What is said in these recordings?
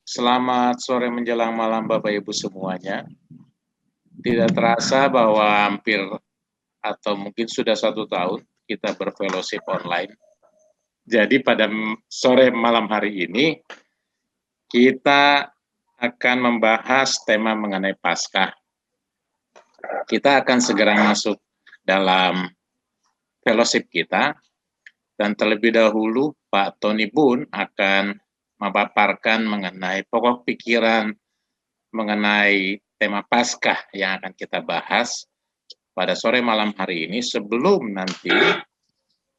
Selamat sore menjelang malam Bapak Ibu semuanya. Tidak terasa bahwa hampir atau mungkin sudah 1 tahun kita berfellowship online. Jadi pada sore malam hari ini kita akan membahas tema mengenai Paskah. Kita akan segera masuk dalam fellowship kita dan terlebih dahulu Pak Tony Boon akan memaparkan mengenai pokok pikiran mengenai tema Paskah yang akan kita bahas pada sore malam hari ini sebelum nanti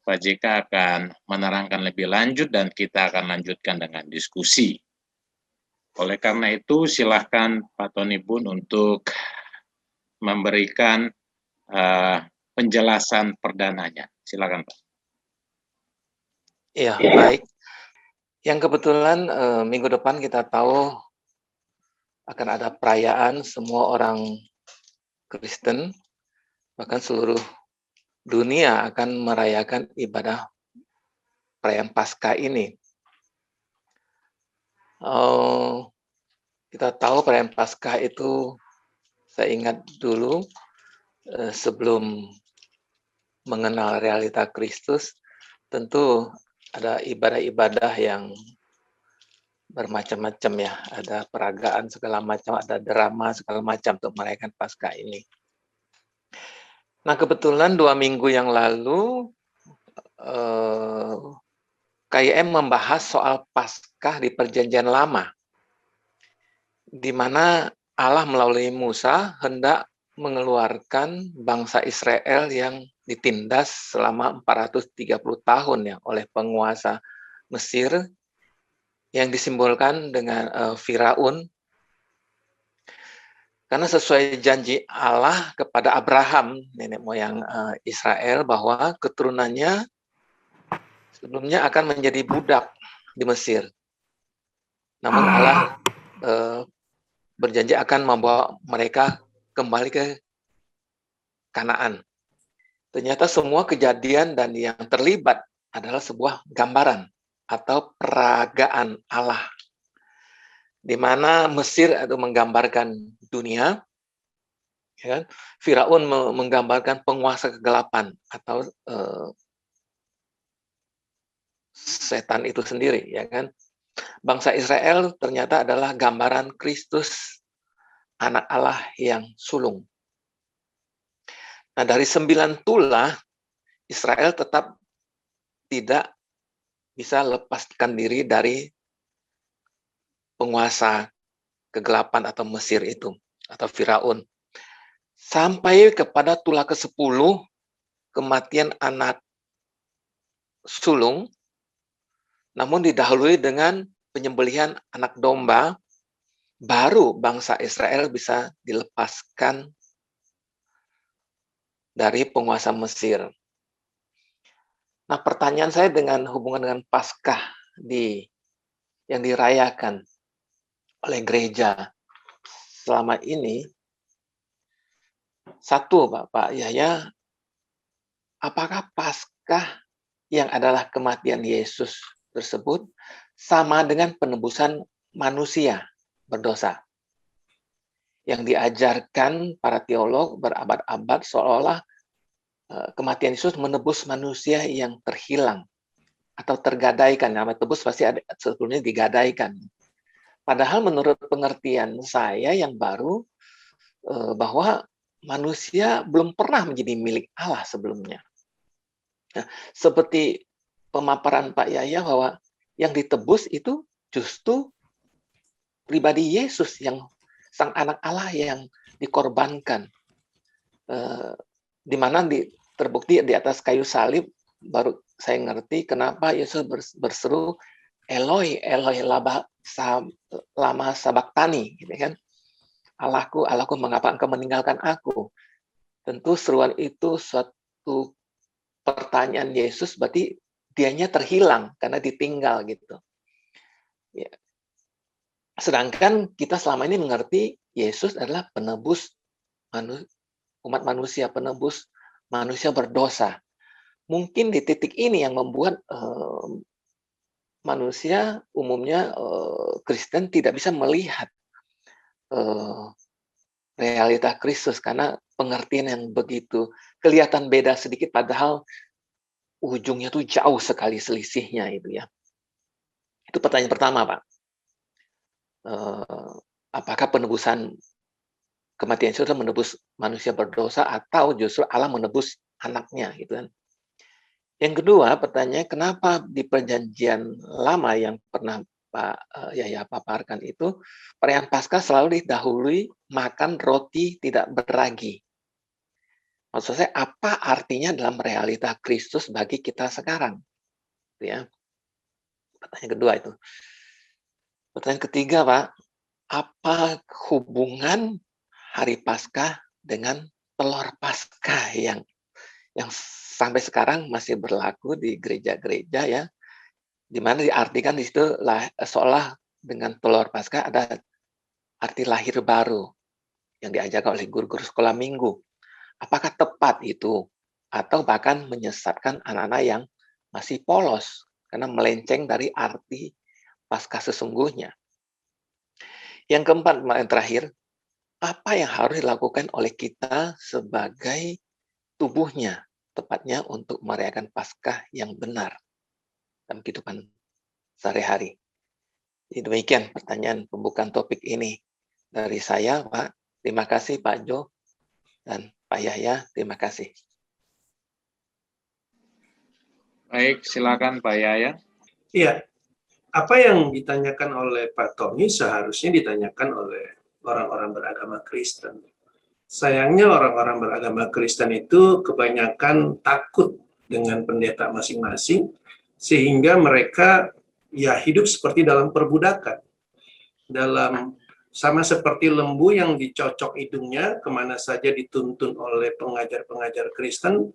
Pak JK akan menerangkan lebih lanjut dan kita akan lanjutkan dengan diskusi. Oleh karena itu silahkan Pak Tony Boon untuk memberikan penjelasan perdananya. Silakan Pak. Iya, baik. Yang kebetulan minggu depan kita tahu akan ada perayaan semua orang Kristen, bahkan seluruh dunia akan merayakan ibadah perayaan Paskah ini. Kita tahu perayaan Paskah itu, saya ingat dulu sebelum mengenal realita Kristus, tentu ada ibadah-ibadah yang bermacam-macam ya, ada peragaan segala macam, ada drama segala macam untuk merayakan Paskah ini. Nah kebetulan 2 minggu yang lalu KYM membahas soal Paskah di Perjanjian Lama, di mana Allah melalui Musa hendak mengeluarkan bangsa Israel yang ditindas selama 430 tahun ya oleh penguasa Mesir yang disimbolkan dengan Firaun, karena sesuai janji Allah kepada Abraham, nenek moyang Israel, bahwa keturunannya sebelumnya akan menjadi budak di Mesir. Namun Allah berjanji akan membawa mereka kembali ke Kanaan. Ternyata semua kejadian dan yang terlibat adalah sebuah gambaran atau peragaan Allah, di mana Mesir itu menggambarkan dunia, ya kan? Firaun menggambarkan penguasa kegelapan atau setan itu sendiri, ya kan? Bangsa Israel ternyata adalah gambaran Kristus, anak Allah yang sulung. Nah, dari 9 tulah, Israel tetap tidak bisa lepaskan diri dari penguasa kegelapan atau Mesir itu, atau Firaun. Sampai kepada tulah ke-10, kematian anak sulung, namun didahului dengan penyembelihan anak domba, baru bangsa Israel bisa dilepaskan dari penguasa Mesir. Nah, pertanyaan saya dengan hubungan dengan Paskah yang dirayakan oleh gereja selama ini, satu Pak Yahya, apakah Paskah yang adalah kematian Yesus tersebut sama dengan penebusan manusia berdosa yang diajarkan para teolog berabad-abad, seolah-olah kematian Yesus menebus manusia yang terhilang atau tergadaikan. Nama tebus pasti ada sebelumnya digadaikan. Padahal menurut pengertian saya yang baru, bahwa manusia belum pernah menjadi milik Allah sebelumnya. Nah, seperti pemaparan Pak Yahya bahwa yang ditebus itu justru pribadi Yesus, yang sang anak Allah yang dikorbankan, di mana terbukti di atas kayu salib baru saya ngerti kenapa Yesus berseru Eloi Eloi lama sabaktani, gitu kan? Allahku Allahku mengapa engkau meninggalkan aku? Tentu seruan itu suatu pertanyaan Yesus, berarti dianya terhilang karena ditinggal gitu. Ya. Sedangkan kita selama ini mengerti Yesus adalah penebus umat manusia, penebus manusia berdosa. Mungkin di titik ini yang membuat manusia umumnya Kristen tidak bisa melihat realita Kristus karena pengertian yang begitu kelihatan beda sedikit, padahal ujungnya tuh jauh sekali selisihnya itu ya. Itu pertanyaan pertama, Pak. Apakah penebusan kematian itu adalah menebus manusia berdosa atau justru Allah menebus anaknya gitu kan? Yang kedua, pertanyaannya kenapa di perjanjian lama yang pernah Pak Yahya paparkan itu, perayaan Paskah selalu didahului makan roti tidak beragi. Maksud saya, apa artinya dalam realita Kristus bagi kita sekarang? Ya. Pertanyaan kedua itu. Pertanyaan ketiga, Pak, apa hubungan hari Paskah dengan telur Paskah yang sampai sekarang masih berlaku di gereja-gereja ya, di mana diartikan di situ seolah dengan telur Paskah ada arti lahir baru yang diajarkan oleh guru-guru sekolah minggu. Apakah tepat itu? Atau bahkan menyesatkan anak-anak yang masih polos karena melenceng dari arti Paskah sesungguhnya. Yang keempat, yang terakhir, apa yang harus dilakukan oleh kita sebagai tubuhnya, tepatnya untuk merayakan Paskah yang benar dalam kehidupan sehari-hari. Jadi demikian pertanyaan pembukaan topik ini dari saya, Pak. Terima kasih Pak Jo dan Pak Yahya. Terima kasih. Baik, silakan Pak Yahya. Iya, apa yang ditanyakan oleh Pak Tommy seharusnya ditanyakan oleh orang-orang beragama Kristen. Sayangnya orang-orang beragama Kristen itu kebanyakan takut dengan pendeta masing-masing, sehingga mereka ya hidup seperti dalam perbudakan. Sama seperti lembu yang dicocok hidungnya, kemana saja dituntun oleh pengajar-pengajar Kristen,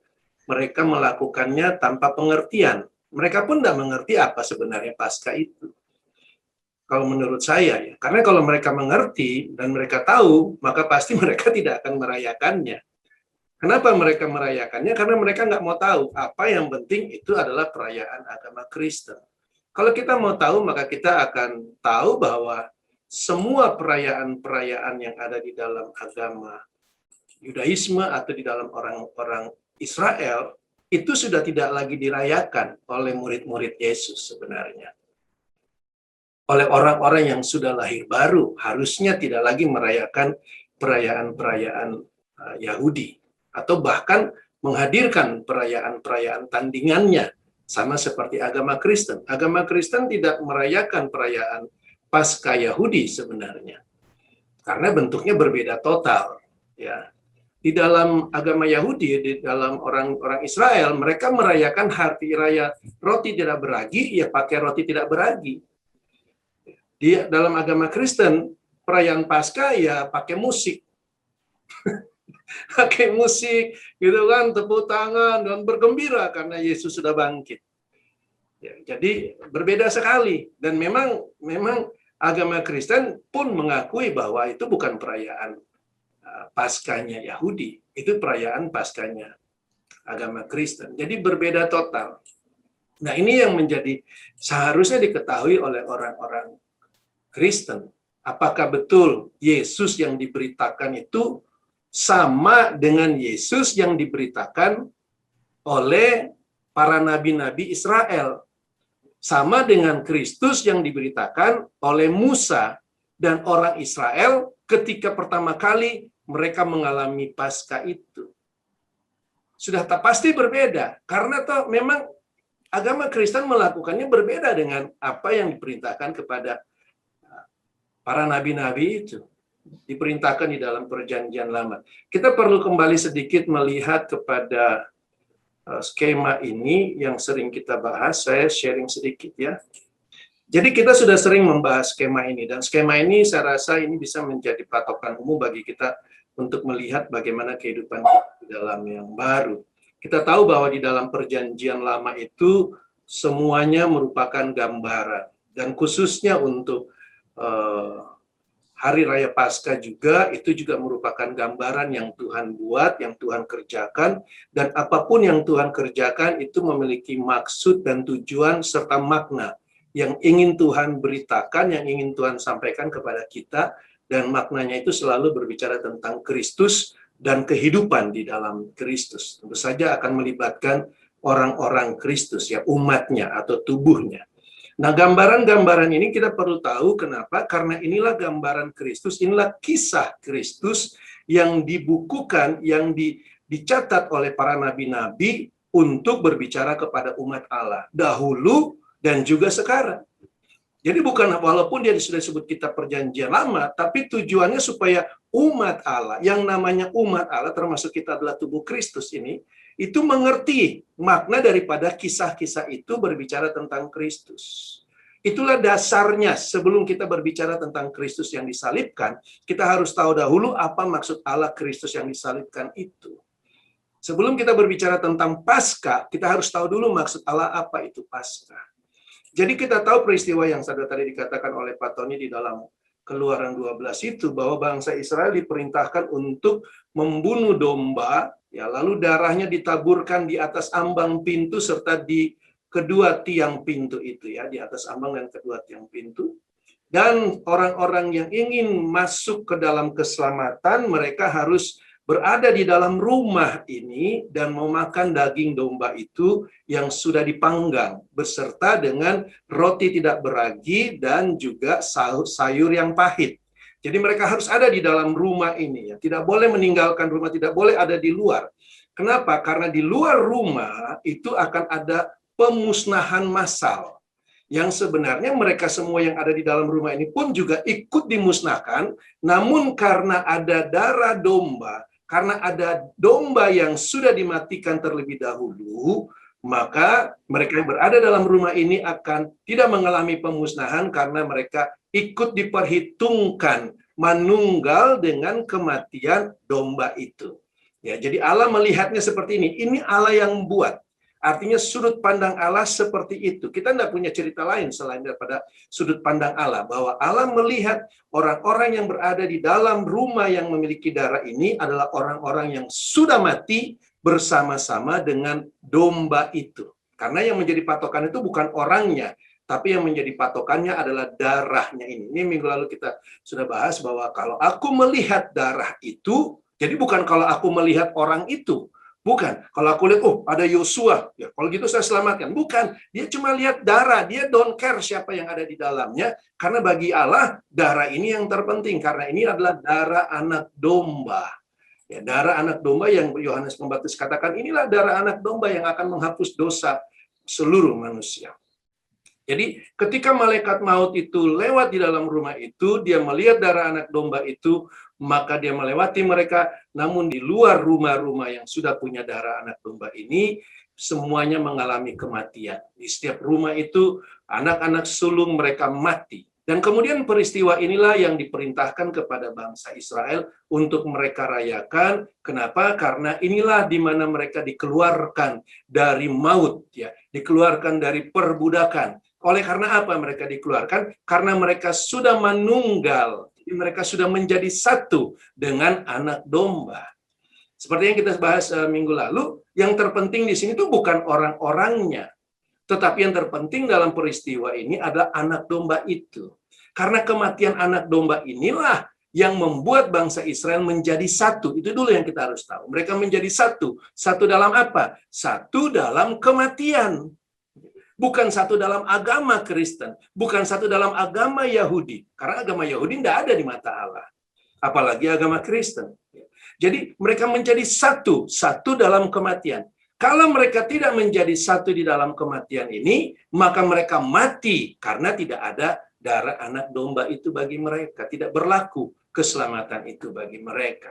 mereka melakukannya tanpa pengertian. Mereka pun tidak mengerti apa sebenarnya Paskah itu. Kalau menurut saya, ya. Karena kalau mereka mengerti dan mereka tahu, maka pasti mereka tidak akan merayakannya. Kenapa mereka merayakannya? Karena mereka nggak mau tahu. Apa yang penting itu adalah perayaan agama Kristen. Kalau kita mau tahu, maka kita akan tahu bahwa semua perayaan-perayaan yang ada di dalam agama Yudaisme atau di dalam orang-orang Israel, itu sudah tidak lagi dirayakan oleh murid-murid Yesus sebenarnya. Oleh orang-orang yang sudah lahir baru, harusnya tidak lagi merayakan perayaan-perayaan Yahudi. Atau bahkan menghadirkan perayaan-perayaan tandingannya, sama seperti agama Kristen. Agama Kristen tidak merayakan perayaan Paskah Yahudi sebenarnya, karena bentuknya berbeda total. Ya. Di dalam agama Yahudi, di dalam orang-orang Israel, mereka merayakan hari raya roti tidak beragi, ya pakai roti tidak beragi. Di dalam agama Kristen, perayaan Paskah ya pakai musik. Pakai musik, gitu kan, tepuk tangan, dan bergembira karena Yesus sudah bangkit. Ya, jadi berbeda sekali. Dan memang agama Kristen pun mengakui bahwa itu bukan perayaan Paskahnya Yahudi, itu perayaan Paskahnya agama Kristen. Jadi berbeda total. Nah, ini yang menjadi seharusnya diketahui oleh orang-orang Kristen. Apakah betul Yesus yang diberitakan itu sama dengan Yesus yang diberitakan oleh para nabi-nabi Israel? Sama dengan Kristus yang diberitakan oleh Musa dan orang Israel ketika pertama kali mereka mengalami Paskah itu. Sudah pasti berbeda, karena toh memang agama Kristen melakukannya berbeda dengan apa yang diperintahkan kepada para nabi-nabi itu. Diperintahkan di dalam perjanjian lama. Kita perlu kembali sedikit melihat kepada skema ini yang sering kita bahas. Saya sharing sedikit ya. Jadi kita sudah sering membahas skema ini, dan skema ini saya rasa ini bisa menjadi patokan umum bagi kita untuk melihat bagaimana kehidupan di dalam yang baru. Kita tahu bahwa di dalam perjanjian lama itu semuanya merupakan gambaran, dan khususnya untuk Hari Raya Paskah juga, itu juga merupakan gambaran yang Tuhan buat, yang Tuhan kerjakan, dan apapun yang Tuhan kerjakan itu memiliki maksud dan tujuan serta makna yang ingin Tuhan beritakan, yang ingin Tuhan sampaikan kepada kita, dan maknanya itu selalu berbicara tentang Kristus dan kehidupan di dalam Kristus. Tentu saja akan melibatkan orang-orang Kristus, ya, umatnya atau tubuhnya. Nah, gambaran-gambaran ini kita perlu tahu kenapa, karena inilah gambaran Kristus, inilah kisah Kristus yang dibukukan, yang dicatat oleh para nabi-nabi untuk berbicara kepada umat Allah, dahulu dan juga sekarang. Jadi bukan, walaupun dia sudah disebut kitab perjanjian lama, tapi tujuannya supaya umat Allah, yang namanya umat Allah, termasuk kita adalah tubuh Kristus ini, itu mengerti makna daripada kisah-kisah itu berbicara tentang Kristus. Itulah dasarnya. Sebelum kita berbicara tentang Kristus yang disalibkan, kita harus tahu dahulu apa maksud Allah Kristus yang disalibkan itu. Sebelum kita berbicara tentang Paskah, kita harus tahu dulu maksud Allah apa itu Paskah. Jadi kita tahu peristiwa yang tadi dikatakan oleh Pak Tony di dalam Keluaran 12 itu, bahwa bangsa Israel diperintahkan untuk membunuh domba, ya, lalu darahnya ditaburkan di atas ambang pintu serta di kedua tiang pintu itu, ya, di atas ambang dan kedua tiang pintu. Dan orang-orang yang ingin masuk ke dalam keselamatan, mereka harus berada di dalam rumah ini dan memakan daging domba itu yang sudah dipanggang, beserta dengan roti tidak beragi dan juga sayur yang pahit. Jadi mereka harus ada di dalam rumah ini, ya. Tidak boleh meninggalkan rumah, tidak boleh ada di luar. Kenapa? Karena di luar rumah itu akan ada pemusnahan massal, yang sebenarnya mereka semua yang ada di dalam rumah ini pun juga ikut dimusnahkan, namun karena ada darah domba, karena ada domba yang sudah dimatikan terlebih dahulu, maka mereka yang berada dalam rumah ini akan tidak mengalami pemusnahan karena mereka ikut diperhitungkan manunggal dengan kematian domba itu. Ya, jadi Allah melihatnya seperti ini. Ini Allah yang buat. Artinya sudut pandang Allah seperti itu. Kita tidak punya cerita lain selain daripada sudut pandang Allah. Bahwa Allah melihat orang-orang yang berada di dalam rumah yang memiliki darah ini adalah orang-orang yang sudah mati bersama-sama dengan domba itu. Karena yang menjadi patokan itu bukan orangnya, tapi yang menjadi patokannya adalah darahnya ini. Ini minggu lalu kita sudah bahas bahwa kalau aku melihat darah itu, jadi bukan kalau aku melihat orang itu. Bukan, kalau aku lihat, oh ada Yosua, ya kalau gitu saya selamatkan. Bukan, dia cuma lihat darah, dia don't care siapa yang ada di dalamnya, karena bagi Allah, darah ini yang terpenting, karena ini adalah darah anak domba. Ya, darah anak domba yang Yohanes Pembaptis katakan, inilah darah anak domba yang akan menghapus dosa seluruh manusia. Jadi ketika malaikat maut itu lewat di dalam rumah itu, dia melihat darah anak domba itu, maka dia melewati mereka, namun di luar rumah-rumah yang sudah punya darah anak domba ini, semuanya mengalami kematian. Di setiap rumah itu, anak-anak sulung mereka mati. Dan kemudian peristiwa inilah yang diperintahkan kepada bangsa Israel untuk mereka rayakan. Kenapa? Karena inilah di mana mereka dikeluarkan dari maut, ya, dikeluarkan dari perbudakan. Oleh karena apa mereka dikeluarkan? Karena mereka sudah manunggal. Mereka sudah menjadi satu dengan anak domba. Seperti yang kita bahas minggu lalu, yang terpenting di sini itu bukan orang-orangnya, tetapi yang terpenting dalam peristiwa ini adalah anak domba itu. Karena kematian anak domba inilah yang membuat bangsa Israel menjadi satu. Itu dulu yang kita harus tahu. Mereka menjadi satu. Satu dalam apa? Satu dalam kematian. Bukan satu dalam agama Kristen, bukan satu dalam agama Yahudi. Karena agama Yahudi tidak ada di mata Allah. Apalagi agama Kristen. Jadi mereka menjadi satu dalam kematian. Kalau mereka tidak menjadi satu di dalam kematian ini, maka mereka mati karena tidak ada darah anak domba itu bagi mereka. Tidak berlaku keselamatan itu bagi mereka.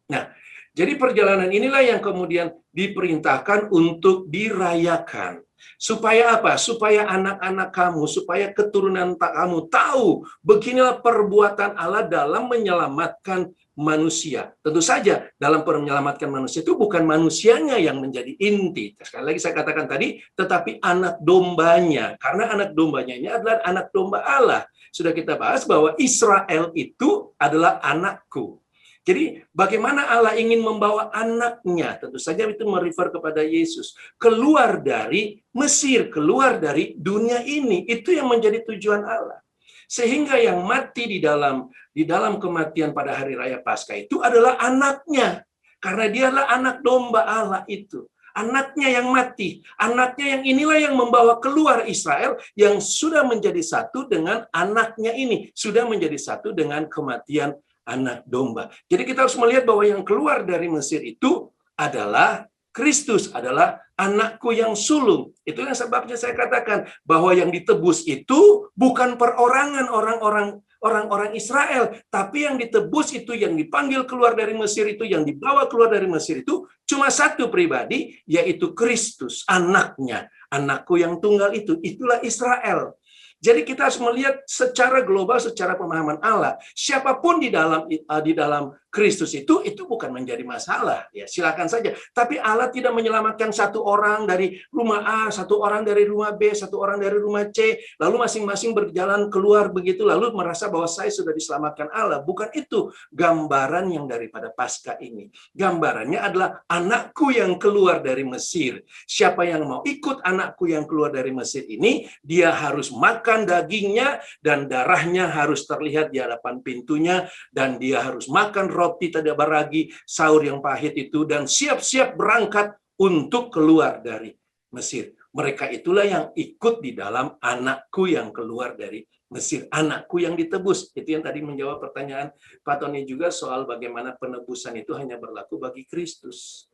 Nah, jadi perjalanan inilah yang kemudian diperintahkan untuk dirayakan. Supaya apa? Supaya anak-anak kamu, supaya keturunan kamu tahu beginilah perbuatan Allah dalam menyelamatkan manusia. Tentu saja dalam menyelamatkan manusia itu bukan manusianya yang menjadi inti. Sekali lagi saya katakan tadi, tetapi anak dombanya. Karena anak dombanya ini adalah anak domba Allah. Sudah kita bahas bahwa Israel itu adalah anakku. Jadi bagaimana Allah ingin membawa anaknya, tentu saja itu merefer kepada Yesus, keluar dari Mesir, keluar dari dunia ini. Itu yang menjadi tujuan Allah. Sehingga yang mati di dalam kematian pada hari raya Paskah itu adalah anaknya. Karena dialah anak domba Allah itu. Anaknya yang mati. Anaknya yang inilah yang membawa keluar Israel yang sudah menjadi satu dengan anaknya ini. Sudah menjadi satu dengan kematian anak domba. Jadi kita harus melihat bahwa yang keluar dari Mesir itu adalah Kristus, adalah anakku yang sulung. Itu yang sebabnya saya katakan bahwa yang ditebus itu bukan perorangan orang-orang Israel, tapi yang ditebus itu, yang dipanggil keluar dari Mesir itu, yang dibawa keluar dari Mesir itu cuma satu pribadi, yaitu Kristus, anaknya, anakku yang tunggal itu. Itulah Israel. Jadi kita harus melihat secara global, secara pemahaman Allah. Siapapun di dalam Kristus itu bukan menjadi masalah. Ya, silakan saja. Tapi Allah tidak menyelamatkan satu orang dari rumah A, satu orang dari rumah B, satu orang dari rumah C, lalu masing-masing berjalan keluar begitu, lalu merasa bahwa saya sudah diselamatkan Allah. Bukan itu gambaran yang daripada Paskah ini. Gambarannya adalah anakku yang keluar dari Mesir. Siapa yang mau ikut anakku yang keluar dari Mesir ini, dia harus makan dagingnya dan darahnya harus terlihat di hadapan pintunya, dan dia harus makan roti tidak beragi, sahur yang pahit itu, dan siap-siap berangkat untuk keluar dari Mesir. Mereka itulah yang ikut di dalam anakku yang keluar dari Mesir, anakku yang ditebus. Itu yang tadi menjawab pertanyaan Pak Tony juga soal bagaimana penebusan itu hanya berlaku bagi Kristus.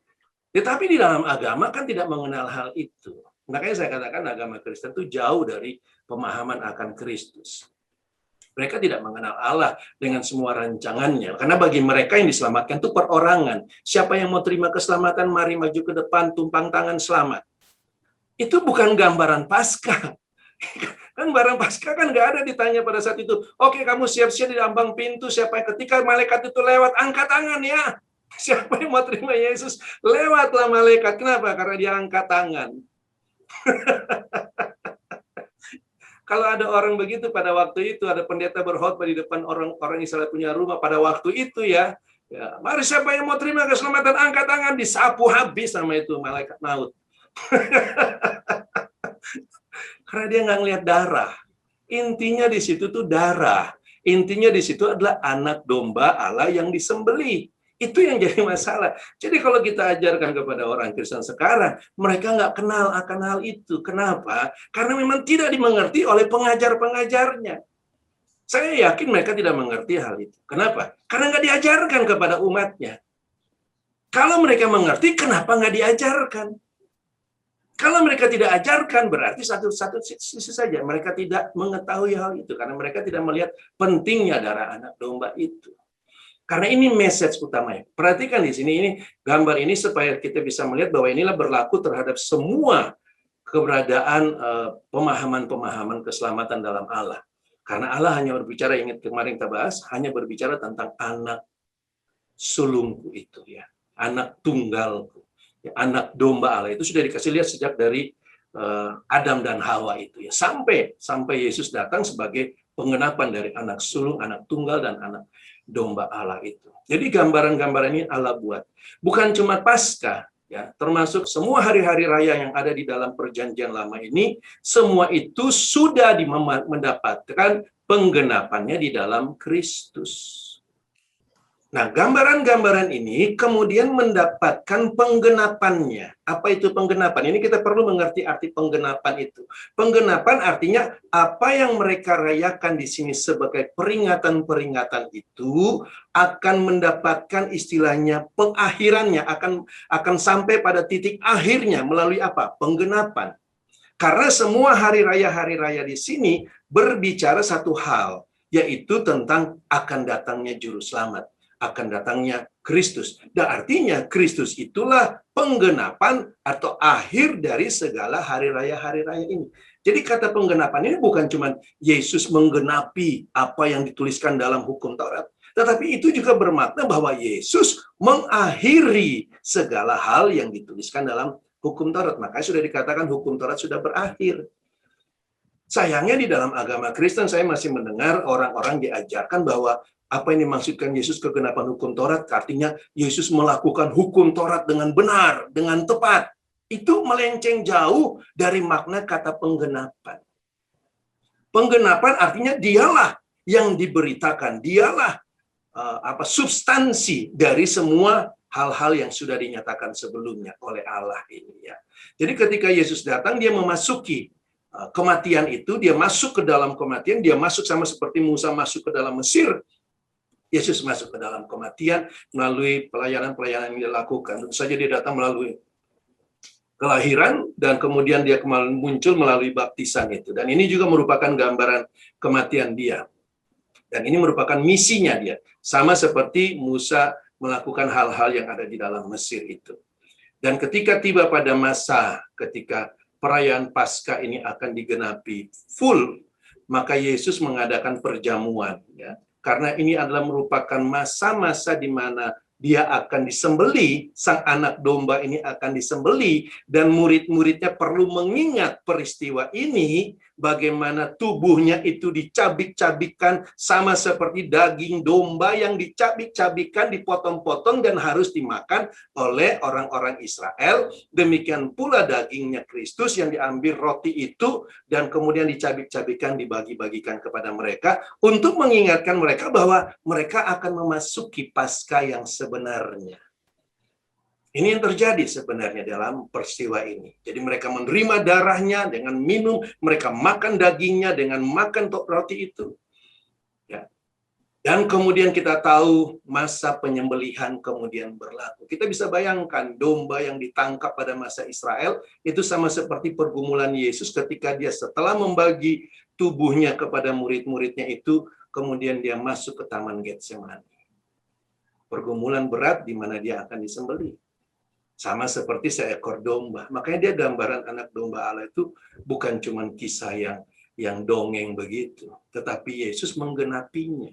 Tetapi di dalam agama kan tidak mengenal hal itu. Makanya saya katakan agama Kristen itu jauh dari pemahaman akan Kristus. Mereka tidak mengenal Allah dengan semua rancangannya. Karena bagi mereka yang diselamatkan itu perorangan. Siapa yang mau terima keselamatan, mari maju ke depan, tumpang tangan selamat. Itu bukan gambaran Paskah. Kan barang Paskah kan nggak ada ditanya pada saat itu. Oke, kamu siap-siap di ambang pintu. Siapa yang ketika malaikat itu lewat, angkat tangan ya. Siapa yang mau terima Yesus, lewatlah malaikat. Kenapa? Karena dia angkat tangan. Kalau ada orang begitu pada waktu itu, ada pendeta berkhotbah di depan orang Israel punya rumah pada waktu itu ya, mari siapa yang mau terima keselamatan angkat tangan, disapu habis sama itu malaikat maut. Karena dia nggak ngelihat darah. Intinya di situ tuh darah. Intinya di situ adalah anak domba Allah yang disembelih. Itu yang jadi masalah. Jadi kalau kita ajarkan kepada orang Kristen sekarang, mereka nggak kenal akan hal itu. Kenapa? Karena memang tidak dimengerti oleh pengajar-pengajarnya. Saya yakin mereka tidak mengerti hal itu. Kenapa? Karena nggak diajarkan kepada umatnya. Kalau mereka mengerti, kenapa nggak diajarkan? Kalau mereka tidak ajarkan, berarti satu sisi saja. Mereka tidak mengetahui hal itu. Karena mereka tidak melihat pentingnya darah anak domba itu. Karena ini message utamanya. Perhatikan di sini, ini gambar ini supaya kita bisa melihat bahwa inilah berlaku terhadap semua keberadaan pemahaman-pemahaman keselamatan dalam Allah. Karena Allah hanya berbicara, ingat kemarin kita bahas, hanya berbicara tentang anak sulungku itu ya, anak tunggalku, ya, anak domba Allah itu sudah dikasih lihat sejak dari Adam dan Hawa itu ya, sampai Yesus datang sebagai penggenapan dari anak sulung, anak tunggal dan anak domba Allah itu. Jadi gambaran-gambaran ini Allah buat. Bukan cuma Paskah, ya, termasuk semua hari-hari raya yang ada di dalam perjanjian lama ini, semua itu sudah mendapatkan penggenapannya di dalam Kristus. Nah, gambaran-gambaran ini kemudian mendapatkan penggenapannya. Apa itu penggenapan? Ini kita perlu mengerti arti penggenapan itu. Penggenapan artinya apa yang mereka rayakan di sini sebagai peringatan-peringatan itu akan mendapatkan istilahnya pengakhirannya, akan sampai pada titik akhirnya melalui apa? Penggenapan. Karena semua hari raya di sini berbicara satu hal, yaitu tentang akan datangnya juru selamat, akan datangnya Kristus. Dan artinya Kristus itulah penggenapan atau akhir dari segala hari raya ini. Jadi kata penggenapan ini bukan cuma Yesus menggenapi apa yang dituliskan dalam hukum Taurat, tetapi itu juga bermakna bahwa Yesus mengakhiri segala hal yang dituliskan dalam hukum Taurat. Makanya sudah dikatakan hukum Taurat sudah berakhir. Sayangnya di dalam agama Kristen saya masih mendengar orang-orang diajarkan bahwa Apa yang dimaksudkan Yesus kegenapan hukum Taurat? Artinya Yesus melakukan hukum Taurat dengan benar, dengan tepat. Itu melenceng jauh dari makna kata penggenapan. Penggenapan artinya dialah yang diberitakan, dialah substansi dari semua hal-hal yang sudah dinyatakan sebelumnya oleh Allah ini ya. Jadi ketika Yesus datang, dia memasuki kematian itu, dia masuk ke dalam kematian, dia masuk sama seperti Musa masuk ke dalam Mesir. Yesus masuk ke dalam kematian melalui pelayanan-pelayanan yang dia lakukan. Tentu saja dia datang melalui kelahiran dan kemudian dia muncul melalui baptisan itu. Dan ini juga merupakan gambaran kematian dia. Dan ini merupakan misinya dia. Sama seperti Musa melakukan hal-hal yang ada di dalam Mesir itu. Dan ketika tiba pada masa ketika perayaan Paskah ini akan digenapi full, maka Yesus mengadakan perjamuan ya. Karena ini adalah merupakan masa-masa di mana dia akan disembeli, sang anak domba ini akan disembeli, dan murid-muridnya perlu mengingat peristiwa ini, bagaimana tubuhnya itu dicabik-cabikkan sama seperti daging domba yang dicabik-cabikkan, dipotong-potong dan harus dimakan oleh orang-orang Israel. Demikian pula dagingnya Kristus yang diambil roti itu dan kemudian dicabik-cabikkan, dibagi-bagikan kepada mereka untuk mengingatkan mereka bahwa mereka akan memasuki Paskah yang sebenarnya. Ini yang terjadi sebenarnya dalam peristiwa ini. Jadi mereka menerima darahnya dengan minum, mereka makan dagingnya dengan makan roti itu. Ya. Dan kemudian kita tahu masa penyembelihan kemudian berlaku. Kita bisa bayangkan domba yang ditangkap pada masa Israel itu sama seperti pergumulan Yesus ketika dia setelah membagi tubuhnya kepada murid-muridnya itu, kemudian dia masuk ke Taman Getsemani. Pergumulan berat di mana dia akan disembelih. Sama seperti seekor domba. Makanya dia gambaran anak domba Allah itu bukan cuma kisah yang dongeng begitu, tetapi Yesus menggenapinya.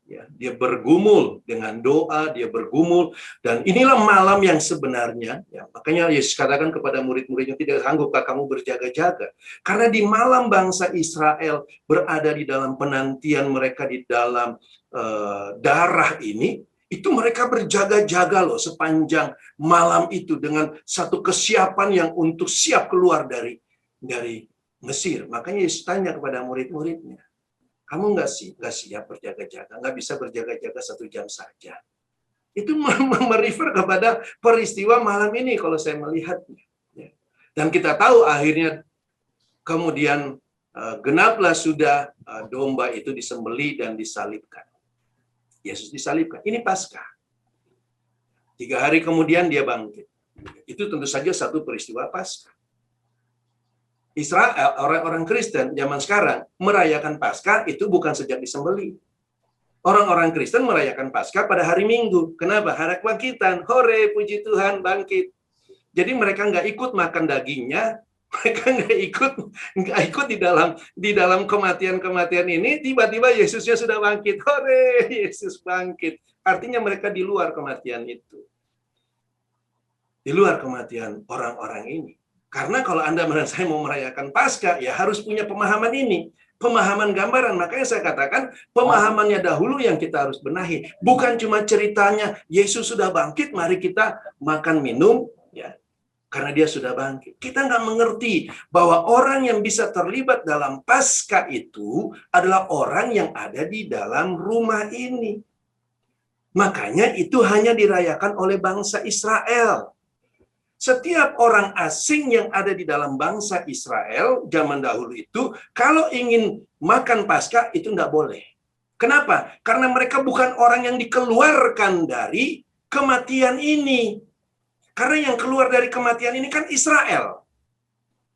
Ya, dia bergumul dengan doa, dia bergumul, dan inilah malam yang sebenarnya. Ya, makanya Yesus katakan kepada murid-muridnya, tidak sanggupkah kamu berjaga-jaga? Karena di malam bangsa Israel berada di dalam penantian mereka di dalam darah ini, itu mereka berjaga-jaga loh sepanjang malam itu dengan satu kesiapan yang untuk siap keluar dari Mesir. Makanya Yesus tanya kepada murid-muridnya, kamu nggak siap berjaga-jaga, nggak bisa berjaga-jaga 1 jam saja. Itu merefer kepada peristiwa malam ini kalau saya melihatnya. Dan kita tahu akhirnya kemudian genaplah sudah domba itu disembelih dan disalibkan. Yesus disalibkan. Ini Paskah. 3 hari kemudian dia bangkit. Itu tentu saja satu peristiwa Paskah. Israel, orang-orang Kristen zaman sekarang merayakan Paskah itu bukan sejak disembelih. Orang-orang Kristen merayakan Paskah pada hari Minggu. Kenapa? Hari kebangkitan. Hore, puji Tuhan, bangkit. Jadi mereka nggak ikut makan dagingnya, mereka nggak ikut di dalam kematian ini. Tiba-tiba Yesusnya sudah bangkit. Hore, Yesus bangkit. Artinya mereka di luar kematian itu, di luar kematian orang-orang ini. Karena kalau Anda dan saya mau merayakan Paskah, ya harus punya pemahaman ini. Pemahaman gambaran. Makanya saya katakan, pemahamannya dahulu yang kita harus benahi. Bukan cuma ceritanya, Yesus sudah bangkit, mari kita makan minum, ya, karena dia sudah bangkit. Kita nggak mengerti bahwa orang yang bisa terlibat dalam Paskah itu adalah orang yang ada di dalam rumah ini. Makanya itu hanya dirayakan oleh bangsa Israel. Setiap orang asing yang ada di dalam bangsa Israel zaman dahulu itu, kalau ingin makan Paskah itu nggak boleh. Kenapa? Karena mereka bukan orang yang dikeluarkan dari kematian ini. Karena yang keluar dari kematian ini kan Israel.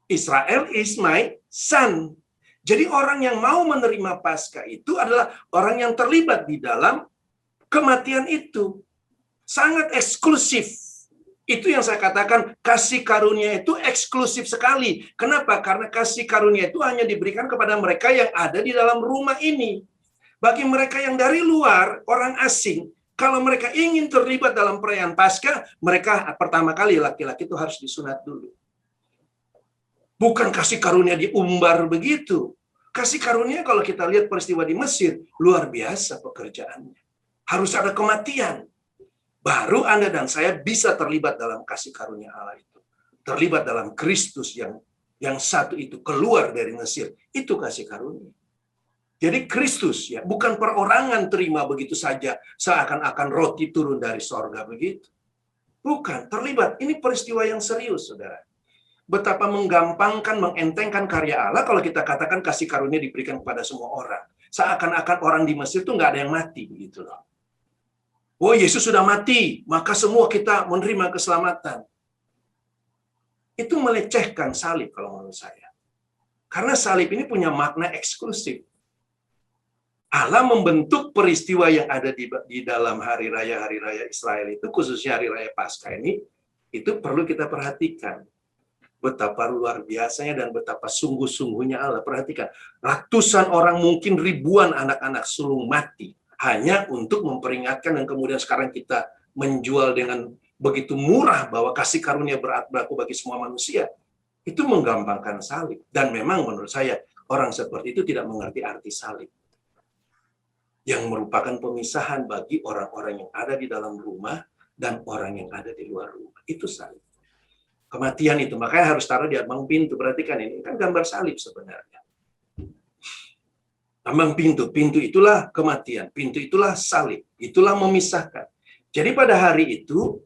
Israel is my son. Jadi orang yang mau menerima Paskah itu adalah orang yang terlibat di dalam kematian itu. Sangat eksklusif. Itu yang saya katakan, kasih karunia itu eksklusif sekali. Kenapa? Karena kasih karunia itu hanya diberikan kepada mereka yang ada di dalam rumah ini. Bagi mereka yang dari luar, orang asing, kalau mereka ingin terlibat dalam perayaan Paskah, mereka pertama kali laki-laki itu harus disunat dulu. Bukan kasih karunia diumbar begitu. Kasih karunia kalau kita lihat peristiwa di Mesir, luar biasa pekerjaannya. Harus ada kematian. Baru Anda dan saya bisa terlibat dalam kasih karunia Allah itu. Terlibat dalam Kristus yang satu itu keluar dari Mesir. Itu kasih karunia. Jadi Kristus, ya, bukan perorangan terima begitu saja, seakan-akan roti turun dari sorga begitu. Bukan, terlibat. Ini peristiwa yang serius, saudara. Betapa menggampangkan, mengentengkan karya Allah kalau kita katakan kasih karunia diberikan kepada semua orang. Seakan-akan orang di Mesir itu nggak ada yang mati, begitu loh. Oh, Yesus sudah mati, maka semua kita menerima keselamatan. Itu melecehkan salib kalau menurut saya. Karena salib ini punya makna eksklusif. Allah membentuk peristiwa yang ada di dalam hari raya Israel itu, khususnya hari raya Paskah ini, itu perlu kita perhatikan. Betapa luar biasanya dan betapa sungguh-sungguhnya Allah. Perhatikan, ratusan orang, mungkin ribuan anak-anak sulung mati hanya untuk memperingatkan, dan kemudian sekarang kita menjual dengan begitu murah bahwa kasih karunia berlaku bagi semua manusia. Itu menggampangkan salib. Dan memang menurut saya, orang seperti itu tidak mengerti arti salib. Yang merupakan pemisahan bagi orang-orang yang ada di dalam rumah dan orang yang ada di luar rumah. Itu salib. Kematian itu, makanya harus taruh di ambang pintu. Perhatikan, ini kan gambar salib sebenarnya. Ambang pintu, pintu itulah kematian, pintu itulah salib, itulah memisahkan. Jadi pada hari itu,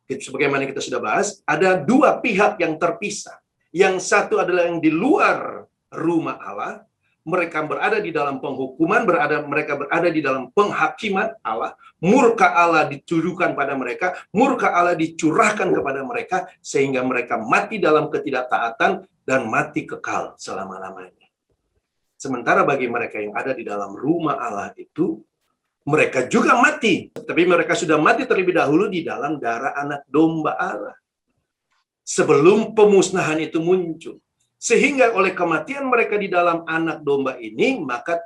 sebagaimana kita sudah bahas, ada dua pihak yang terpisah. Yang satu adalah yang di luar rumah Allah, mereka berada di dalam penghukuman, mereka berada di dalam penghakiman Allah, murka Allah ditujukan pada mereka, murka Allah dicurahkan kepada mereka, sehingga mereka mati dalam ketidaktaatan dan mati kekal selama-lamanya. Sementara bagi mereka yang ada di dalam rumah Allah itu, mereka juga mati, tapi mereka sudah mati terlebih dahulu di dalam darah anak domba Allah. Sebelum pemusnahan itu muncul. Sehingga oleh kematian mereka di dalam anak domba ini, maka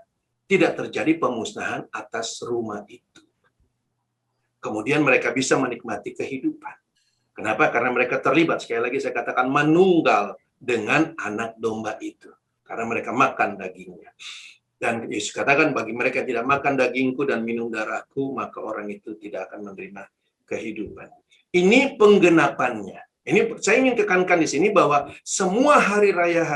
tidak terjadi pemusnahan atas rumah itu. Kemudian mereka bisa menikmati kehidupan. Kenapa? Karena mereka terlibat, sekali lagi saya katakan, manunggal dengan anak domba itu. Karena mereka makan dagingnya. Dan Yesus katakan, bagi mereka yang tidak makan dagingku dan minum darahku, maka orang itu tidak akan menerima kehidupan. Ini penggenapannya. Ini saya ingin tekankan di sini bahwa semua hari raya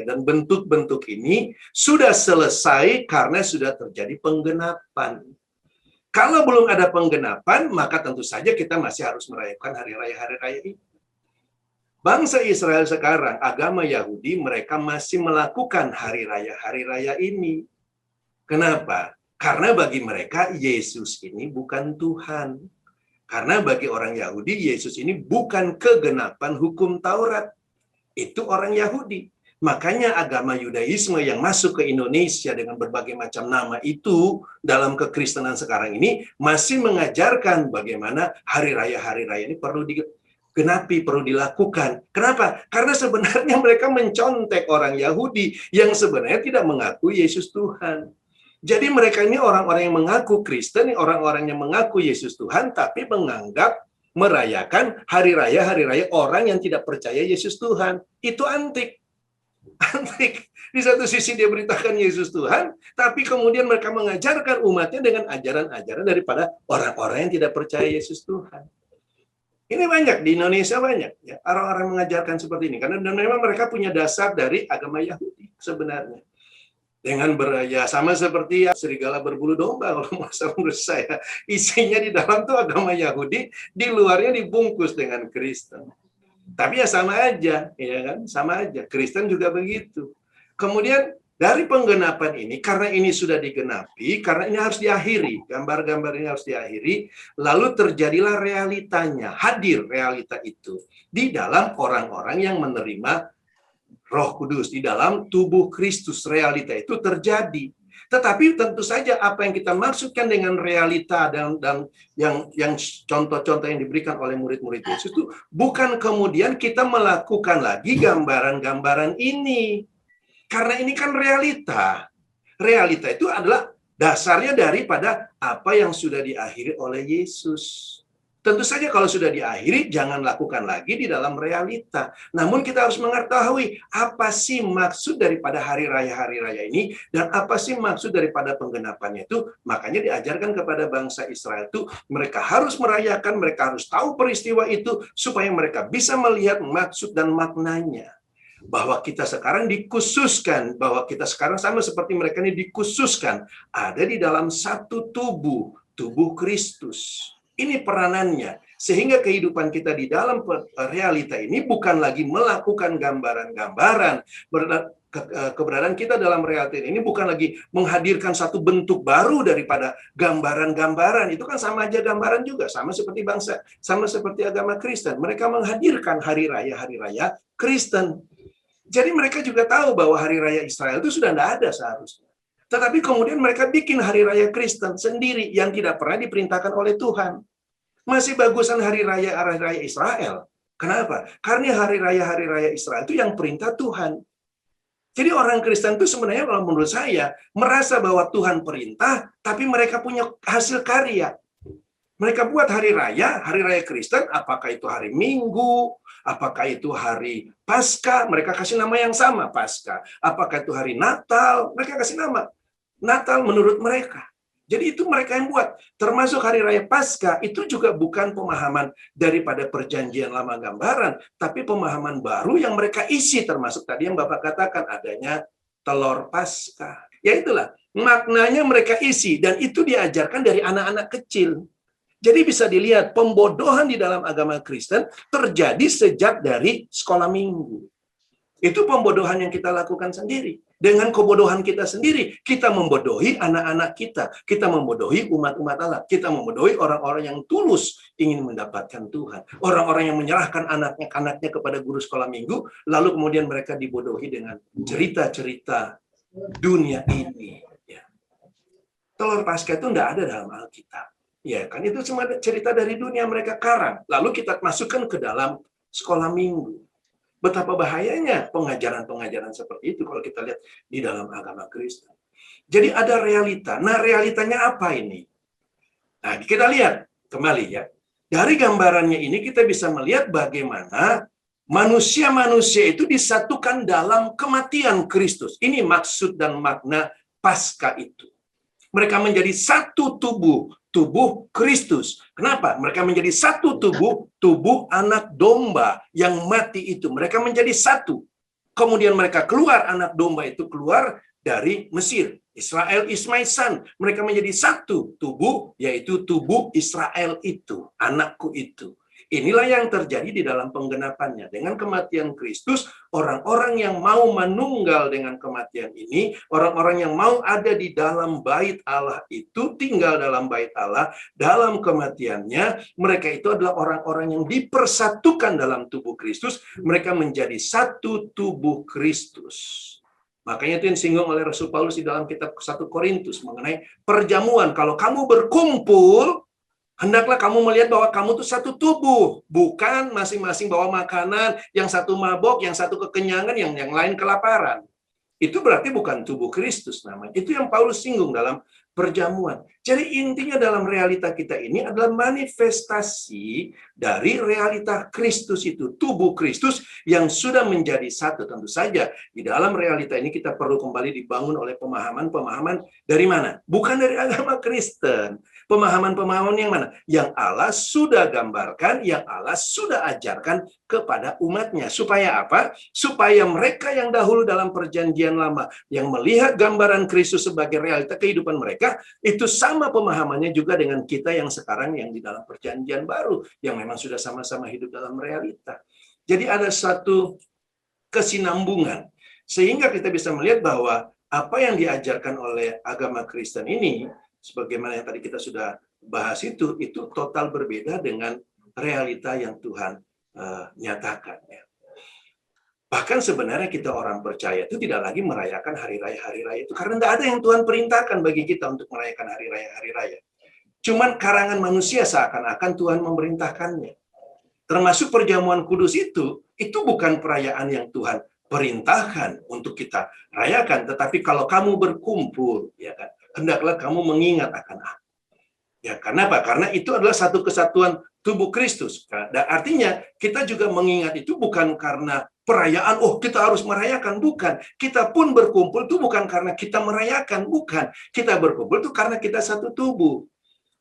dan bentuk-bentuk ini sudah selesai karena sudah terjadi penggenapan. Kalau belum ada penggenapan, maka tentu saja kita masih harus merayakan hari raya ini. Bangsa Israel sekarang, agama Yahudi, mereka masih melakukan hari raya ini. Kenapa? Karena bagi mereka Yesus ini bukan Tuhan. Karena bagi orang Yahudi, Yesus ini bukan kegenapan hukum Taurat. Itu orang Yahudi. Makanya agama Yudaisme yang masuk ke Indonesia dengan berbagai macam nama itu, dalam kekristenan sekarang ini, masih mengajarkan bagaimana hari raya ini perlu digenapi, perlu dilakukan. Kenapa? Karena sebenarnya mereka mencontek orang Yahudi yang sebenarnya tidak mengakui Yesus Tuhan. Jadi mereka ini orang-orang yang mengaku Kristen, orang-orang yang mengaku Yesus Tuhan, tapi menganggap merayakan hari raya orang yang tidak percaya Yesus Tuhan. Itu antik. Antik. Di satu sisi dia beritakan Yesus Tuhan, tapi kemudian mereka mengajarkan umatnya dengan ajaran-ajaran daripada orang-orang yang tidak percaya Yesus Tuhan. Ini banyak, di Indonesia banyak. Ya, orang-orang mengajarkan seperti ini. Karena memang mereka punya dasar dari agama Yahudi sebenarnya. Dengan sama seperti serigala berbulu domba, kalau menurut saya. Isinya di dalam tuh agama Yahudi, di luarnya dibungkus dengan Kristen. Tapi ya sama aja, ya kan? Sama aja. Kristen juga begitu. Kemudian dari penggenapan ini, karena ini sudah digenapi, karena ini harus diakhiri, gambar-gambar ini harus diakhiri, lalu terjadilah realitanya, hadir realita itu di dalam orang-orang yang menerima Roh Kudus, di dalam tubuh Kristus. Realita itu terjadi. Tetapi tentu saja apa yang kita maksudkan dengan realita dan yang contoh-contoh yang diberikan oleh murid-murid Yesus itu bukan kemudian kita melakukan lagi gambaran-gambaran ini. Karena ini kan realita. Realita itu adalah dasarnya daripada apa yang sudah diakhiri oleh Yesus. Tentu saja kalau sudah diakhiri, jangan lakukan lagi di dalam realita. Namun kita harus mengetahui apa sih maksud daripada hari raya ini, dan apa sih maksud daripada penggenapannya itu. Makanya diajarkan kepada bangsa Israel itu, mereka harus merayakan, mereka harus tahu peristiwa itu, supaya mereka bisa melihat maksud dan maknanya. Bahwa kita sekarang dikhususkan, bahwa kita sekarang sama seperti mereka ini dikhususkan, ada di dalam satu tubuh, tubuh Kristus. Ini peranannya, sehingga kehidupan kita di dalam realita ini bukan lagi melakukan gambaran-gambaran. Keberadaan kita dalam realita ini bukan lagi menghadirkan satu bentuk baru daripada gambaran-gambaran. Itu kan sama aja gambaran juga, sama seperti bangsa, sama seperti agama Kristen. Mereka menghadirkan hari raya Kristen. Jadi mereka juga tahu bahwa hari raya Israel itu sudah tidak ada seharusnya. Tetapi kemudian mereka bikin hari raya Kristen sendiri yang tidak pernah diperintahkan oleh Tuhan. Masih bagusan hari raya Israel. Kenapa? Karena hari raya Israel itu yang perintah Tuhan. Jadi orang Kristen itu sebenarnya kalau menurut saya merasa bahwa Tuhan perintah, tapi mereka punya hasil karya. Mereka buat hari raya Kristen, apakah itu hari Minggu, apakah itu hari Paskah, mereka kasih nama yang sama, Paskah. Apakah itu hari Natal, mereka kasih nama Natal menurut mereka. Jadi itu mereka yang buat. Termasuk hari raya Paskah, itu juga bukan pemahaman daripada perjanjian lama gambaran, tapi pemahaman baru yang mereka isi, termasuk tadi yang Bapak katakan, adanya telur Paskah. Ya itulah, maknanya mereka isi, dan itu diajarkan dari anak-anak kecil. Jadi bisa dilihat, pembodohan di dalam agama Kristen terjadi sejak dari sekolah minggu. Itu pembodohan yang kita lakukan sendiri. Dengan kebodohan kita sendiri, kita membodohi anak-anak kita. Kita membodohi umat-umat Allah. Kita membodohi orang-orang yang tulus ingin mendapatkan Tuhan. Orang-orang yang menyerahkan anaknya kepada guru sekolah minggu, lalu kemudian mereka dibodohi dengan cerita-cerita dunia ini. Ya. Telur Paskah itu tidak ada dalam Alkitab. Ya, kan itu cuma cerita dari dunia mereka karang. Lalu kita masukkan ke dalam sekolah minggu. Betapa bahayanya pengajaran-pengajaran seperti itu kalau kita lihat di dalam agama Kristen. Jadi ada realita. Nah, realitanya apa ini? Nah, kita lihat kembali ya. Dari gambarannya ini kita bisa melihat bagaimana manusia-manusia itu disatukan dalam kematian Kristus. Ini maksud dan makna Paskah itu. Mereka menjadi satu tubuh, tubuh Kristus. Kenapa? Mereka menjadi satu tubuh, tubuh anak domba yang mati itu. Mereka menjadi satu. Kemudian mereka keluar, anak domba itu keluar dari Mesir. Israel is my son. Mereka menjadi satu tubuh, yaitu tubuh Israel itu, anakku itu. Inilah yang terjadi di dalam penggenapannya. Dengan kematian Kristus, orang-orang yang mau menunggal dengan kematian ini, orang-orang yang mau ada di dalam bait Allah itu, tinggal dalam bait Allah, dalam kematiannya, mereka itu adalah orang-orang yang dipersatukan dalam tubuh Kristus, mereka menjadi satu tubuh Kristus. Makanya itu yang disinggung oleh Rasul Paulus di dalam kitab 1 Korintus mengenai perjamuan. Kalau kamu berkumpul, hendaklah kamu melihat bahwa kamu itu satu tubuh, bukan masing-masing bawa makanan, yang satu mabok, yang satu kekenyangan, yang lain kelaparan. Itu berarti bukan tubuh Kristus namanya. Itu yang Paulus singgung dalam perjamuan. Jadi intinya dalam realita kita ini adalah manifestasi dari realita Kristus itu, tubuh Kristus yang sudah menjadi satu. Tentu saja di dalam realita ini kita perlu kembali dibangun oleh pemahaman-pemahaman dari mana? Bukan dari agama Kristen. Pemahaman-pemahaman yang mana? Yang Allah sudah gambarkan, yang Allah sudah ajarkan kepada umatnya. Supaya apa? Supaya mereka yang dahulu dalam perjanjian lama, yang melihat gambaran Kristus sebagai realita kehidupan mereka, itu sama pemahamannya juga dengan kita yang sekarang yang di dalam perjanjian baru, yang memang sudah sama-sama hidup dalam realita. Jadi ada satu kesinambungan. Sehingga kita bisa melihat bahwa apa yang diajarkan oleh agama Kristen ini, sebagaimana yang tadi kita sudah bahas itu total berbeda dengan realita yang Tuhan nyatakan. Ya. Bahkan sebenarnya kita orang percaya itu tidak lagi merayakan hari raya itu, karena tidak ada yang Tuhan perintahkan bagi kita untuk merayakan hari raya. Cuman karangan manusia seakan-akan Tuhan memerintahkannya. Termasuk perjamuan kudus itu bukan perayaan yang Tuhan perintahkan untuk kita rayakan, tetapi kalau kamu berkumpul, ya kan, hendaklah kamu mengingat akan aku. Ya, karena apa? Karena itu adalah satu kesatuan tubuh Kristus. Dan artinya kita juga mengingat itu bukan karena perayaan, oh kita harus merayakan, bukan. Kita pun berkumpul itu bukan karena kita merayakan, bukan. Kita berkumpul itu karena kita satu tubuh.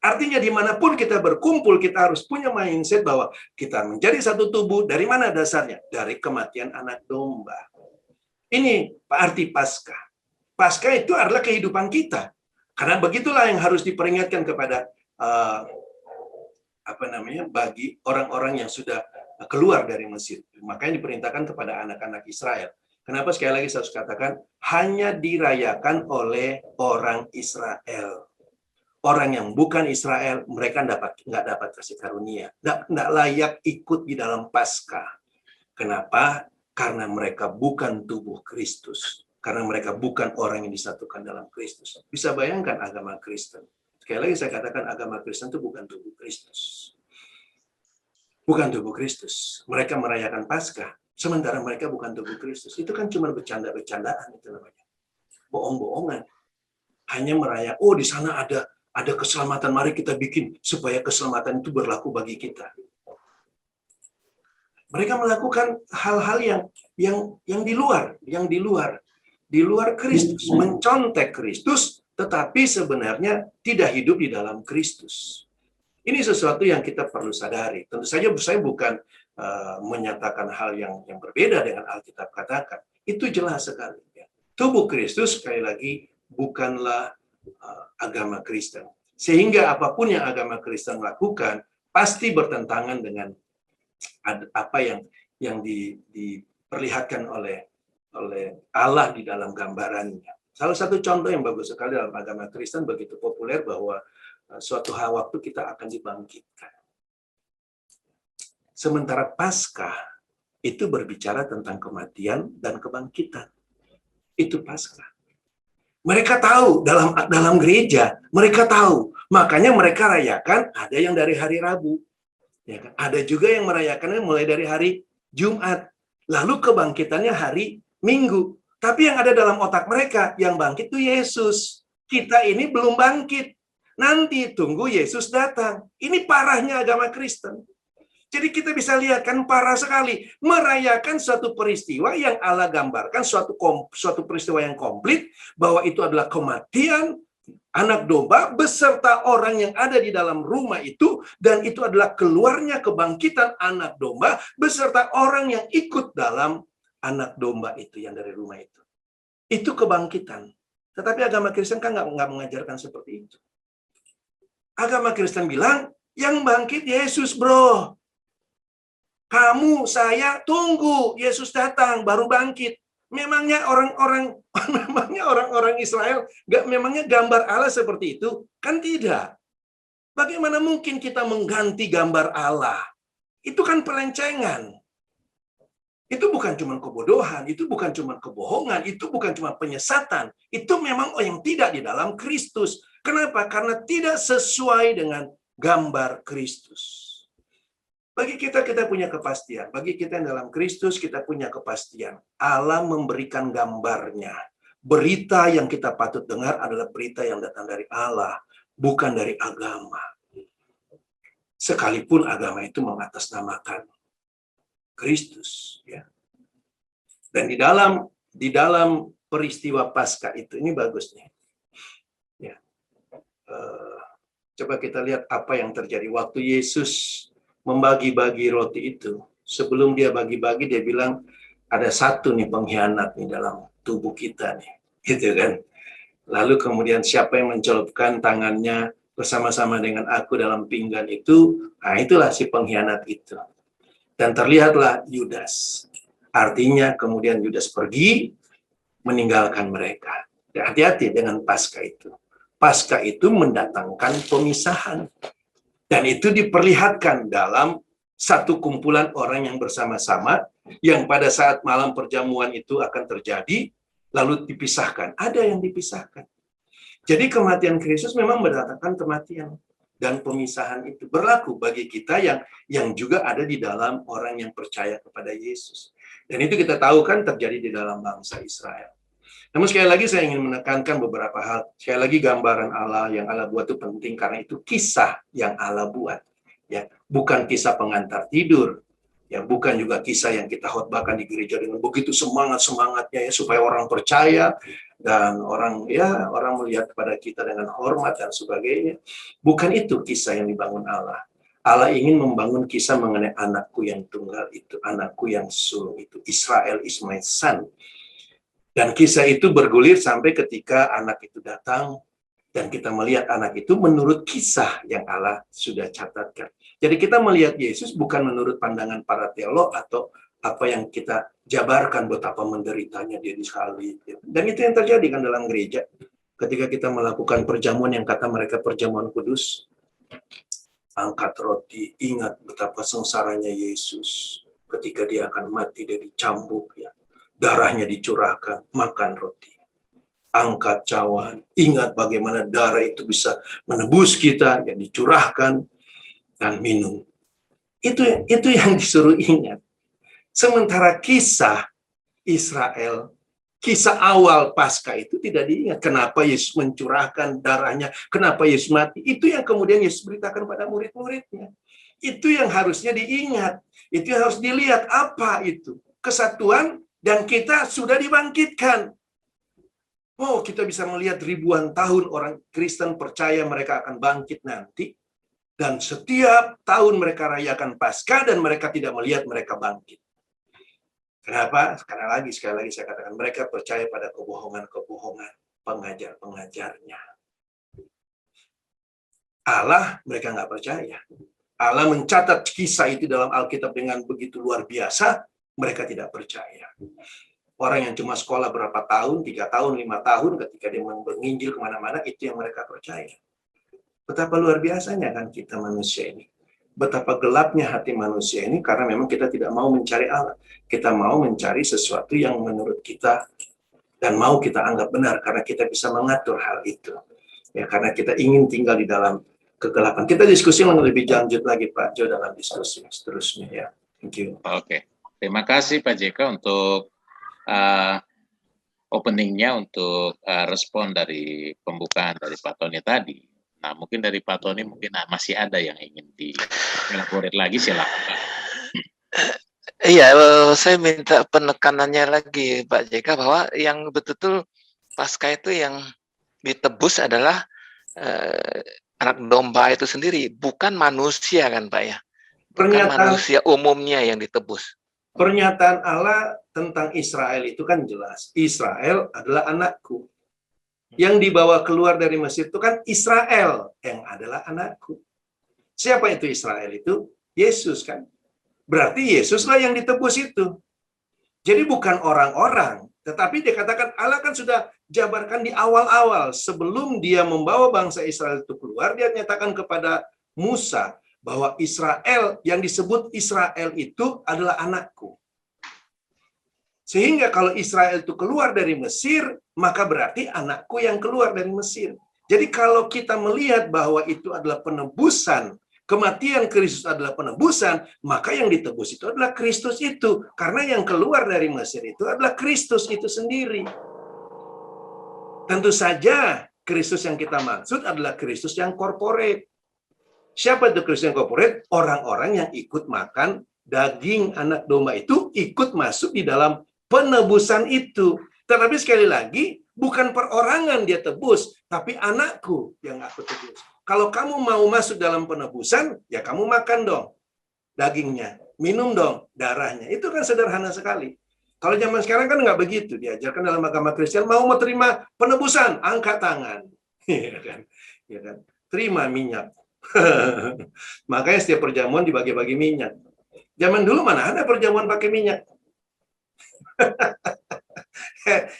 Artinya dimanapun kita berkumpul, kita harus punya mindset bahwa kita menjadi satu tubuh. Dari mana dasarnya? Dari kematian anak domba. Ini arti Paskah. Paskah itu adalah kehidupan kita. Karena begitulah yang harus diperingatkan kepada bagi orang-orang yang sudah keluar dari Mesir. Makanya diperintahkan kepada anak-anak Israel. Kenapa sekali lagi saya harus katakan hanya dirayakan oleh orang Israel. Orang yang bukan Israel, mereka nggak dapat kasih karunia, nggak layak ikut di dalam Paskah. Kenapa? Karena mereka bukan tubuh Kristus. Karena mereka bukan orang yang disatukan dalam Kristus. Bisa bayangkan agama Kristen. Sekali lagi saya katakan agama Kristen itu bukan tubuh Kristus. Bukan tubuh Kristus. Mereka merayakan Paskah, sementara mereka bukan tubuh Kristus. Itu kan cuma bercanda-bercandaan itu namanya. Bohong-bohongan. Hanya merayakan, oh di sana ada keselamatan, mari kita bikin supaya keselamatan itu berlaku bagi kita. Mereka melakukan hal-hal yang di luar Kristus, mencontek Kristus, tetapi sebenarnya tidak hidup di dalam Kristus. Ini sesuatu yang kita perlu sadari. Tentu saja saya bukan menyatakan hal yang berbeda dengan Alkitab katakan. Itu jelas sekali. Ya. Tubuh Kristus, sekali lagi, bukanlah agama Kristen. Sehingga apapun yang agama Kristen lakukan, pasti bertentangan dengan apa yang diperlihatkan oleh Allah di dalam gambarannya. Salah satu contoh yang bagus sekali dalam agama Kristen begitu populer bahwa suatu waktu kita akan dibangkitkan. Sementara Paskah itu berbicara tentang kematian dan kebangkitan. Itu Paskah. Mereka tahu dalam gereja, mereka tahu. Makanya mereka rayakan ada yang dari hari Rabu. Ya kan? Ada juga yang merayakannya mulai dari hari Jumat. Lalu kebangkitannya hari Minggu. Tapi yang ada dalam otak mereka, yang bangkit itu Yesus. Kita ini belum bangkit. Nanti tunggu Yesus datang. Ini parahnya agama Kristen. Jadi kita bisa lihat kan parah sekali. Merayakan suatu peristiwa yang Allah gambarkan, suatu peristiwa yang komplit, bahwa itu adalah kematian anak domba beserta orang yang ada di dalam rumah itu, dan itu adalah keluarnya kebangkitan anak domba beserta orang yang ikut dalam anak domba itu yang dari rumah itu. Itu kebangkitan. Tetapi agama Kristen kan nggak mengajarkan seperti itu. Agama Kristen bilang, yang bangkit Yesus, bro. Kamu, saya, tunggu Yesus datang, baru bangkit. Memangnya orang-orang Israel, memangnya gambar Allah seperti itu? Kan tidak. Bagaimana mungkin kita mengganti gambar Allah? Itu kan pelencengan. Itu bukan cuma kebodohan, itu bukan cuma kebohongan, itu bukan cuma penyesatan. Itu memang yang tidak di dalam Kristus. Kenapa? Karena tidak sesuai dengan gambar Kristus. Bagi kita punya kepastian. Bagi kita yang dalam Kristus, kita punya kepastian. Allah memberikan gambarnya. Berita yang kita patut dengar adalah berita yang datang dari Allah, bukan dari agama. Sekalipun agama itu mengatasnamakan Kristus, ya. Dan di dalam peristiwa Paskah itu, ini bagus nih. Ya. Coba kita lihat apa yang terjadi waktu Yesus membagi-bagi roti itu. Sebelum dia bagi-bagi, dia bilang ada satu nih pengkhianat nih dalam tubuh kita nih, gitu kan. Lalu kemudian siapa yang mencelupkan tangannya bersama-sama dengan aku dalam pinggan itu, nah itulah si pengkhianat itu. Dan terlihatlah Yudas. Artinya kemudian Yudas pergi meninggalkan mereka. Hati-hati dengan Paskah itu. Paskah itu mendatangkan pemisahan. Dan itu diperlihatkan dalam satu kumpulan orang yang bersama-sama, yang pada saat malam perjamuan itu akan terjadi, lalu dipisahkan. Ada yang dipisahkan. Jadi kematian Kristus memang mendatangkan kematian. Dan pemisahan itu berlaku bagi kita yang juga ada di dalam orang yang percaya kepada Yesus. Dan itu kita tahu kan terjadi di dalam bangsa Israel. Namun sekali lagi saya ingin menekankan beberapa hal. Sekali lagi gambaran Allah yang Allah buat itu penting karena itu kisah yang Allah buat. Ya, bukan kisah pengantar tidur. Ya, bukan juga kisah yang kita khotbahkan di gereja dengan begitu semangatnya ya supaya orang percaya dan orang melihat kepada kita dengan hormat dan sebagainya. Bukan itu kisah yang dibangun Allah. Allah ingin membangun kisah mengenai anakku yang tunggal itu, anakku yang sulung itu, Israel is my son. Dan kisah itu bergulir sampai ketika anak itu datang dan kita melihat anak itu menurut kisah yang Allah sudah catatkan. Jadi kita melihat Yesus bukan menurut pandangan para teolog atau apa yang kita jabarkan betapa menderitanya dia disalib. Dan itu yang terjadi kan dalam gereja. Ketika kita melakukan perjamuan yang kata mereka perjamuan kudus, angkat roti, ingat betapa sengsaranya Yesus ketika dia akan mati, dia dicambuk, ya. Darahnya dicurahkan, makan roti. Angkat cawan, ingat bagaimana darah itu bisa menebus kita, yang dicurahkan, dan minum. Itu yang disuruh ingat. Sementara kisah Israel, kisah awal Paskah itu tidak diingat. Kenapa Yesus mencurahkan darahnya, kenapa Yesus mati. Itu yang kemudian Yesus beritakan pada murid-muridnya. Itu yang harusnya diingat. Itu yang harus dilihat. Apa itu? Kesatuan, dan kita sudah dibangkitkan. Oh, kita bisa melihat ribuan tahun orang Kristen percaya mereka akan bangkit nanti. Dan setiap tahun mereka rayakan Paskah dan mereka tidak melihat mereka bangkit. Kenapa? Sekali lagi saya katakan, mereka percaya pada kebohongan-kebohongan pengajar-pengajarnya. Allah mereka nggak percaya. Allah mencatat kisah itu dalam Alkitab dengan begitu luar biasa, mereka tidak percaya. Orang yang cuma sekolah berapa tahun, 3 tahun, 5 tahun, ketika dia menginjil kemana-mana, itu yang mereka percaya. Betapa luar biasanya kan kita manusia ini. Betapa gelapnya hati manusia ini karena memang kita tidak mau mencari Allah. Kita mau mencari sesuatu yang menurut kita dan mau kita anggap benar karena kita bisa mengatur hal itu. Ya, karena kita ingin tinggal di dalam kegelapan. Kita diskusi lebih lanjut lagi Pak Jo dalam diskusi seterusnya ya. Thank you. Oke. Terima kasih Pak JK untuk openingnya, untuk respon dari pembukaan dari Pak Tony tadi. Nah, mungkin dari Pak Tony mungkin masih ada yang ingin dielaborate lagi, silakan Pak. Iya, saya minta penekanannya lagi Pak JK bahwa yang betul-betul Paskah itu yang ditebus adalah anak domba itu sendiri, bukan manusia kan Pak ya? Bukan manusia umumnya yang ditebus. Pernyataan Allah tentang Israel itu kan jelas. Israel adalah anakku. Yang dibawa keluar dari Mesir itu kan Israel yang adalah anakku. Siapa itu Israel itu? Yesus kan. Berarti Yesuslah yang ditebus itu. Jadi bukan orang-orang, tetapi dikatakan Allah kan sudah jabarkan di awal-awal. Sebelum dia membawa bangsa Israel itu keluar, dia nyatakan kepada Musa bahwa Israel, yang disebut Israel itu adalah anakku. Sehingga kalau Israel itu keluar dari Mesir, maka berarti anakku yang keluar dari Mesir. Jadi kalau kita melihat bahwa itu adalah penebusan, kematian Kristus adalah penebusan, maka yang ditebus itu adalah Kristus itu. Karena yang keluar dari Mesir itu adalah Kristus itu sendiri. Tentu saja Kristus yang kita maksud adalah Kristus yang corporate. Siapa itu Kristus yang corporate? Orang-orang yang ikut makan daging anak domba itu ikut masuk di dalam penebusan itu. Tetapi sekali lagi, bukan perorangan dia tebus, tapi anakku yang aku tebus. Kalau kamu mau masuk dalam penebusan, ya kamu makan dong dagingnya, minum dong darahnya. Itu kan sederhana sekali. Kalau zaman sekarang kan nggak begitu. Diajarkan dalam agama Kristen, mau terima penebusan, angkat tangan. Ya kan? Ya kan? Terima minyak. Makanya setiap perjamuan dibagi-bagi minyak. Zaman dulu mana ada perjamuan pakai minyak?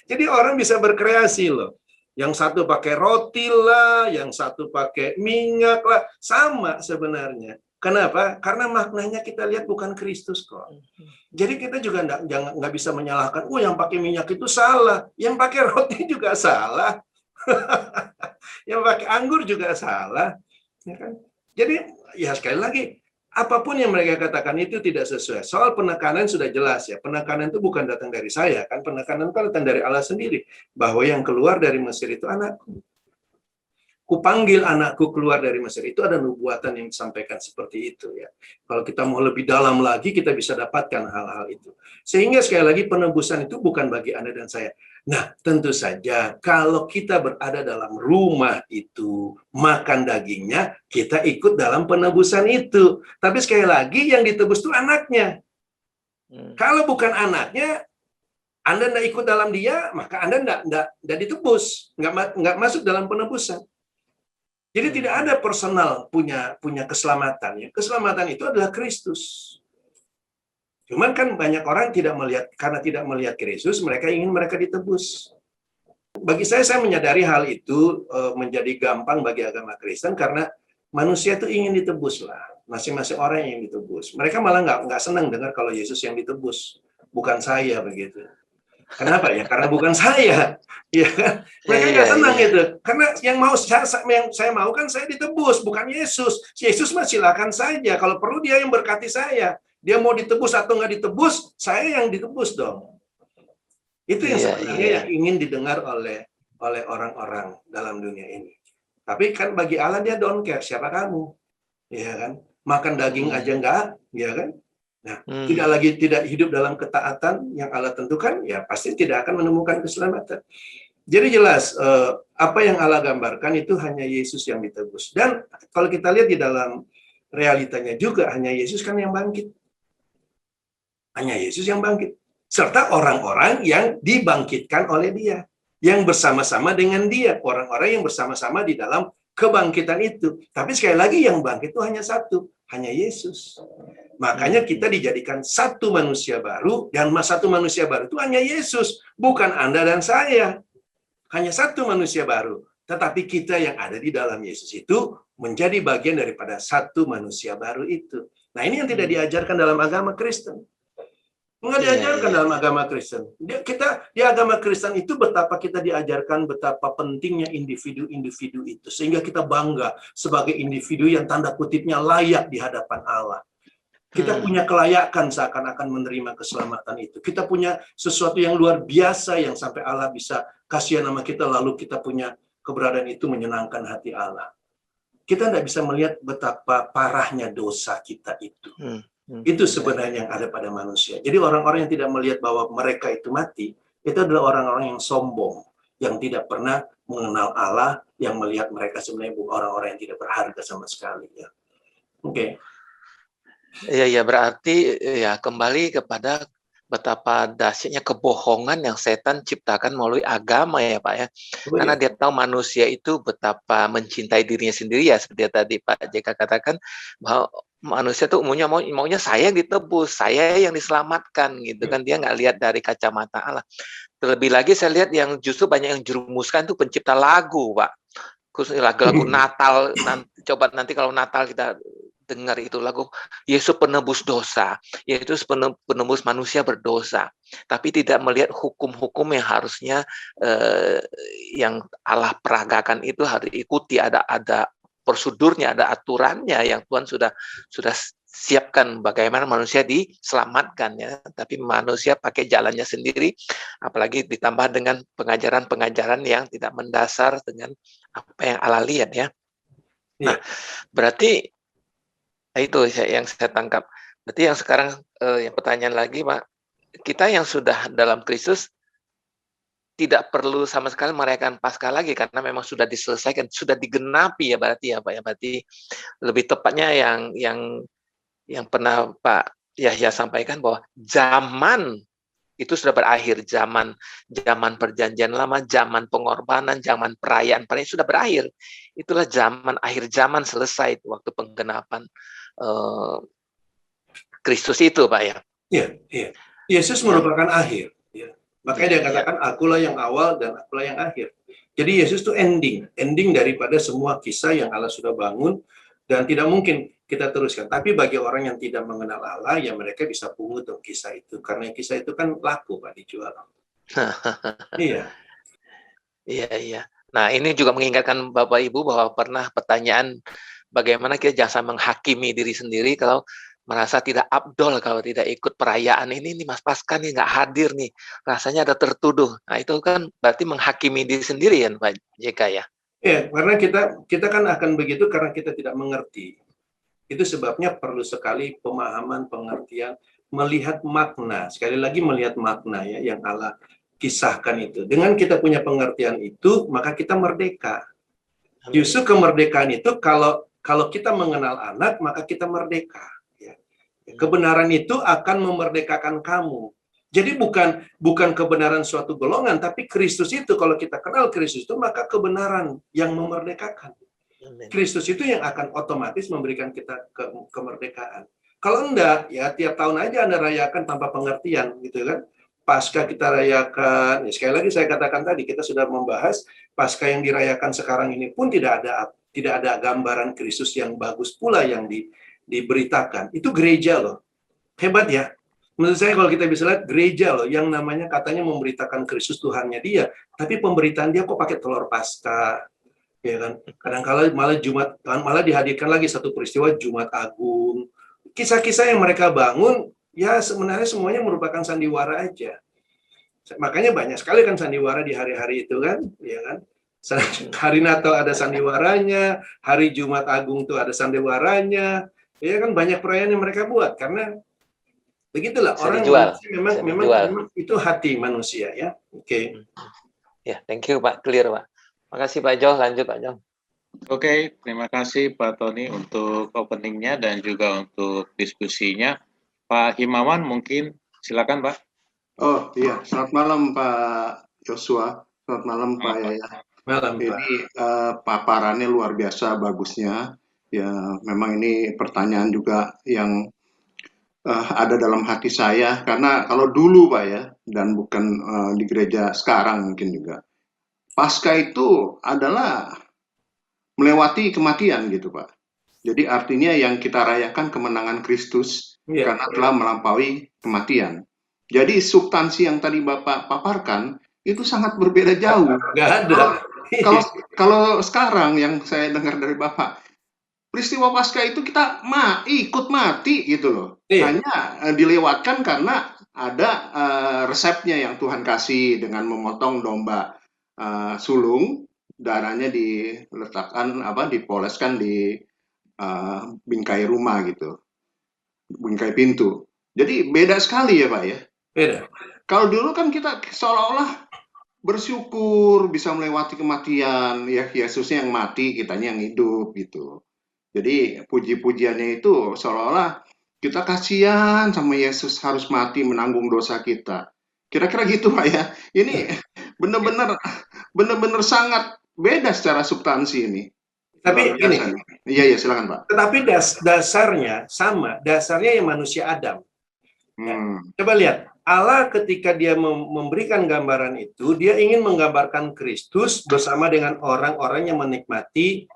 Jadi orang bisa berkreasi loh. Yang satu pakai roti lah, yang satu pakai minyak lah, sama sebenarnya. Kenapa? Karena maknanya kita lihat bukan Kristus kok. Jadi kita juga nggak bisa menyalahkan, yang pakai minyak itu salah, yang pakai roti juga salah, yang pakai anggur juga salah. Ya kan? Jadi ya sekali lagi, apapun yang mereka katakan itu tidak sesuai. Soal penekanan sudah jelas ya. Penekanan itu bukan datang dari saya, kan penekanan itu datang dari Allah sendiri. Bahwa yang keluar dari Mesir itu anakku. kupanggil anakku keluar dari Mesir. Itu ada nubuatan yang disampaikan seperti itu ya. Kalau kita mau lebih dalam lagi, kita bisa dapatkan hal-hal itu. Sehingga sekali lagi penebusan itu bukan bagi Anda dan saya. Nah, tentu saja kalau kita berada dalam rumah itu, makan dagingnya, kita ikut dalam penebusan itu. Tapi sekali lagi yang ditebus itu anaknya. Kalau bukan anaknya, Anda tidak ikut dalam dia, maka Anda tidak ditebus, nggak masuk dalam penebusan. Jadi tidak ada personal punya keselamatan. Ya. Keselamatan itu adalah Kristus. Cuman kan banyak orang karena tidak melihat Kristus, mereka ingin mereka ditebus. Bagi saya menyadari hal itu menjadi gampang bagi agama Kristen karena manusia itu ingin ditebus lah. Masing-masing orang yang ditebus. Mereka malah nggak senang dengar kalau Yesus yang ditebus, bukan saya begitu. Kenapa ya? Karena bukan saya, ya kan? Mereka nggak senang gitu. Karena yang saya mau kan saya ditebus, bukan Yesus. Yesus mah silakan saja. Kalau perlu dia yang berkati saya. Dia mau ditebus atau nggak ditebus, saya yang ditebus dong. Itu yang sebenarnya yang ingin didengar oleh orang-orang dalam dunia ini. Tapi kan bagi Allah dia don't care siapa kamu, ya kan? Makan daging aja enggak, ya kan? Nah, tidak hidup dalam ketaatan yang Allah tentukan, ya pasti tidak akan menemukan keselamatan. Jadi jelas, apa yang Allah gambarkan itu hanya Yesus yang ditebus. Dan kalau kita lihat di dalam realitanya juga, hanya Yesus kan yang bangkit. Hanya Yesus yang bangkit. Serta orang-orang yang dibangkitkan oleh dia. Yang bersama-sama dengan dia. Orang-orang yang bersama-sama di dalam kebangkitan itu. Tapi sekali lagi yang bangkit itu hanya satu. Hanya Yesus. Makanya kita dijadikan satu manusia baru, dan satu manusia baru itu hanya Yesus, bukan Anda dan saya. Hanya satu manusia baru. Tetapi kita yang ada di dalam Yesus itu menjadi bagian daripada satu manusia baru itu. Nah, ini yang tidak diajarkan dalam agama Kristen. Nggak diajarkan dalam agama Kristen. Kita di agama Kristen itu betapa kita diajarkan betapa pentingnya individu-individu itu. Sehingga kita bangga sebagai individu yang tanda kutipnya layak di hadapan Allah. Kita punya kelayakan seakan-akan menerima keselamatan itu. Kita punya sesuatu yang luar biasa yang sampai Allah bisa kasih nama kita, lalu kita punya keberadaan itu menyenangkan hati Allah. Kita tidak bisa melihat betapa parahnya dosa kita itu. Itu sebenarnya yang ada pada manusia. Jadi orang-orang yang tidak melihat bahwa mereka itu mati, itu adalah orang-orang yang sombong, yang tidak pernah mengenal Allah, yang melihat mereka sebenarnya bukan orang-orang yang tidak berharga sama sekali. Ya. Oke. Iya, berarti ya kembali kepada betapa dahsyatnya kebohongan yang setan ciptakan melalui agama ya Pak ya. Karena dia tahu manusia itu betapa mencintai dirinya sendiri ya, seperti tadi Pak JK katakan bahwa manusia tuh maunya saya yang ditebus, saya yang diselamatkan gitu kan, dia nggak lihat dari kacamata Allah. Terlebih lagi saya lihat yang justru banyak yang jerumuskan itu pencipta lagu Pak. Khusus lagu-lagu Natal, coba nanti kalau Natal kita dengar itu lagu Yesus penebus dosa, Yesus penebus manusia berdosa, tapi tidak melihat hukum-hukum yang harusnya yang Allah peragakan itu harus diikuti, ada prosedurnya, ada aturannya yang Tuhan sudah siapkan bagaimana manusia diselamatkan ya, tapi manusia pakai jalannya sendiri, apalagi ditambah dengan pengajaran-pengajaran yang tidak mendasar dengan apa yang Allah lihat ya. Nah, berarti itu yang saya tangkap. Berarti yang sekarang yang pertanyaan lagi Pak, kita yang sudah dalam Kristus tidak perlu sama sekali merayakan Paskah lagi karena memang sudah diselesaikan, sudah digenapi ya berarti ya Pak ya. Berarti lebih tepatnya yang pernah Pak Yahya sampaikan bahwa zaman itu sudah berakhir, zaman perjanjian lama, zaman pengorbanan, zaman perayaan sudah berakhir. Itulah zaman akhir zaman selesai itu waktu penggenapan Kristus itu Pak ya. Iya. Yesus merupakan akhir. Ya. Makanya dia katakan akulah yang awal dan akulah yang akhir. Jadi Yesus itu ending daripada semua kisah yang Allah sudah bangun dan tidak mungkin kita teruskan. Tapi bagi orang yang tidak mengenal Allah, ya mereka bisa pungut dong kisah itu. Karena kisah itu kan laku Pak, dijual. Iya. Iya. Nah ini juga mengingatkan Bapak Ibu bahwa pernah pertanyaan bagaimana kita jangan menghakimi diri sendiri kalau merasa tidak abdol kalau tidak ikut perayaan ini Mas Paskah nih nggak hadir nih, rasanya ada tertuduh. Nah itu kan berarti menghakimi diri sendiri ya Pak JK ya. Ya, karena kita kan akan begitu karena kita tidak mengerti. Itu sebabnya perlu sekali pemahaman, pengertian, melihat makna. Sekali lagi melihat makna ya yang Allah kisahkan itu. Dengan kita punya pengertian itu, maka kita merdeka. Justru kemerdekaan itu kalau kita mengenal anak, maka kita merdeka. Ya. Kebenaran itu akan memerdekakan kamu. Jadi bukan kebenaran suatu golongan, tapi Kristus itu, kalau kita kenal Kristus itu, maka kebenaran yang memerdekakan. Kristus itu yang akan otomatis memberikan kita kemerdekaan. Kalau enggak, ya tiap tahun aja Anda rayakan tanpa pengertian, gitu kan. Pasca kita rayakan, ya sekali lagi saya katakan tadi, kita sudah membahas Pasca yang dirayakan sekarang ini pun tidak ada gambaran Kristus yang bagus pula yang diberitakan. Itu gereja loh. Hebat ya. Menurut saya kalau kita bisa lihat gereja loh yang namanya katanya memberitakan Kristus Tuhannya dia, tapi pemberitaan dia kok pakai telur Paskah, ya kan? Kadang-kala malah dihadirkan lagi satu peristiwa Jumat Agung. Kisah-kisah yang mereka bangun ya sebenarnya semuanya merupakan sandiwara aja. Makanya banyak sekali kan sandiwara di hari-hari itu kan, ya kan? Hari Natal ada sandiwaranya, hari Jumat Agung tuh ada sandiwaranya, ya kan banyak perayaan yang mereka buat karena begitulah orang memang itu hati manusia ya. Oke. Ya, thank you Pak, clear Pak. Makasih Pak Jo, lanjut Pak Jo. Oke, terima kasih Pak Tony untuk openingnya dan juga untuk diskusinya. Pak Himawan mungkin silakan Pak. Oh iya, selamat malam Pak Joshua, selamat malam Pak Yaya. Malam Pak. Ini paparannya luar biasa bagusnya. Ya, memang ini pertanyaan juga yang ada dalam hati saya karena kalau dulu Pak ya, dan bukan di gereja sekarang mungkin juga. Paskah itu adalah melewati kematian gitu Pak. Jadi artinya yang kita rayakan kemenangan Kristus karena telah melampaui kematian. Jadi substansi yang tadi Bapak paparkan itu sangat berbeda jauh. Nggak ada. Kalau sekarang yang saya dengar dari Bapak, peristiwa Paskah itu kita ikut mati gitu loh. Iya. Hanya dilewatkan karena ada resepnya yang Tuhan kasih dengan memotong domba sulung, darahnya diletakkan dipoleskan di bingkai rumah gitu, bingkai pintu. Jadi beda sekali ya Pak ya. Beda. Kalau dulu kan kita seolah-olah bersyukur bisa melewati kematian, ya Yesusnya yang mati, kitanya yang hidup gitu. Jadi puji-pujiannya itu seolah-olah kita kasihan sama Yesus harus mati menanggung dosa kita. Kira-kira gitu Pak ya. Ini benar-benar sangat beda secara substansi ini. Tapi ini, iya silakan Pak. Tetapi dasarnya sama, dasarnya yang manusia Adam. Ya. Coba lihat, Allah ketika dia memberikan gambaran itu, dia ingin menggambarkan Kristus bersama dengan orang-orang yang menikmati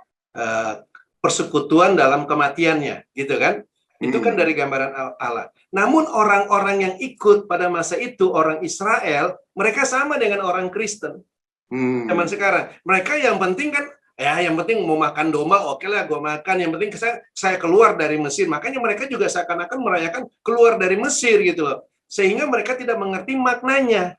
persekutuan dalam kematiannya, gitu kan? Itu kan dari gambaran Allah. Namun orang-orang yang ikut pada masa itu, orang Israel, mereka sama dengan orang Kristen. Zaman sekarang, mereka yang penting kan, ya yang penting mau makan domba, oke lah gue makan, yang penting saya keluar dari Mesir. Makanya mereka juga seakan-akan merayakan keluar dari Mesir gitu loh. Sehingga mereka tidak mengerti maknanya.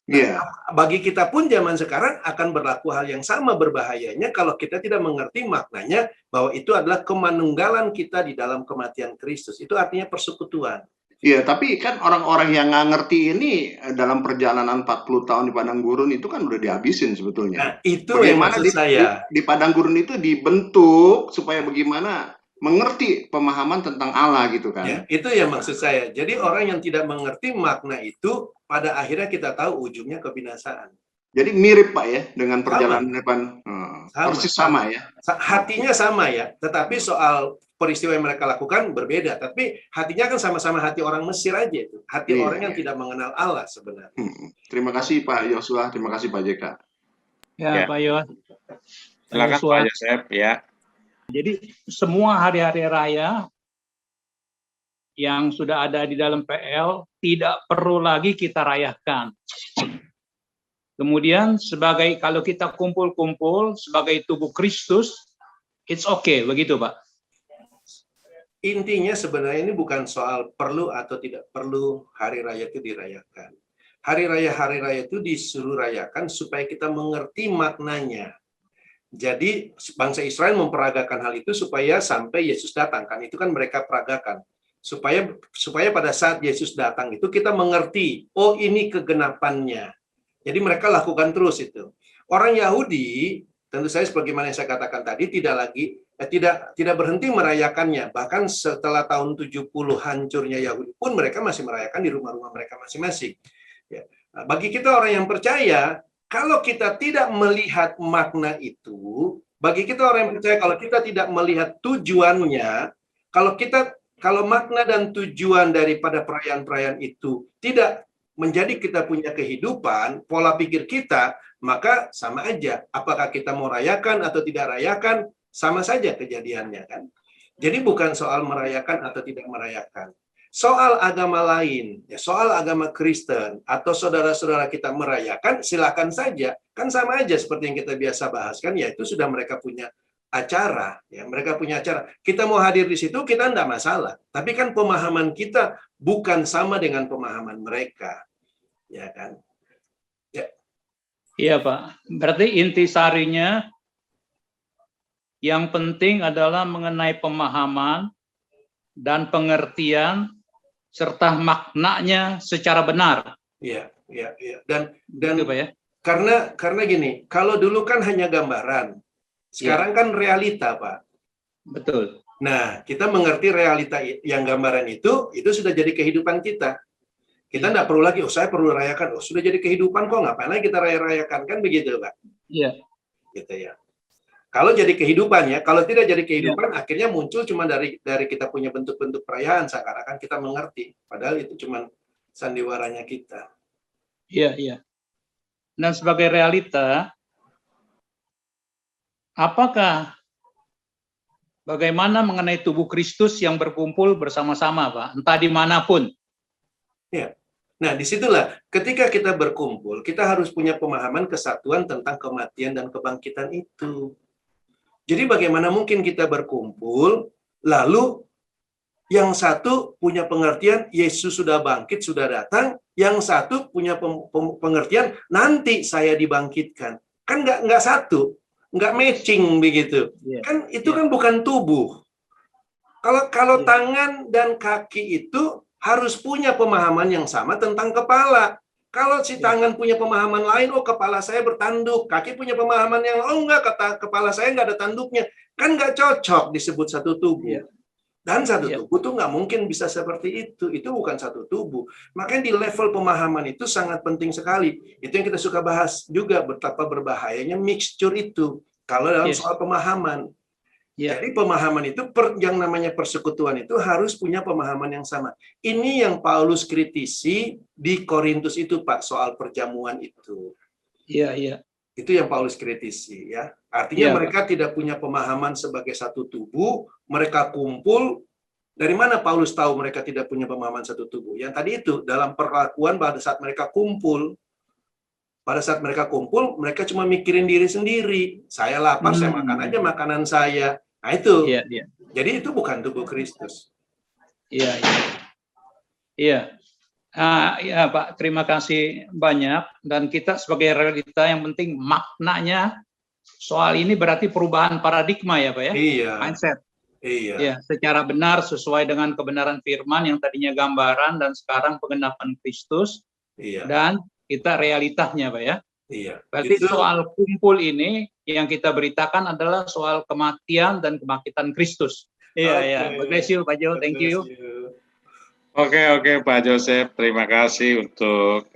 Nah, bagi kita pun zaman sekarang akan berlaku hal yang sama berbahayanya kalau kita tidak mengerti maknanya bahwa itu adalah kemanunggalan kita di dalam kematian Kristus. Itu artinya persekutuan. Iya, tapi kan orang-orang yang nggak ngerti ini dalam perjalanan 40 tahun di padang gurun itu kan udah dihabisin sebetulnya. Nah, itu yang maksud saya. Di padang gurun itu dibentuk supaya bagaimana mengerti pemahaman tentang Allah gitu kan. Ya, itu yang maksud saya. Jadi orang yang tidak mengerti makna itu, pada akhirnya kita tahu ujungnya kebinasaan. Jadi mirip Pak ya dengan perjalanan depan. Persis sama ya. Hatinya sama ya, tetapi soal peristiwa yang mereka lakukan berbeda. Tapi hatinya kan sama-sama hati orang Mesir aja itu. Hati orang yang tidak mengenal Allah sebenarnya. Terima kasih Pak Yosua, terima kasih Pak JK. Ya. Pak Yon. Silakan Pak Yosef ya. Jadi semua hari-hari raya yang sudah ada di dalam PL tidak perlu lagi kita rayakan. Kemudian kalau kita kumpul-kumpul sebagai tubuh Kristus, it's okay, begitu Pak? Intinya sebenarnya ini bukan soal perlu atau tidak perlu hari raya itu dirayakan. Hari raya itu disuruh rayakan supaya kita mengerti maknanya. Jadi bangsa Israel memperagakan hal itu supaya sampai Yesus datang, kan itu kan mereka peragakan. Supaya pada saat Yesus datang itu kita mengerti, oh ini kegenapannya. Jadi mereka lakukan terus itu. Orang Yahudi, tentu saja sebagaimana yang saya katakan tadi, tidak berhenti merayakannya. Bahkan setelah tahun 70 hancurnya Yahudi pun mereka masih merayakan di rumah-rumah mereka masing-masing. Ya. Nah, bagi kita orang yang percaya, kalau kita tidak melihat makna itu, bagi kita orang yang percaya, kalau kita tidak melihat tujuannya, kalau makna dan tujuan daripada perayaan-perayaan itu tidak menjadi kita punya kehidupan, pola pikir kita, maka sama aja. Apakah kita mau rayakan atau tidak rayakan, sama saja kejadiannya kan. Jadi bukan soal merayakan atau tidak merayakan. Soal agama lain, ya soal agama Kristen, atau saudara-saudara kita merayakan, silakan saja. Kan sama aja seperti yang kita biasa bahas kan, ya itu sudah mereka punya acara, ya mereka punya acara. Kita mau hadir di situ, kita enggak masalah. Tapi kan pemahaman kita bukan sama dengan pemahaman mereka, ya kan? Ya. Iya Pak, berarti intisarinya yang penting adalah mengenai pemahaman dan pengertian serta maknanya secara benar. Iya, iya, iya. Dan Gitu, Pak, ya? karena gini, kalau dulu kan hanya gambaran. Sekarang kan realita, Pak. Betul. Nah, kita mengerti realita yang gambaran itu sudah jadi kehidupan kita. Kita nggak perlu lagi, saya perlu rayakan. Sudah jadi kehidupan kok, ngapain lagi kita rayakan? Kan begitu, Pak. Iya. Gitu ya. Kalau jadi kehidupan ya, kalau tidak jadi kehidupan, akhirnya muncul cuma dari kita punya bentuk-bentuk perayaan, seakan-akan kita mengerti. Padahal itu cuma sandiwaranya kita. Iya, iya. Dan sebagai realita, apakah bagaimana mengenai tubuh Kristus yang berkumpul bersama-sama, Pak? Entah dimanapun. Ya. Nah, disitulah ketika kita berkumpul, kita harus punya pemahaman kesatuan tentang kematian dan kebangkitan itu. Jadi bagaimana mungkin kita berkumpul, lalu yang satu punya pengertian Yesus sudah bangkit, sudah datang, yang satu punya pengertian nanti saya dibangkitkan. Kan nggak satu. Nggak matching begitu. Kan itu kan bukan tubuh. Kalau tangan dan kaki itu harus punya pemahaman yang sama tentang kepala. Kalau si tangan punya pemahaman lain, oh kepala saya bertanduk, kaki punya pemahaman yang enggak, kepala saya nggak ada tanduknya, kan nggak cocok disebut satu tubuh. Dan satu tubuh tuh nggak mungkin bisa seperti itu bukan satu tubuh. Makanya di level pemahaman itu sangat penting sekali. Itu yang kita suka bahas juga, betapa berbahayanya mixture itu kalau dalam soal pemahaman. Jadi pemahaman itu, yang namanya persekutuan itu harus punya pemahaman yang sama. Ini yang Paulus kritisi di Korintus itu, Pak, soal perjamuan itu. Iya, iya. Itu yang Paulus kritisi, ya. Artinya mereka tidak punya pemahaman sebagai satu tubuh, mereka kumpul. Dari mana Paulus tahu mereka tidak punya pemahaman satu tubuh? Yang tadi itu, dalam perlakuan pada saat mereka kumpul. Pada saat mereka kumpul, mereka cuma mikirin diri sendiri. Saya lapar, saya makan aja makanan saya. Nah itu, jadi itu bukan tubuh Kristus. Iya, iya. Iya. Ya Pak, terima kasih banyak. Dan kita sebagai realita yang penting maknanya soal ini berarti perubahan paradigma ya Pak ya? Iya. Mindset. Iya. Ya, secara benar sesuai dengan kebenaran firman yang tadinya gambaran dan sekarang pengenapan Kristus. Iya. Dan kita realitanya Pak ya? Iya. Berarti soal kumpul ini yang kita beritakan adalah soal kematian dan kebangkitan Kristus. Iya, iya. God bless you, Pak Jo. Thank you. Oke, Pak Joseph. Terima kasih untuk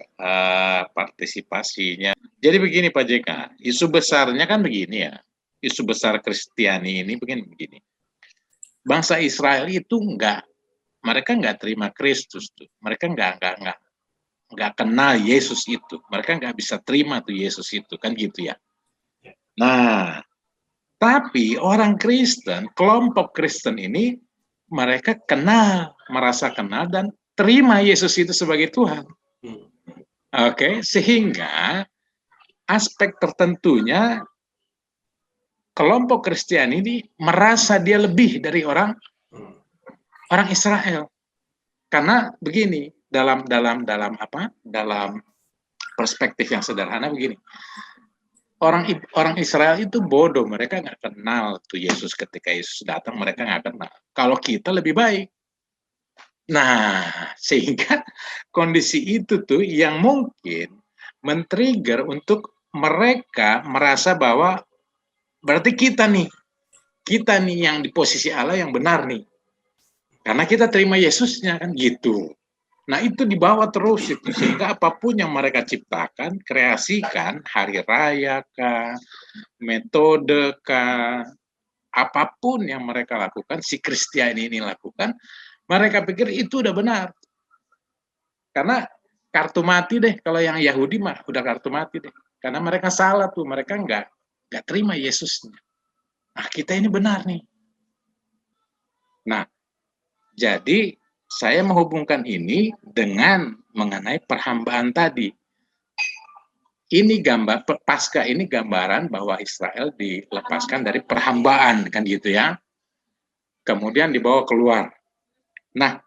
partisipasinya. Jadi begini, Pak JK. Isu besarnya kan begini ya. Isu besar Kristiani ini begini. Bangsa Israel itu mereka nggak terima Kristus tuh. Mereka nggak kenal Yesus itu. Mereka nggak bisa terima tuh Yesus itu. Kan gitu ya. Nah, tapi orang Kristen, kelompok Kristen ini, mereka merasa kenal dan terima Yesus itu sebagai Tuhan. Oke, sehingga aspek tertentunya kelompok Kristen ini merasa dia lebih dari orang Israel. Karena begini, dalam perspektif yang sederhana begini. orang Israel itu bodoh, mereka nggak kenal tuh Yesus. Ketika Yesus datang mereka nggak kenal. Kalau kita lebih baik. Nah, sehingga kondisi itu tuh yang mungkin men-trigger untuk mereka merasa bahwa berarti kita nih yang di posisi Allah yang benar nih. Karena kita terima Yesusnya kan gitu. Nah itu dibawa terus itu, sehingga apapun yang mereka ciptakan, kreasikan, hari raya kah, metode kah, apapun yang mereka lakukan, si Kristiani ini lakukan, mereka pikir itu udah benar. Karena kartu mati deh, kalau yang Yahudi mah udah kartu mati deh. Karena mereka salah tuh, mereka nggak terima Yesusnya. Nah kita ini benar nih. Nah jadi saya menghubungkan ini dengan mengenai perhambaan tadi. Ini gambar Paskah ini gambaran bahwa Israel dilepaskan dari perhambaan kan gitu ya. Kemudian dibawa keluar. Nah,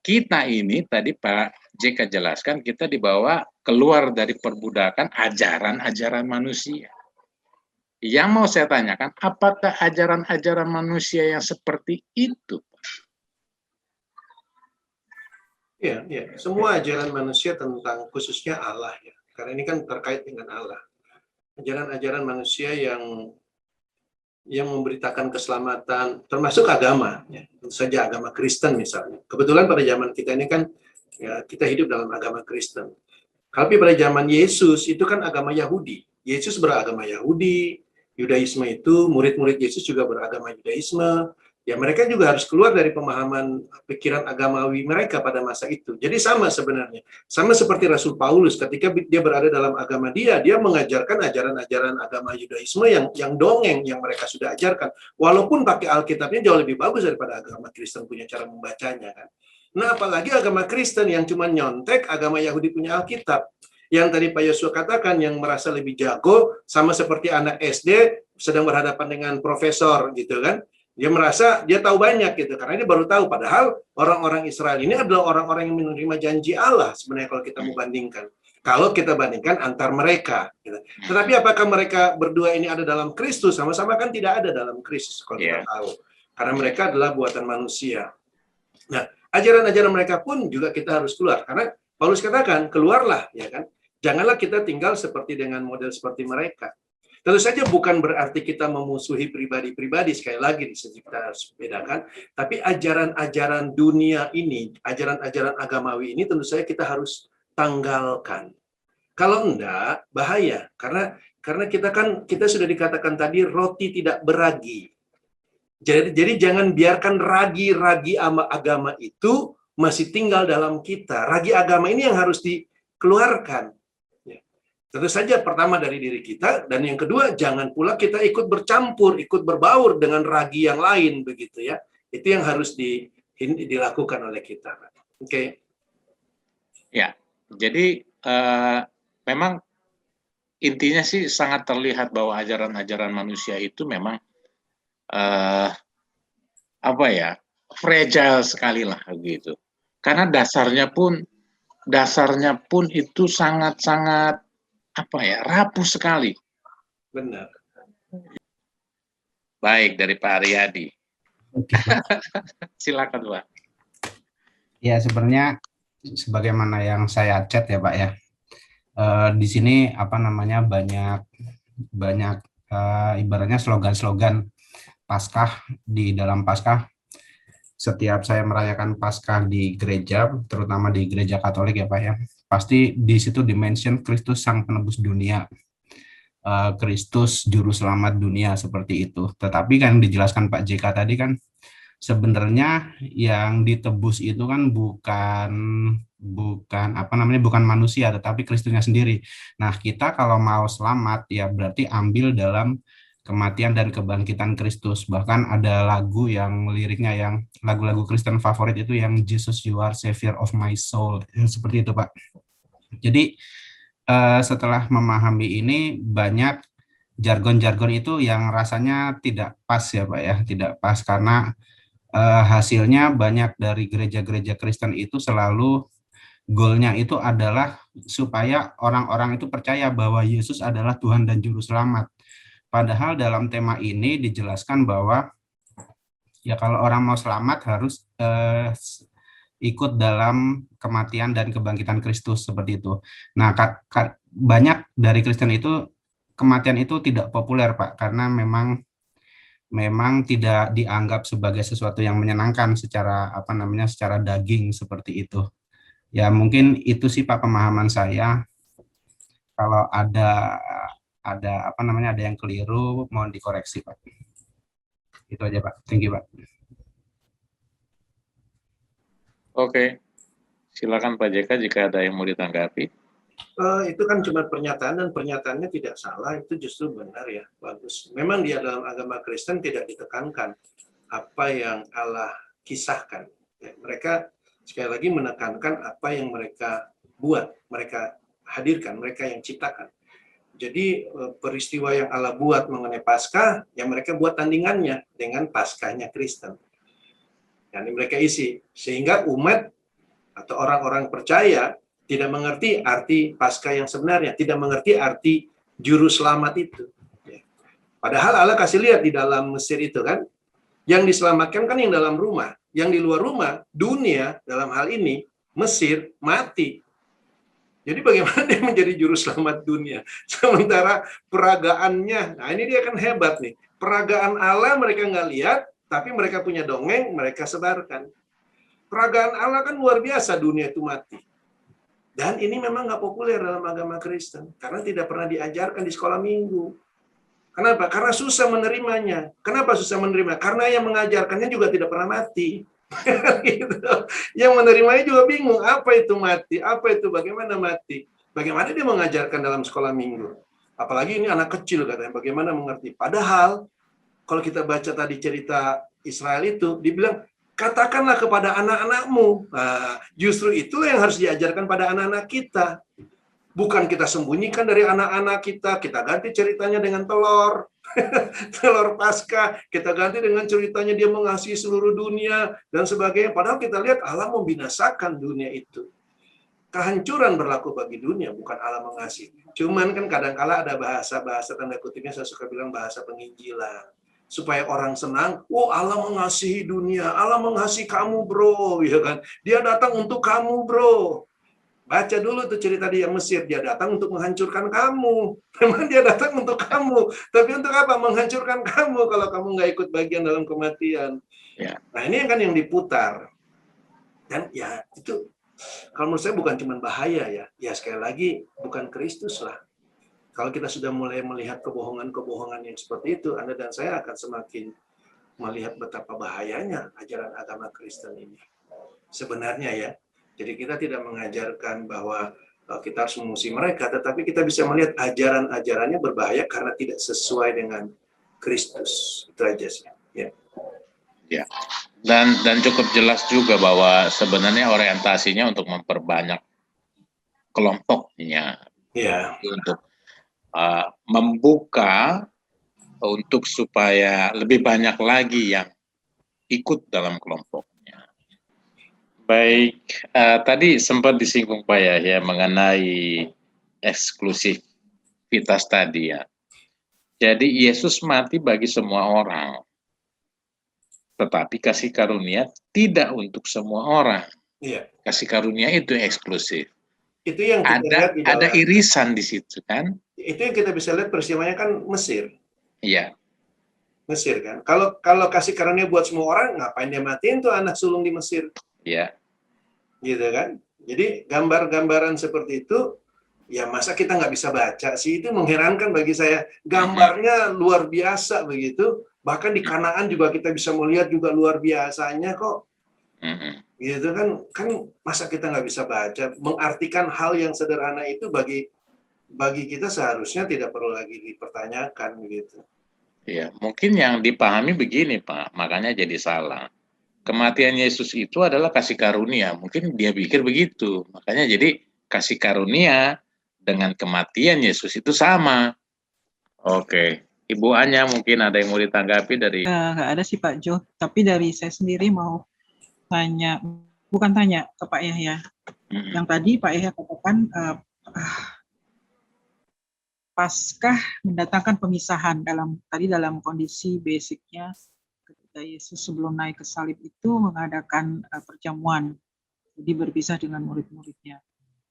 kita ini tadi Pak JK jelaskan kita dibawa keluar dari perbudakan ajaran-ajaran manusia. Yang mau saya tanyakan, apakah ajaran-ajaran manusia yang seperti itu? Ya, semua ajaran manusia tentang khususnya Allah ya, karena ini kan terkait dengan Allah. Ajaran-ajaran manusia yang memberitakan keselamatan, termasuk agama, ya. Tentu saja agama Kristen misalnya. Kebetulan pada zaman kita ini kan, ya kita hidup dalam agama Kristen. Tapi pada zaman Yesus itu kan agama Yahudi. Yesus beragama Yahudi, Yudaisme itu murid-murid Yesus juga beragama Yudaisme. Ya mereka juga harus keluar dari pemahaman pikiran agamawi mereka pada masa itu. Jadi sama sebenarnya. Sama seperti Rasul Paulus ketika dia berada dalam agama dia mengajarkan ajaran-ajaran agama Yudaisme yang dongeng yang mereka sudah ajarkan. Walaupun pakai Alkitabnya jauh lebih bagus daripada agama Kristen punya cara membacanya kan. Nah, apalagi agama Kristen yang cuma nyontek agama Yahudi punya Alkitab. Yang tadi Pak Yosua katakan yang merasa lebih jago sama seperti anak SD sedang berhadapan dengan profesor gitu kan. Dia merasa dia tahu banyak gitu karena dia baru tahu, padahal orang-orang Israel ini adalah orang-orang yang menerima janji Allah sebenarnya kalau kita mau bandingkan. Kalau kita bandingkan antar mereka gitu. Tetapi apakah mereka berdua ini ada dalam Kristus? Sama-sama kan tidak ada dalam Kristus kalau kita tahu. Karena mereka adalah buatan manusia. Nah, ajaran-ajaran mereka pun juga kita harus keluar karena Paulus katakan, keluarlah ya kan. Janganlah kita tinggal seperti dengan model seperti mereka. Tentu saja bukan berarti kita memusuhi pribadi-pribadi, sekali lagi kita harus bedakan, tapi ajaran-ajaran dunia ini, ajaran-ajaran agamawi ini tentu saja kita harus tanggalkan. Kalau enggak, bahaya. Karena kita sudah dikatakan tadi roti tidak beragi. Jadi jangan biarkan ragi-ragi agama itu masih tinggal dalam kita. Ragi agama ini yang harus dikeluarkan. Tentu saja pertama dari diri kita, dan yang kedua jangan pula kita ikut bercampur, ikut berbaur dengan ragi yang lain begitu ya. Itu yang harus dilakukan oleh kita. Oke. Ya, jadi memang intinya sih sangat terlihat bahwa ajaran-ajaran manusia itu memang fragile sekali lah gitu. Karena dasarnya pun itu sangat-sangat rapuh sekali. Benar. Baik, dari Pak Aryadi. Silakan, Pak. Ya, sebenarnya sebagaimana yang saya chat ya, Pak ya. Di sini banyak ibaratnya slogan-slogan Paskah di dalam Paskah. Setiap saya merayakan Paskah di gereja, terutama di gereja Katolik ya Pak ya, pasti di situ dimention Kristus Sang Penebus dunia, Kristus Juru Selamat dunia, seperti itu. Tetapi kan dijelaskan Pak JK tadi kan, sebenarnya yang ditebus itu kan bukan manusia, tetapi Kristusnya sendiri. Nah, kita kalau mau selamat ya berarti ambil dalam kematian dan kebangkitan Kristus. Bahkan ada lagu yang liriknya yang lagu-lagu Kristen favorit itu yang Jesus You Are Savior of My Soul, seperti itu Pak. Jadi setelah memahami ini, banyak jargon-jargon itu yang rasanya tidak pas ya Pak ya, tidak pas karena hasilnya banyak dari gereja-gereja Kristen itu selalu goalnya itu adalah supaya orang-orang itu percaya bahwa Yesus adalah Tuhan dan Juru Selamat. Padahal dalam tema ini dijelaskan bahwa ya kalau orang mau selamat harus ikut dalam kematian dan kebangkitan Kristus seperti itu. Nah, banyak dari Kristen itu kematian itu tidak populer, Pak, karena memang tidak dianggap sebagai sesuatu yang menyenangkan secara secara daging seperti itu. Ya mungkin itu sih Pak pemahaman saya. Kalau ada ada yang keliru mohon dikoreksi Pak. Itu aja Pak. Thank you Pak. Oke. Silakan Pak JK jika ada yang mau ditanggapi. Itu kan cuma pernyataan, dan pernyataannya tidak salah, itu justru benar ya, bagus. Memang di dalam agama Kristen tidak ditekankan apa yang Allah kisahkan. Ya, mereka sekali lagi menekankan apa yang mereka buat, mereka hadirkan, mereka yang ciptakan. Jadi peristiwa yang Allah buat mengenai Paskah, yang mereka buat tandingannya dengan Paskahnya Kristen. Dan mereka isi, sehingga umat atau orang-orang percaya tidak mengerti arti Paskah yang sebenarnya, tidak mengerti arti Juru Selamat itu. Padahal Allah kasih lihat di dalam Mesir itu kan, yang diselamatkan kan yang dalam rumah, yang di luar rumah, dunia dalam hal ini, Mesir, mati. Jadi bagaimana dia menjadi Juru Selamat dunia? Sementara peragaannya, nah ini dia kan hebat nih, peragaan Allah mereka nggak lihat, tapi mereka punya dongeng, mereka sebarkan. Peragaan Allah kan luar biasa, dunia itu mati. Dan ini memang nggak populer dalam agama Kristen, karena tidak pernah diajarkan di sekolah minggu. Kenapa? Karena susah menerimanya. Kenapa susah menerima? Karena yang mengajarkannya juga tidak pernah mati. Gitu. Yang menerimanya juga bingung, apa itu mati? Apa itu bagaimana mati? Bagaimana dia mengajarkan dalam sekolah minggu? Apalagi ini anak kecil katanya, bagaimana mengerti? Padahal kalau kita baca tadi cerita Israel itu, dibilang katakanlah kepada anak-anakmu. Nah, justru itulah yang harus diajarkan pada anak-anak kita. Bukan kita sembunyikan dari anak-anak kita ganti ceritanya dengan telur. Telur Paskah, kita ganti dengan ceritanya dia mengasihi seluruh dunia, dan sebagainya. Padahal kita lihat Allah membinasakan dunia itu. Kehancuran berlaku bagi dunia, bukan Allah mengasihi. Cuman kan kadang-kala ada bahasa-bahasa tanda kutipnya, saya suka bilang bahasa penginjilan. Supaya orang senang, oh Allah mengasihi dunia, Allah mengasihi kamu bro, ya kan? Dia datang untuk kamu bro. Baca dulu tuh cerita di Mesir, dia datang untuk menghancurkan kamu. Memang dia datang untuk kamu, tapi untuk apa? Menghancurkan kamu kalau kamu nggak ikut bagian dalam kematian. Ya. Nah ini kan yang diputar. Dan ya itu, kalau menurut saya bukan cuma bahaya ya. Ya sekali lagi, bukan Kristus lah. Kalau kita sudah mulai melihat kebohongan-kebohongan yang seperti itu, Anda dan saya akan semakin melihat betapa bahayanya ajaran agama Kristen ini. Sebenarnya ya. Jadi kita tidak mengajarkan bahwa kita harus memusuhi mereka, tetapi kita bisa melihat ajaran-ajarannya berbahaya karena tidak sesuai dengan Kristus. Itu aja sih. Ya. Ya. Dan cukup jelas juga bahwa sebenarnya orientasinya untuk memperbanyak kelompoknya. Ya. Untuk membuka untuk supaya lebih banyak lagi yang ikut dalam kelompok. Baik, tadi sempat disinggung Pak ya mengenai eksklusivitas tadi ya. Jadi Yesus mati bagi semua orang, tetapi kasih karunia tidak untuk semua orang. Iya. Kasih karunia itu eksklusif. Itu yang kita lihat di dalam, ada irisan di situ kan? Itu yang kita bisa lihat peristiwanya kan Mesir. Iya. Mesir kan. Kalau kasih karunia buat semua orang, ngapain dia matiin tuh anak sulung di Mesir? Iya. Gitu kan. Jadi gambar-gambaran seperti itu, ya masa kita nggak bisa baca sih? Itu mengherankan bagi saya. Gambarnya luar biasa begitu. Bahkan di Kanaan juga kita bisa melihat juga luar biasanya kok. Gitu kan masa kita nggak bisa baca? Mengartikan hal yang sederhana itu bagi kita seharusnya tidak perlu lagi dipertanyakan gitu. Iya, mungkin yang dipahami begini Pak, makanya jadi salah. Kematian Yesus itu adalah kasih karunia. Mungkin dia pikir begitu. Makanya jadi kasih karunia dengan kematian Yesus itu sama. Oke. Ibu Anya mungkin ada yang mau ditanggapi dari... Nggak ada sih Pak Jo. Tapi dari saya sendiri mau tanya bukan tanya ke Pak Yahya. Yang tadi Pak Yahya katakan Paskah mendatangkan pemisahan dalam kondisi basicnya ketika Yesus sebelum naik ke salib itu mengadakan perjamuan, jadi berpisah dengan murid-muridnya.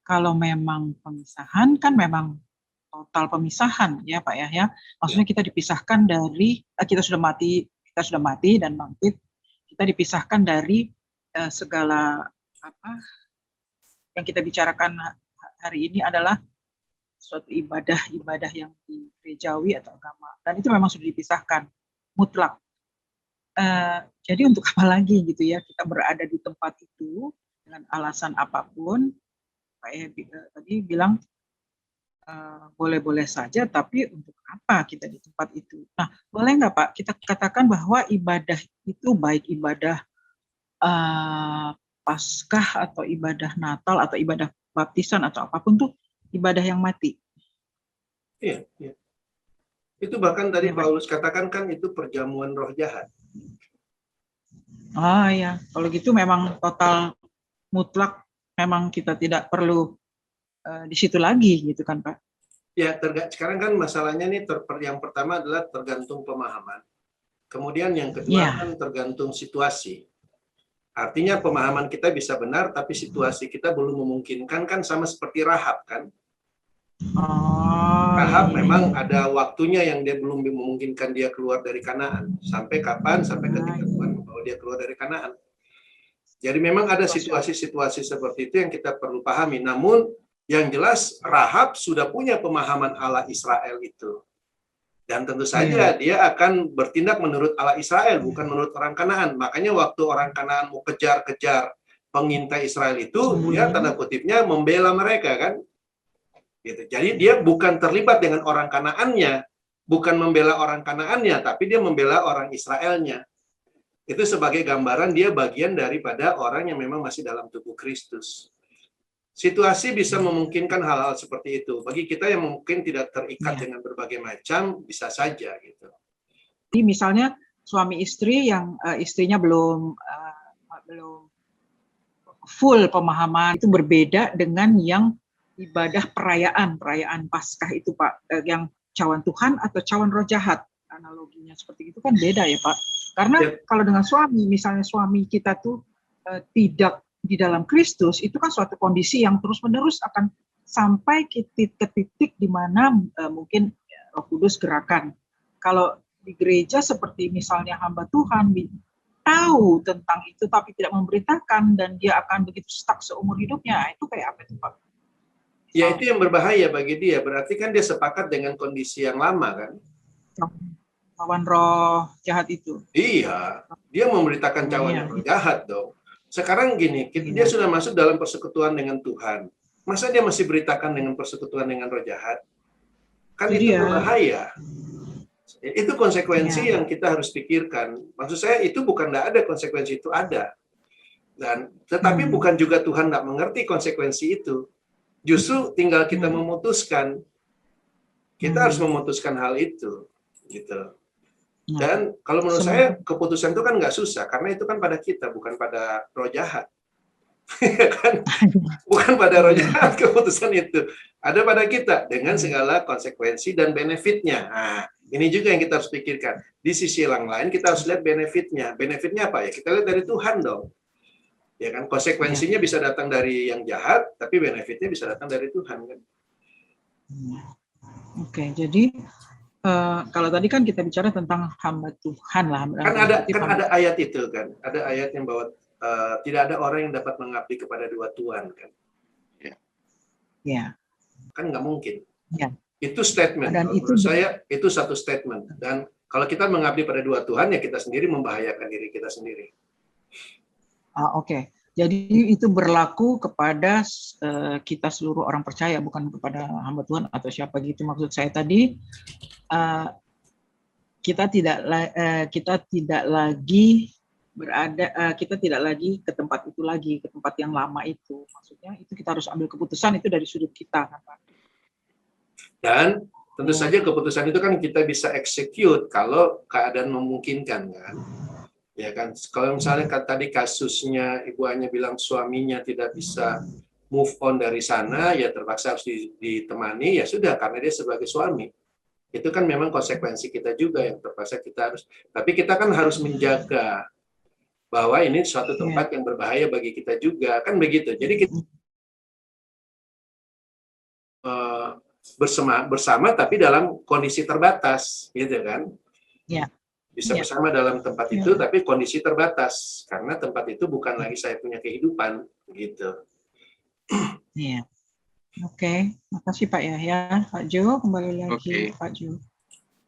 Kalau memang pemisahan kan memang total pemisahan ya Pak Yahya. Maksudnya kita dipisahkan dari kita sudah mati dan bangkit. Kita dipisahkan dari segala apa yang kita bicarakan hari ini adalah suatu ibadah yang di gerejawi atau agama, dan itu memang sudah dipisahkan mutlak. Jadi untuk apa lagi gitu ya kita berada di tempat itu dengan alasan apapun. Pak tadi bilang boleh-boleh saja, tapi untuk apa kita di tempat itu? Nah, boleh nggak Pak kita katakan bahwa ibadah itu baik ibadah Paskah atau ibadah Natal atau ibadah baptisan atau apapun tuh ibadah yang mati. Iya. Itu bahkan tadi Paulus katakan kan itu perjamuan roh jahat. Oh ya, kalau gitu memang total mutlak, memang kita tidak perlu di situ lagi gitu kan Pak? Ya, sekarang kan masalahnya nih yang pertama adalah tergantung pemahaman. Kemudian yang kedua kan tergantung situasi. Artinya pemahaman kita bisa benar, tapi situasi kita belum memungkinkan kan, sama seperti Rahab kan. Rahab memang ada waktunya yang dia belum memungkinkan dia keluar dari Kanaan. Sampai kapan? Sampai ketika Tuhan membawa dia keluar dari Kanaan. Jadi memang ada situasi-situasi seperti itu yang kita perlu pahami. Namun yang jelas Rahab sudah punya pemahaman Allah Israel itu. Dan tentu saja dia akan bertindak menurut Allah Israel, bukan menurut orang Kanaan. Makanya waktu orang Kanaan mau kejar-kejar pengintai Israel itu, dia tanda kutipnya membela mereka kan. Gitu. Jadi dia bukan terlibat dengan orang Kanaannya, bukan membela orang Kanaannya, tapi dia membela orang Israelnya. Itu sebagai gambaran dia bagian daripada orang yang memang masih dalam tubuh Kristus. Situasi bisa memungkinkan hal-hal seperti itu. Bagi kita yang mungkin tidak terikat dengan berbagai macam, bisa saja gitu. Jadi misalnya suami istri yang istrinya belum full pemahaman, itu berbeda dengan yang ibadah perayaan Paskah itu Pak, yang cawan Tuhan atau cawan roh jahat. Analoginya seperti itu kan beda ya Pak. Karena kalau dengan suami, misalnya suami kita tuh tidak di dalam Kristus, itu kan suatu kondisi yang terus-menerus akan sampai ke titik di mana mungkin Roh Kudus gerakan. Kalau di gereja seperti misalnya hamba Tuhan tahu tentang itu tapi tidak memberitakan dan dia akan begitu stuck seumur hidupnya, itu kayak apa itu Pak? Ya itu yang berbahaya bagi dia, berarti kan dia sepakat dengan kondisi yang lama kan? Cawan roh jahat itu. Iya, dia memberitakan cawan roh jahat dong. Sekarang gini, dia sudah masuk dalam persekutuan dengan Tuhan. Masa dia masih beritakan dengan persekutuan dengan roh jahat? Kan itu berbahaya. Itu konsekuensi yang kita harus pikirkan. Maksud saya itu bukan tidak ada, konsekuensi itu ada. Tetapi bukan juga Tuhan tidak mengerti konsekuensi itu. Justru tinggal kita memutuskan. Kita harus memutuskan hal itu. Gitu. Dan kalau menurut saya keputusan itu kan nggak susah, karena itu kan pada kita, bukan pada roh jahat. Kan? Bukan pada roh jahat keputusan itu. Ada pada kita dengan segala konsekuensi dan benefitnya. Nah, ini juga yang kita harus pikirkan. Di sisi yang lain kita harus lihat benefitnya. Benefitnya apa ya? Kita lihat dari Tuhan dong. Ya kan, konsekuensinya bisa datang dari yang jahat, tapi benefitnya bisa datang dari Tuhan kan. Oke, jadi kalau tadi kan kita bicara tentang hamba Tuhan lah. Kan ada ayat itu kan, ada ayat yang bahwa tidak ada orang yang dapat mengabdi kepada dua tuan kan. Ya. Kan nggak mungkin. Ya. Itu statement. Dan menurut saya itu satu statement. Dan kalau kita mengabdi pada dua Tuhan ya kita sendiri membahayakan diri kita sendiri. Oke. Jadi itu berlaku kepada kita seluruh orang percaya, bukan kepada hamba Tuhan atau siapa gitu. Maksud saya tadi kita tidak lagi ke tempat itu lagi, ke tempat yang lama itu. Maksudnya itu kita harus ambil keputusan itu dari sudut kita, kan Pak? Dan tentu saja keputusan itu kan kita bisa execute kalau keadaan memungkinkan kan. Ya kan, kalau misalnya tadi kasusnya ibu hanya bilang suaminya tidak bisa move on dari sana, ya terpaksa harus ditemani, ya sudah, karena dia sebagai suami. Itu kan memang konsekuensi kita juga yang terpaksa kita harus, tapi kita kan harus menjaga bahwa ini suatu tempat yang berbahaya bagi kita juga, kan begitu. Jadi kita bersama tapi dalam kondisi terbatas, gitu kan? Ya. Bisa bersama dalam tempat itu, tapi kondisi terbatas karena tempat itu bukan lagi saya punya kehidupan, gitu. Iya. Oke, makasih Pak Yahya. Pak Jo, kembali lagi. Pak Jo.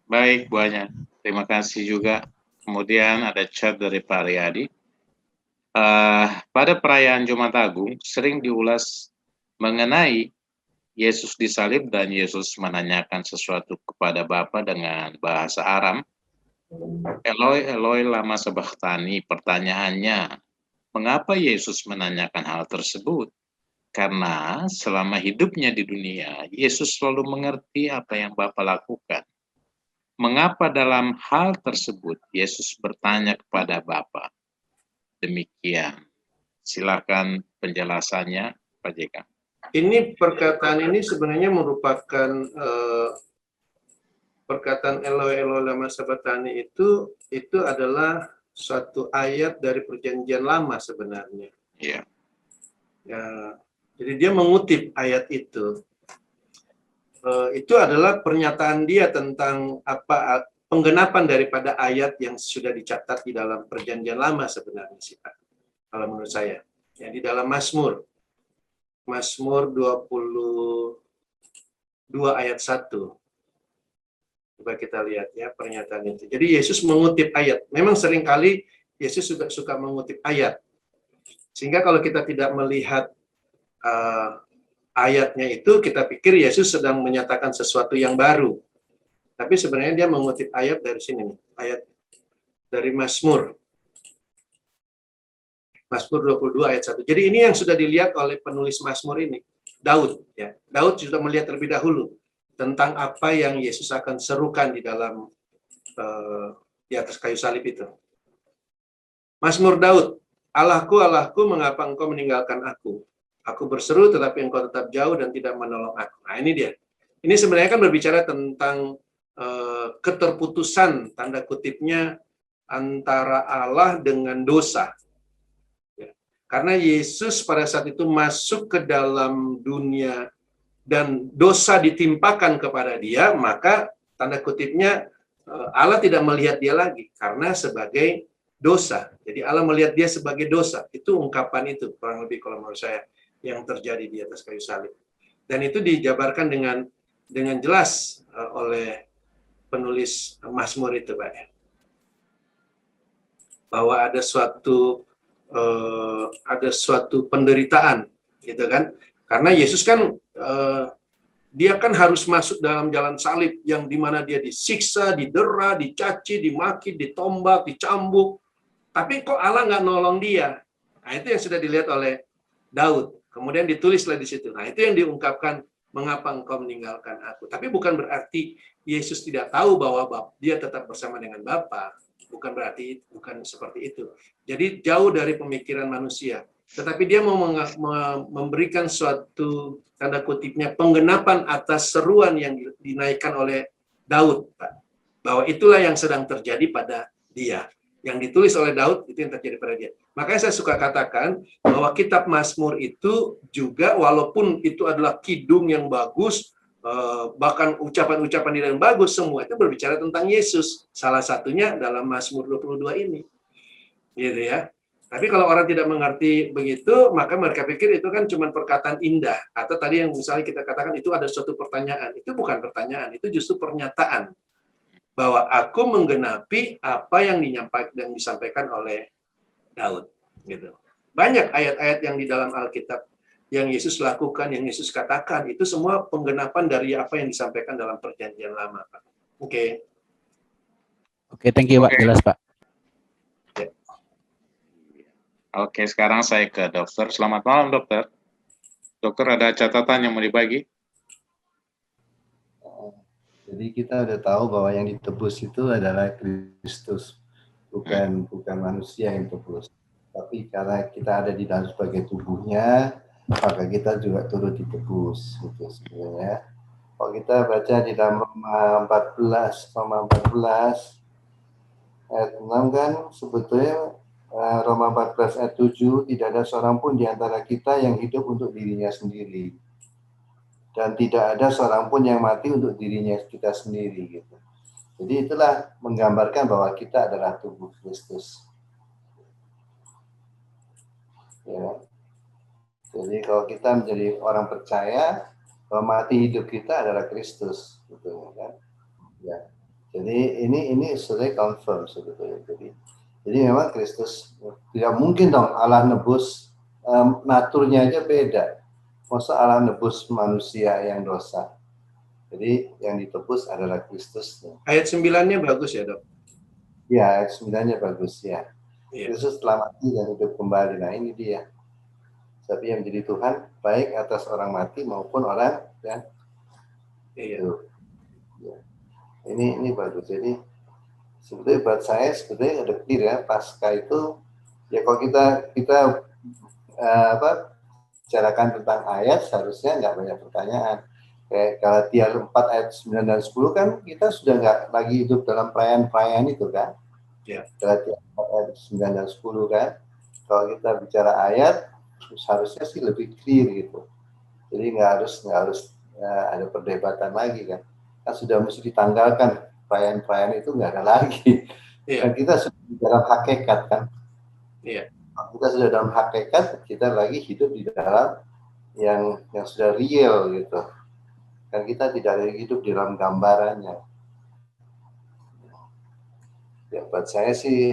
Baik, Bu Anya. Terima kasih juga. Kemudian ada chat dari Pak Riyadi. Pada perayaan Jumat Agung sering diulas mengenai Yesus disalib dan Yesus menanyakan sesuatu kepada Bapa dengan bahasa Aram. Eloi, Eloi, lama sabachthani. Pertanyaannya, mengapa Yesus menanyakan hal tersebut? Karena selama hidupnya di dunia, Yesus selalu mengerti apa yang Bapa lakukan. Mengapa dalam hal tersebut Yesus bertanya kepada Bapa? Demikian. Silakan penjelasannya, Pak JK. Ini perkataan ini sebenarnya merupakan perkataan Eloi Eloi lama sabachthani itu adalah suatu ayat dari Perjanjian Lama sebenarnya. Iya. Ya, jadi dia mengutip ayat itu. Itu adalah pernyataan dia tentang apa penggenapan daripada ayat yang sudah dicatat di dalam Perjanjian Lama sebenarnya sih Pak. Kalau menurut saya, ya di dalam Mazmur 22 ayat 1. Coba kita lihat ya pernyataan itu. Jadi Yesus mengutip ayat. Memang seringkali Yesus suka mengutip ayat. Sehingga kalau kita tidak melihat ayatnya itu, kita pikir Yesus sedang menyatakan sesuatu yang baru. Tapi sebenarnya dia mengutip ayat dari sini nih. Ayat dari Mazmur 22 ayat 1. Jadi ini yang sudah dilihat oleh penulis Mazmur ini, Daud. Ya. Daud sudah melihat terlebih dahulu tentang apa yang Yesus akan serukan di dalam di atas kayu salib itu. Mazmur Daud, Allahku, Allahku, mengapa engkau meninggalkan aku? Aku berseru tetapi engkau tetap jauh dan tidak menolong aku. Nah ini dia. Ini sebenarnya kan berbicara tentang keterputusan, tanda kutipnya, antara Allah dengan dosa. Ya. Karena Yesus pada saat itu masuk ke dalam dunia dan dosa ditimpakan kepada dia, maka tanda kutipnya Allah tidak melihat dia lagi karena sebagai dosa. Jadi Allah melihat dia sebagai dosa. Itu ungkapan itu kurang lebih kalau menurut saya yang terjadi di atas kayu salib. Dan itu dijabarkan dengan jelas oleh penulis Mazmur itu, Pak. Bahwa ada suatu penderitaan, gitu kan? Karena Yesus kan dia kan harus masuk dalam jalan salib yang dimana dia disiksa, didera, dicaci, dimaki, ditombak, dicambuk. Tapi kok Allah nggak nolong dia? Nah itu yang sudah dilihat oleh Daud. Kemudian ditulislah di situ. Nah itu yang diungkapkan, mengapa engkau meninggalkan aku? Tapi bukan berarti Yesus tidak tahu bahwa dia tetap bersama dengan Bapa. Bukan berarti, bukan seperti itu. Jadi jauh dari pemikiran manusia. Tetapi dia mau memberikan suatu tanda kutipnya penggenapan atas seruan yang dinaikkan oleh Daud, Pak. Bahwa itulah yang sedang terjadi pada dia. Yang ditulis oleh Daud, itu yang terjadi pada dia. Makanya saya suka katakan bahwa kitab Mazmur itu juga walaupun itu adalah kidung yang bagus, bahkan ucapan-ucapan yang bagus, semua itu berbicara tentang Yesus. Salah satunya dalam Mazmur 22 ini. Gitu ya. Tapi kalau orang tidak mengerti begitu, maka mereka pikir itu kan cuma perkataan indah. Atau tadi yang misalnya kita katakan itu ada suatu pertanyaan. Itu bukan pertanyaan, itu justru pernyataan. Bahwa aku menggenapi apa yang disampaikan oleh Daud. Gitu. Banyak ayat-ayat yang di dalam Alkitab yang Yesus lakukan, yang Yesus katakan, itu semua penggenapan dari apa yang disampaikan dalam Perjanjian Lama, Pak. Oke. Oke, thank you, Pak. Jelas, Pak. Oke, sekarang saya ke dokter. Selamat malam, dokter. Dokter, ada catatan yang mau dibagi? Jadi kita udah tahu bahwa yang ditebus itu adalah Kristus. bukan manusia yang tebus. Tapi karena kita ada di dalam sebagai tubuhnya, maka kita juga turut ditebus, gitu sebenarnya. Kalau kita baca di dalam Roma 14 ayat 6 kan sebetulnya Roma 14 ayat 7, tidak ada seorang pun di antara kita yang hidup untuk dirinya sendiri. Dan tidak ada seorang pun yang mati untuk dirinya kita sendiri, gitu. Jadi itulah menggambarkan bahwa kita adalah tubuh Kristus. Ya. Jadi kalau kita menjadi orang percaya, bahwa mati hidup kita adalah Kristus, gitu kan? Ya. Jadi ini sudah confirm sebetulnya. Jadi memang Kristus tidak mungkin dong Allah nebus naturnya aja beda. Masa Allah nebus manusia yang dosa. Jadi yang ditebus adalah Kristus. Ayat 9-nya bagus ya, Dok? Ya, ayat 9-nya bagus ya. Iya. Kristus telah mati dan hidup kembali. Nah ini dia. Tapi yang menjadi Tuhan baik atas orang mati maupun orang yang hidup. Ya. Ini bagus. Jadi sebetulnya buat saya sebetulnya ada clear ya, Paskah itu ya kalau kita bicarakan tentang ayat seharusnya nggak banyak pertanyaan. Kayak Galatia 4 ayat 9 dan 10 kan kita sudah nggak lagi hidup dalam perayaan-perayaan itu kan. Ya. Galatia 4 ayat 9 dan 10 kan. Kalau kita bicara ayat seharusnya sih lebih clear gitu. Jadi nggak harus ada perdebatan lagi kan. Kan sudah mesti ditanggalkan perayaan-perayaan itu nggak ada lagi. Iya. Dan kita sudah di dalam hakikat kan. Iya. Kita sudah dalam hakikat, kita lagi hidup di dalam yang sudah real gitu. Kan kita tidak lagi hidup di dalam gambarannya. Ya buat saya sih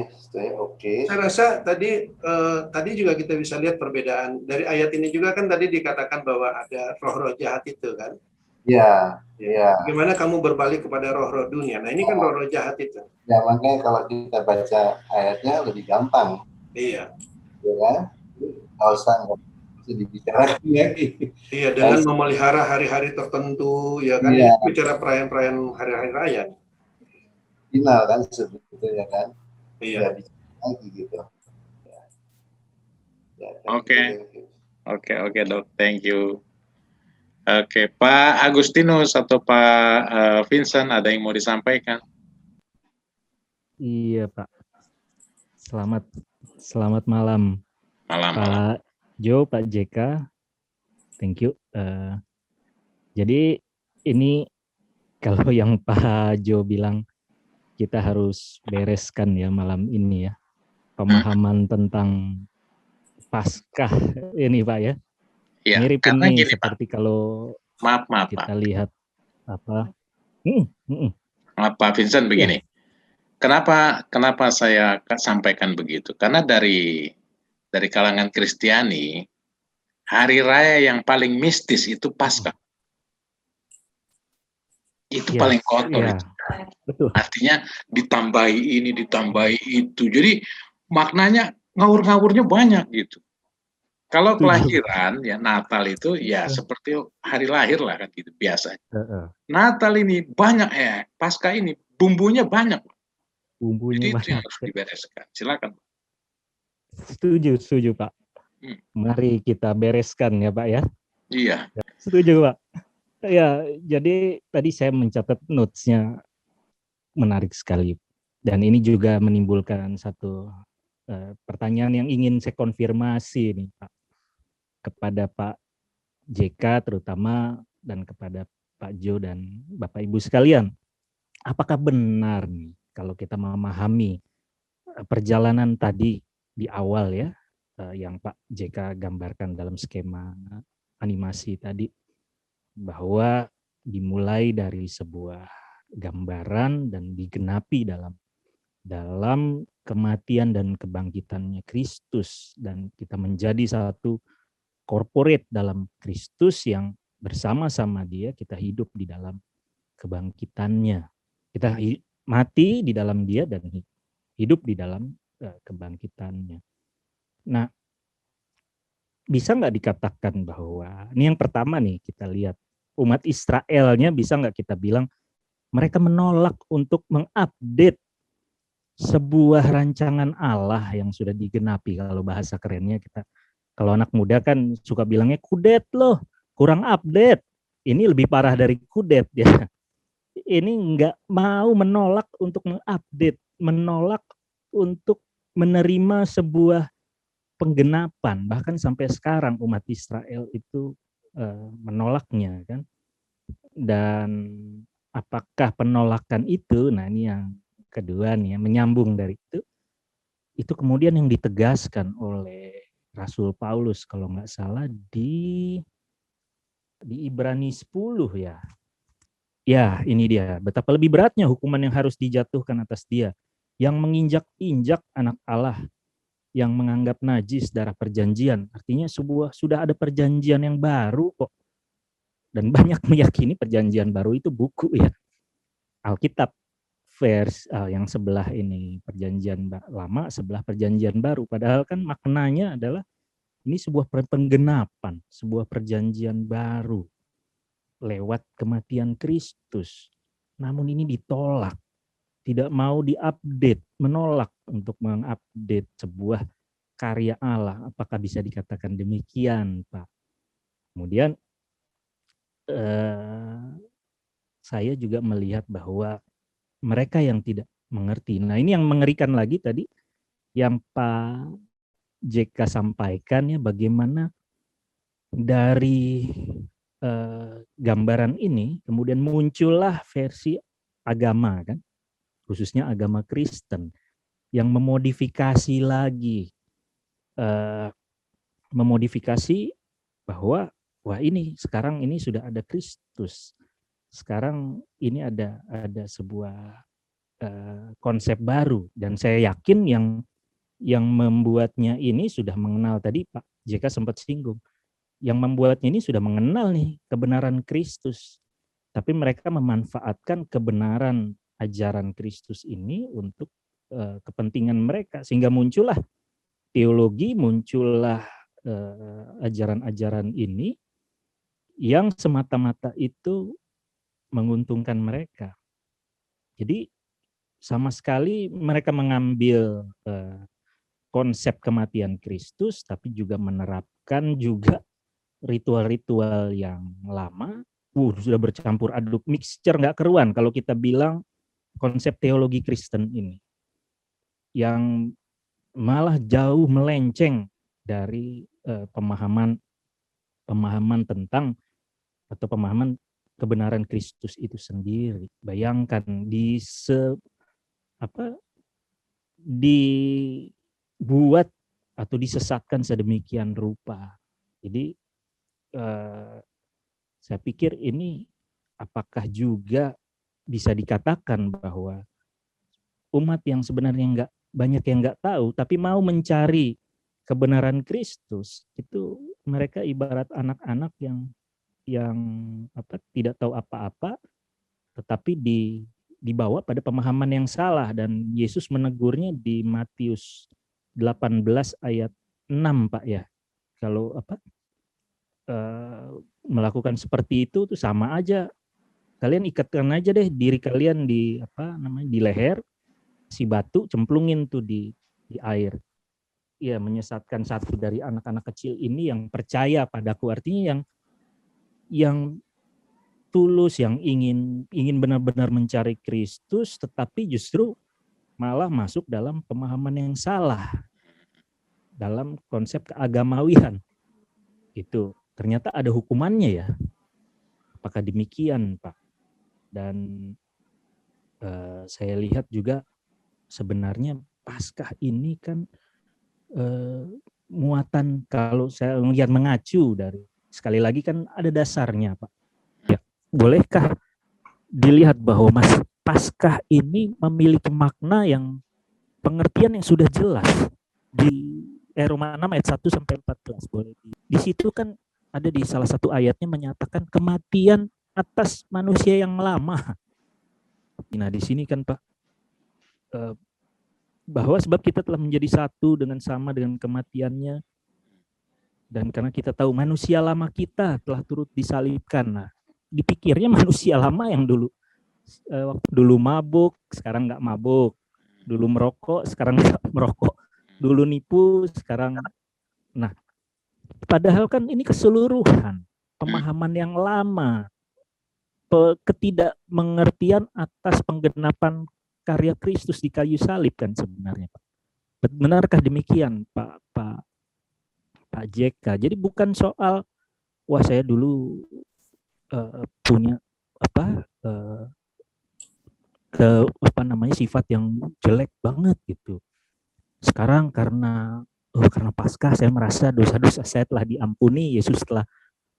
oke. Saya rasa tadi juga kita bisa lihat perbedaan dari ayat ini juga kan tadi dikatakan bahwa ada roh-roh jahat itu kan. Ya. Bagaimana kamu berbalik kepada roh-roh dunia? Nah ini kan roh-roh jahat itu. Ya makanya kalau kita baca ayatnya lebih gampang. Iya. Ya kan? Nggak usah dibicarakan lagi. Iya, dengan memelihara hari-hari tertentu, ya kan? Iya. Bicara perayaan-perayaan hari-hari raya. Final kan sebetulnya kan. Iya. Lagi gitu. Ya, Oke, Dok. Thank you. Oke, Pak Agustinus atau Pak Vincent, ada yang mau disampaikan? Iya, Pak. Selamat malam. Pak Jo, Pak JK. Thank you. Jadi ini kalau yang Pak Jo bilang kita harus bereskan ya malam ini ya. Pemahaman tentang Paskah ini Pak ya. Ya, mirip karena ini gini, seperti Pak. kalau maaf kita Pak. lihat apa. Maaf Pak Vincent begini. Kenapa saya sampaikan begitu? Karena dari kalangan Kristiani, hari raya yang paling mistis itu Paskah. Itu paling kotor itu. Betul. Artinya ditambahi ini, ditambahi itu. Jadi maknanya ngawur-ngawurnya banyak gitu. Kalau kelahiran ya Natal itu ya seperti hari lahir lah kan gitu biasa. Natal ini banyak Paskah ini bumbunya banyak. Bumbunya jadi banyak. Itu yang harus dibereskan. Silakan. Setuju Pak. Mari kita bereskan ya Pak ya. Iya. Setuju Pak. Ya, jadi tadi saya mencatat notes-nya menarik sekali. Dan ini juga menimbulkan satu pertanyaan yang ingin saya konfirmasi nih Pak. Kepada Pak JK terutama dan kepada Pak Jo dan Bapak Ibu sekalian. Apakah benar nih kalau kita memahami perjalanan tadi di awal ya, yang Pak JK gambarkan dalam skema animasi tadi, bahwa dimulai dari sebuah gambaran dan digenapi dalam kematian dan kebangkitannya Kristus, dan kita menjadi satu corporate dalam Kristus yang bersama-sama Dia, kita hidup di dalam kebangkitannya. Kita mati di dalam Dia dan hidup di dalam kebangkitannya. Nah, bisa nggak dikatakan bahwa, ini yang pertama nih kita lihat, umat Israelnya bisa nggak kita bilang mereka menolak untuk mengupdate sebuah rancangan Allah yang sudah digenapi. Kalau bahasa kerennya kita, kalau anak muda kan suka bilangnya kudet loh, kurang update. Ini lebih parah dari kudet ya. Ini nggak mau menolak untuk mengupdate, menolak untuk menerima sebuah penggenapan. Bahkan sampai sekarang umat Israel itu menolaknya kan. Dan apakah penolakan itu, nah ini yang kedua nih, menyambung dari itu kemudian yang ditegaskan oleh Rasul Paulus kalau nggak salah di Ibrani 10 ya. Ya, ini dia. Betapa lebih beratnya hukuman yang harus dijatuhkan atas dia yang menginjak-injak anak Allah, yang menganggap najis darah perjanjian. Artinya sudah ada perjanjian yang baru kok. Dan banyak meyakini perjanjian baru itu buku ya. Alkitab vers yang sebelah ini perjanjian lama, sebelah perjanjian baru. Padahal kan maknanya adalah ini sebuah penggenapan, sebuah perjanjian baru lewat kematian Kristus. Namun ini ditolak, tidak mau diupdate, menolak untuk mengupdate sebuah karya Allah. Apakah bisa dikatakan demikian, Pak? Kemudian saya juga melihat bahwa mereka yang tidak mengerti. Nah, ini yang mengerikan lagi tadi yang Pak JK sampaikan ya, bagaimana dari gambaran ini kemudian muncullah versi agama kan, khususnya agama Kristen yang memodifikasi lagi, memodifikasi bahwa wah ini sekarang ini sudah ada Kristus, sekarang ini ada sebuah konsep baru, dan saya yakin yang membuatnya ini sudah mengenal, tadi Pak JK sempat singgung, yang membuatnya ini sudah mengenal nih kebenaran Kristus, tapi mereka memanfaatkan kebenaran ajaran Kristus ini untuk kepentingan mereka, sehingga muncullah teologi, muncullah ajaran-ajaran ini yang semata-mata itu menguntungkan mereka. Jadi sama sekali mereka mengambil konsep kematian Kristus, tapi juga menerapkan juga ritual-ritual yang lama, sudah bercampur aduk, mixture nggak keruan kalau kita bilang konsep teologi Kristen ini, yang malah jauh melenceng dari pemahaman tentang atau pemahaman kebenaran Kristus itu sendiri. Bayangkan dibuat atau disesatkan sedemikian rupa. Jadi saya pikir ini apakah juga bisa dikatakan bahwa umat yang sebenarnya banyak yang nggak tahu, tapi mau mencari kebenaran Kristus, itu mereka ibarat anak-anak yang tidak tahu apa-apa, tetapi dibawa pada pemahaman yang salah, dan Yesus menegurnya di Matius 18 ayat 6 Pak ya. Kalau melakukan seperti itu tuh sama aja, kalian ikatkan aja deh diri kalian di di leher, si batu cemplungin tuh di air. Ya, menyesatkan satu dari anak-anak kecil ini yang percaya padaku, artinya yang tulus, yang ingin benar-benar mencari Kristus, tetapi justru malah masuk dalam pemahaman yang salah dalam konsep keagamawian. Itu ternyata ada hukumannya ya. Apakah demikian, Pak? Dan saya lihat juga sebenarnya Paskah ini kan muatan, kalau saya melihat mengacu dari, sekali lagi kan ada dasarnya Pak. Ya, bolehkah dilihat bahwa Paskah ini memiliki makna yang pengertian yang sudah jelas di Roma 6 ayat 1 sampai 14 boleh. Di situ kan ada di salah satu ayatnya menyatakan kematian atas manusia yang lama. Nah, di sini kan Pak bahwa sebab kita telah menjadi satu sama dengan kematiannya, dan karena kita tahu manusia lama kita telah turut disalibkan. Nah, dipikirnya manusia lama yang dulu waktu dulu mabuk, sekarang nggak mabuk. Dulu merokok, sekarang nggak merokok. Dulu nipu, sekarang. Nah, padahal kan ini keseluruhan pemahaman yang lama, ketidakmengertian atas penggenapan karya Kristus di kayu salib kan sebenarnya, Pak. Benarkah demikian, Pak JK? Jadi bukan soal wah saya dulu punya sifat yang jelek banget gitu. Sekarang karena Paskah saya merasa dosa-dosa saya telah diampuni, Yesus telah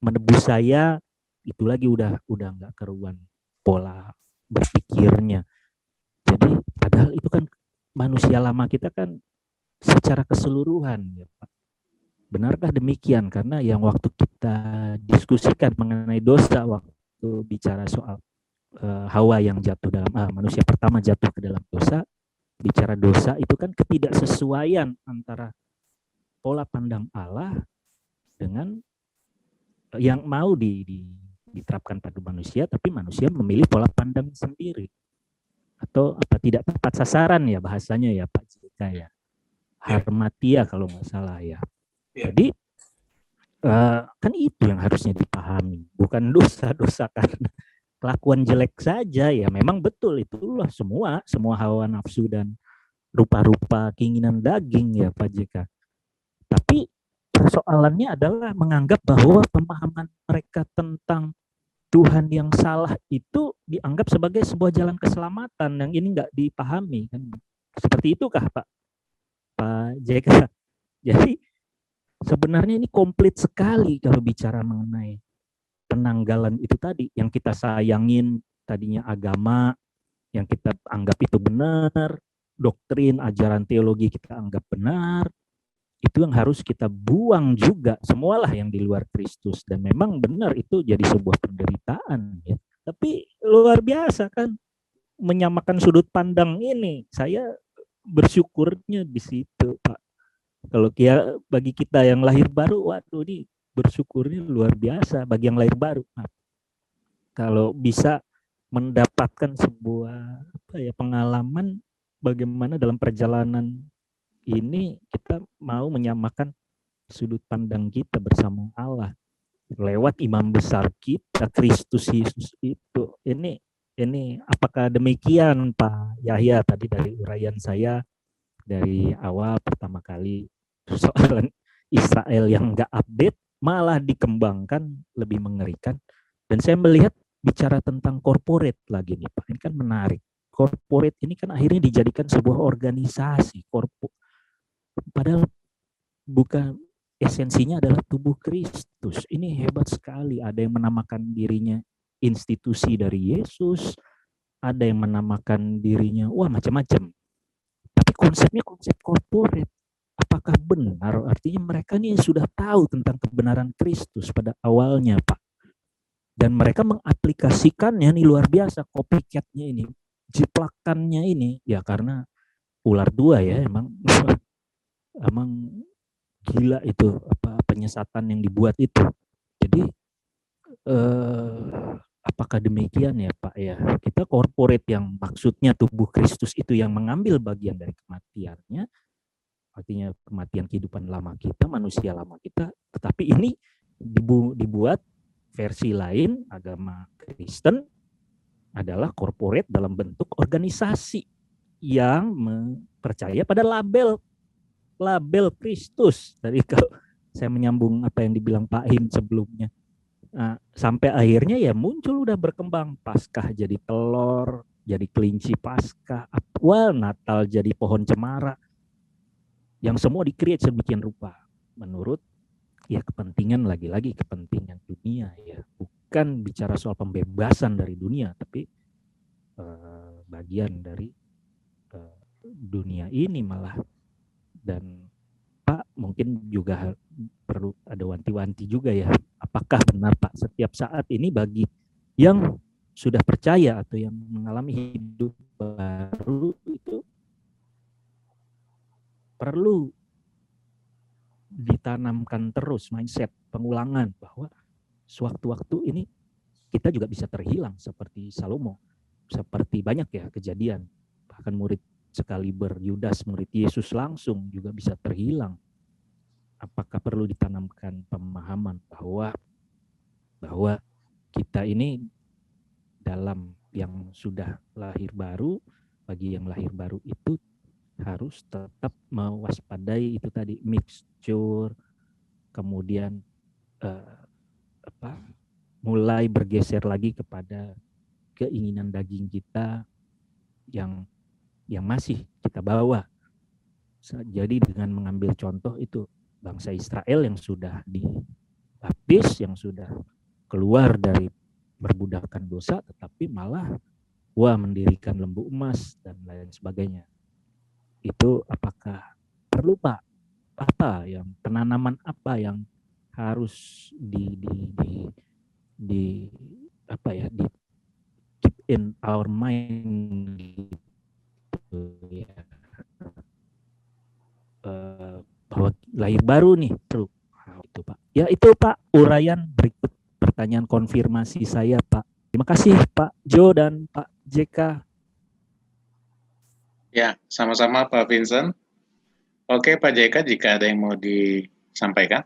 menebus saya, itu lagi udah nggak keruan pola berpikirnya. Jadi padahal itu kan manusia lama kita kan secara keseluruhan, ya Pak. Benarkah demikian? Karena yang waktu kita diskusikan mengenai dosa, waktu bicara soal Hawa yang jatuh dalam manusia pertama jatuh ke dalam dosa, bicara dosa itu kan ketidaksesuaian antara pola pandang Allah dengan yang mau diterapkan pada manusia, tapi manusia memilih pola pandang sendiri. Atau tidak tepat sasaran ya bahasanya ya Pak JK ya. Harmatia kalau nggak salah ya. Jadi kan itu yang harusnya dipahami, bukan dosa-dosa karena kelakuan jelek saja ya. Memang betul itulah semua hawa nafsu dan rupa-rupa keinginan daging ya Pak JK. Tapi persoalannya adalah menganggap bahwa pemahaman mereka tentang Tuhan yang salah itu dianggap sebagai sebuah jalan keselamatan yang ini nggak dipahami kan. Seperti itukah Pak JK? Jadi sebenarnya ini komplit sekali kalau bicara mengenai penanggalan itu tadi, yang kita sayangin tadinya agama, yang kita anggap itu benar, doktrin, ajaran teologi kita anggap benar, itu yang harus kita buang juga, semualah yang di luar Kristus. Dan memang benar itu jadi sebuah penderitaan ya. Tapi luar biasa kan menyamakan sudut pandang ini. Saya bersyukurnya di situ Pak. Kalau bagi kita yang lahir baru, waduh ini bersyukurnya luar biasa bagi yang lahir baru. Nah, kalau bisa mendapatkan sebuah pengalaman bagaimana dalam perjalanan ini kita mau menyamakan sudut pandang kita bersama Allah lewat imam besar kita Kristus Yesus itu. Ini apakah demikian Pak Yahya tadi dari uraian saya dari awal pertama kali soal Israel yang nggak update malah dikembangkan lebih mengerikan. Dan saya melihat bicara tentang corporate lagi nih Pak, ini kan menarik. Corporate ini kan akhirnya dijadikan sebuah organisasi. Padahal bukan, esensinya adalah tubuh Kristus. Ini hebat sekali. Ada yang menamakan dirinya institusi dari Yesus, ada yang menamakan dirinya macam-macam. Tapi konsepnya konsep corporate. Apakah benar? Artinya mereka ini sudah tahu tentang kebenaran Kristus pada awalnya, Pak. Dan mereka mengaplikasikannya, ini luar biasa, copycat-nya ini, jiplakannya ini, ya karena ular dua ya, emang gila itu penyesatan yang dibuat itu. Jadi apakah demikian ya Pak ya? Kita corporate yang maksudnya tubuh Kristus itu yang mengambil bagian dari kematiannya, artinya kematian kehidupan lama kita, manusia lama kita, tetapi ini dibuat versi lain, agama Kristen adalah corporate dalam bentuk organisasi yang percaya pada label Kristus. Tadi kalau saya menyambung apa yang dibilang Pak Him sebelumnya, sampai akhirnya ya muncul udah berkembang Paskah jadi telur, jadi kelinci Paskah, Natal jadi pohon cemara, yang semua di-create sedemikian rupa menurut ya kepentingan, lagi-lagi kepentingan dunia ya, bukan bicara soal pembebasan dari dunia, tapi bagian dari dunia ini malah. Dan Pak mungkin juga perlu ada wanti-wanti juga ya, apakah benar Pak setiap saat ini bagi yang sudah percaya atau yang mengalami hidup baru itu perlu ditanamkan terus mindset pengulangan bahwa sewaktu-waktu ini kita juga bisa terhilang seperti Salomo, seperti banyak ya kejadian, bahkan murid sekaliber Yudas murid Yesus langsung juga bisa terhilang. Apakah perlu ditanamkan pemahaman bahwa kita ini dalam yang sudah lahir baru, bagi yang lahir baru itu harus tetap mewaspadai itu tadi mixture, kemudian mulai bergeser lagi kepada keinginan daging kita yang masih kita bawa. Jadi dengan mengambil contoh itu bangsa Israel yang sudah dibaptis, yang sudah keluar dari perbudakan dosa, tetapi malah mendirikan lembu emas dan lain sebagainya. Itu apakah perlu Pak? Penanaman apa yang harus di keep in our mind gitu ya. Bahwa lahir baru nih perlu itu Pak. Ya itu Pak uraian berikut pertanyaan konfirmasi saya Pak. Terima kasih Pak Jo dan Pak JK. Ya, sama-sama Pak Vincent. Oke Pak JK, jika ada yang mau disampaikan.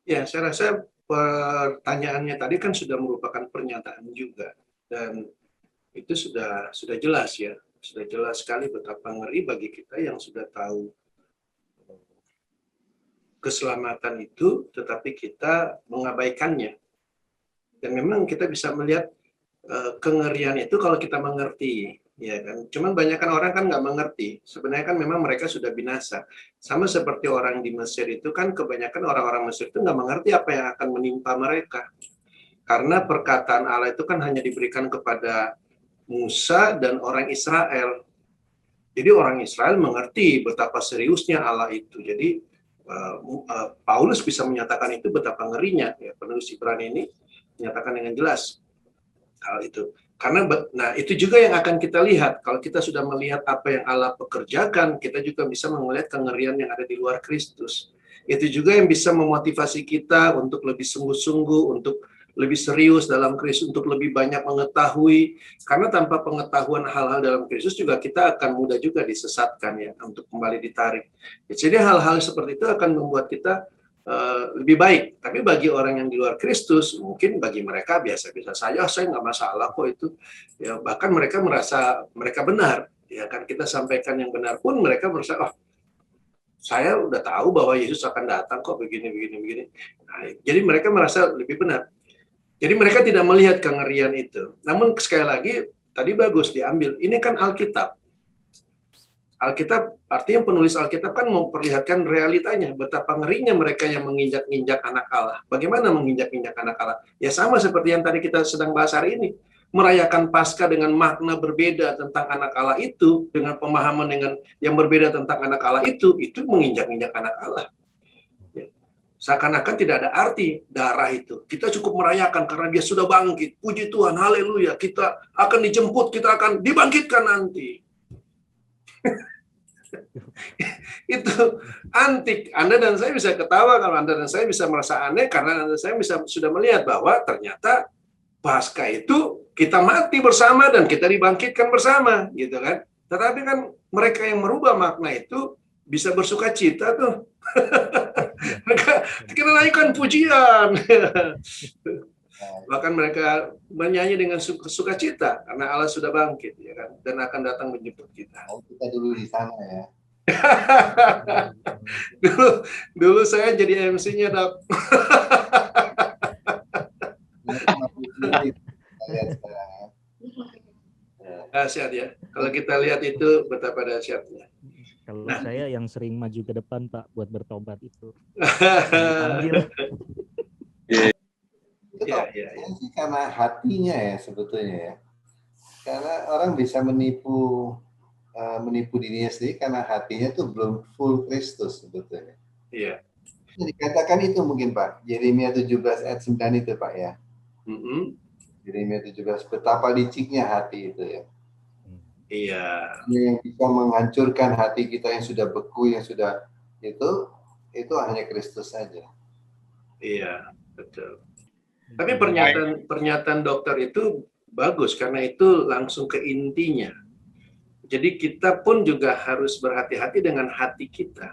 Ya, saya rasa pertanyaannya tadi kan sudah merupakan pernyataan juga, dan itu sudah jelas ya, sudah jelas sekali betapa ngeri bagi kita yang sudah tahu keselamatan itu, tetapi kita mengabaikannya. Dan memang kita bisa melihat kengerian itu kalau kita mengerti, ya kan. Cuman banyak kan orang kan nggak mengerti. Sebenarnya kan memang mereka sudah binasa. Sama seperti orang di Mesir itu kan kebanyakan orang-orang Mesir itu nggak mengerti apa yang akan menimpa mereka. Karena perkataan Allah itu kan hanya diberikan kepada Musa dan orang Israel. Jadi orang Israel mengerti betapa seriusnya Allah itu. Jadi Paulus bisa menyatakan itu betapa ngerinya. Ya, penulis Ibrani ini menyatakan dengan jelas hal itu. Karena itu juga yang akan kita lihat. Kalau kita sudah melihat apa yang Allah pekerjakan, kita juga bisa melihat kengerian yang ada di luar Kristus. Itu juga yang bisa memotivasi kita untuk lebih sungguh-sungguh, untuk lebih serius dalam Kristus, untuk lebih banyak mengetahui. Karena tanpa pengetahuan hal-hal dalam Kristus juga kita akan mudah juga disesatkan ya, untuk kembali ditarik. Jadi hal-hal seperti itu akan membuat kita lebih baik. Tapi bagi orang yang di luar Kristus, mungkin bagi mereka biasa-biasa saja, saya nggak masalah kok itu. Ya, bahkan mereka merasa mereka benar. Ya kan, kita sampaikan yang benar pun mereka merasa, saya udah tahu bahwa Yesus akan datang kok begini. Nah, jadi mereka merasa lebih benar. Jadi mereka tidak melihat kengerian itu. Namun sekali lagi, tadi bagus diambil. Ini kan Alkitab. Alkitab, artinya penulis Alkitab kan memperlihatkan realitanya, betapa ngerinya mereka yang menginjak-injak anak Allah. Bagaimana menginjak-injak anak Allah? Ya sama seperti yang tadi kita sedang bahas hari ini. Merayakan Paskah dengan makna berbeda tentang anak Allah itu, dengan pemahaman dengan yang berbeda tentang anak Allah itu menginjak-injak anak Allah. Ya. Seakan-akan tidak ada arti darah itu. Kita cukup merayakan karena dia sudah bangkit. Puji Tuhan, haleluya. Kita akan dijemput, kita akan dibangkitkan nanti. Itu antik. Anda dan saya bisa ketawa kalau Anda dan saya bisa merasa aneh karena Anda dan saya sudah melihat bahwa ternyata Paskah itu kita mati bersama dan kita dibangkitkan bersama, gitu kan. Tetapi kan mereka yang merubah makna itu bisa bersuka cita tuh. Mereka menaikkan pujian. Bahkan mereka menyanyi dengan sukacita karena Allah sudah bangkit, ya kan, dan akan datang menjemput kita. Kita dulu di sana ya. dulu saya jadi MC-nya, Dok. Dahsyat ya. Kalau kita lihat itu betapa dahsyatnya. Kalau saya yang sering maju ke depan Pak buat bertobat itu. Itu sih karena hatinya ya sebetulnya ya. Karena orang bisa menipu dirinya sendiri karena hatinya tuh belum full Kristus sebetulnya. Iya. Dikatakan itu mungkin Pak, Yeremia 17 ayat 9 itu Pak ya. Yeremia 17, betapa liciknya hati itu ya. Iya. Yang bisa menghancurkan hati kita yang sudah beku, yang sudah itu hanya Kristus saja. Iya, betul. Tapi pernyataan dokter itu bagus karena itu langsung ke intinya. Jadi kita pun juga harus berhati-hati dengan hati kita.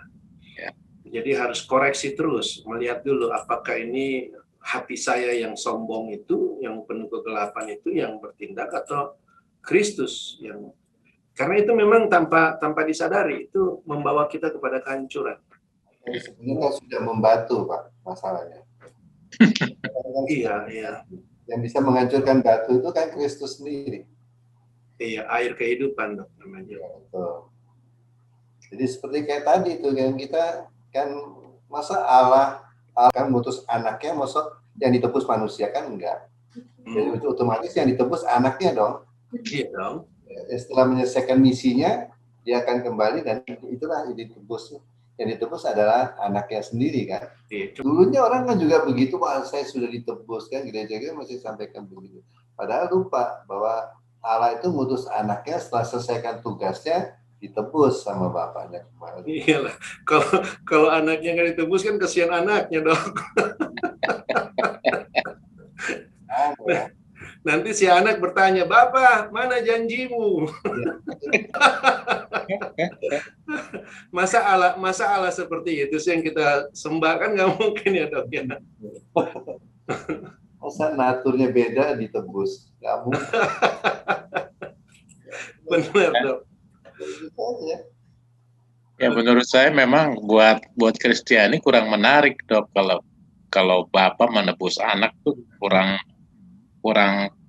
Jadi harus koreksi terus, melihat dulu apakah ini hati saya yang sombong itu, yang penuh kegelapan itu yang bertindak, atau Kristus yang, karena itu memang tanpa disadari itu membawa kita kepada kehancuran. Sebenarnya kan sudah membatu, Pak, masalahnya. Iya. Yang bisa menghancurkan batu itu kan Kristus sendiri. Iya, air kehidupan dok namanya. Ya, betul. Jadi seperti kayak tadi itu yang kita kan, masa Allah kan mutus anaknya, masa yang ditebus manusia kan enggak. Jadi itu otomatis yang ditebus anaknya dong. Iya dong. Setelah menyelesaikan misinya, dia akan kembali dan itulah yang ditebus. Yang ditebus adalah anaknya sendiri kan. Iya. Dulunya orang kan juga begitu, wah saya sudah ditebus kan, gereja-gereja masih sampaikan begitu. Padahal lupa bahwa Allah itu ngutus anaknya setelah selesaikan tugasnya, ditebus sama bapaknya kemarin. Iyalah, kalau anaknya nggak ditebus kan kasihan anaknya dong. Nanti si anak bertanya, Bapak, mana janjimu? Masa Allah seperti itu sih yang kita sembah, kan nggak mungkin ya dok ya. Masa naturnya beda ditebus, nggak mungkin. Benar dok. Ya menurut saya memang buat Kristiani kurang menarik dok, kalau bapak menebus anak tuh kurang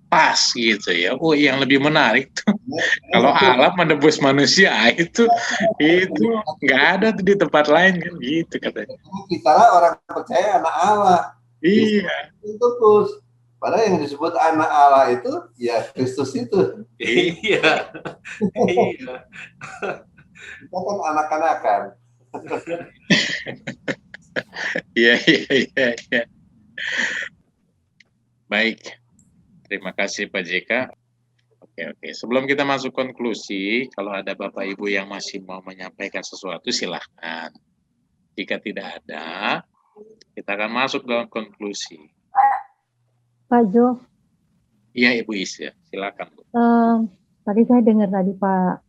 pas gitu ya. Oh, yang lebih menarik tuh kalau Allah menebus manusia, itu nggak ada tuh di tempat lain kan gitu katanya. Kita lah orang percaya anak Allah. Iya. Tebus. Padahal yang disebut anak Allah itu ya Kristus itu. Iya. Kita kan anak-anakan. Iya. Baik. Terima kasih Pak JK. Oke. Sebelum kita masuk konklusi, kalau ada Bapak Ibu yang masih mau menyampaikan sesuatu, silahkan. Jika tidak ada, kita akan masuk dalam konklusi. Pak Jo. Iya Ibu Isya, silakan. Tadi saya dengar tadi Pak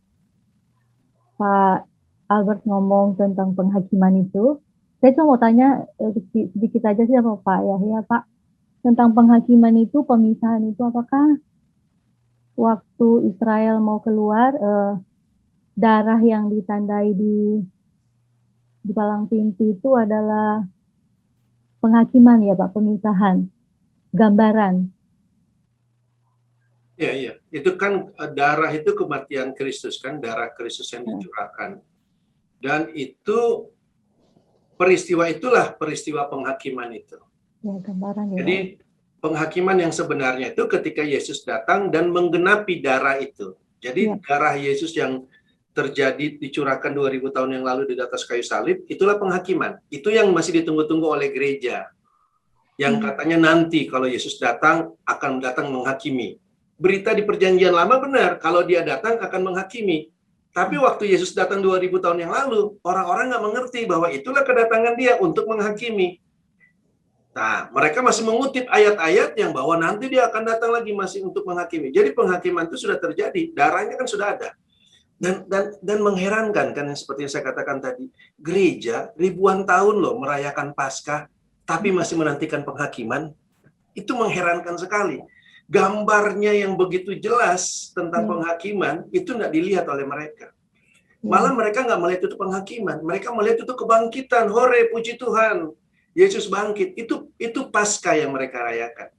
Albert ngomong tentang penghakiman itu. Saya cuma mau tanya sedikit aja sih sama Pak Yahya, Pak. Tentang penghakiman itu, pemisahan itu, apakah waktu Israel mau keluar, darah yang ditandai di palang pintu itu adalah penghakiman ya Pak, pemisahan, gambaran. Iya. Itu kan darah itu kematian Kristus kan, darah Kristus yang dicurahkan. Dan itu peristiwa itulah peristiwa penghakiman itu. Ya, gambaran ya. Jadi penghakiman yang sebenarnya itu ketika Yesus datang dan menggenapi darah itu. Jadi darah Yesus yang terjadi dicurahkan 2000 tahun yang lalu di atas kayu salib, itulah penghakiman. Itu yang masih ditunggu-tunggu oleh gereja. Yang katanya nanti kalau Yesus datang akan datang menghakimi. Berita di perjanjian lama benar, kalau dia datang akan menghakimi. Tapi waktu Yesus datang 2000 tahun yang lalu, orang-orang nggak mengerti bahwa itulah kedatangan dia untuk menghakimi. Nah, mereka masih mengutip ayat-ayat yang bahwa nanti dia akan datang lagi masih untuk menghakimi. Jadi penghakiman itu sudah terjadi, darahnya kan sudah ada. Dan mengherankan kan, seperti yang saya katakan tadi, gereja ribuan tahun loh merayakan Paskah, tapi masih menantikan penghakiman. Itu mengherankan sekali. Gambarnya yang begitu jelas tentang penghakiman itu nggak dilihat oleh mereka. Malah mereka nggak melihat itu penghakiman, mereka melihat itu kebangkitan. Hore, puji Tuhan, Yesus bangkit. Itu Paskah yang mereka rayakan.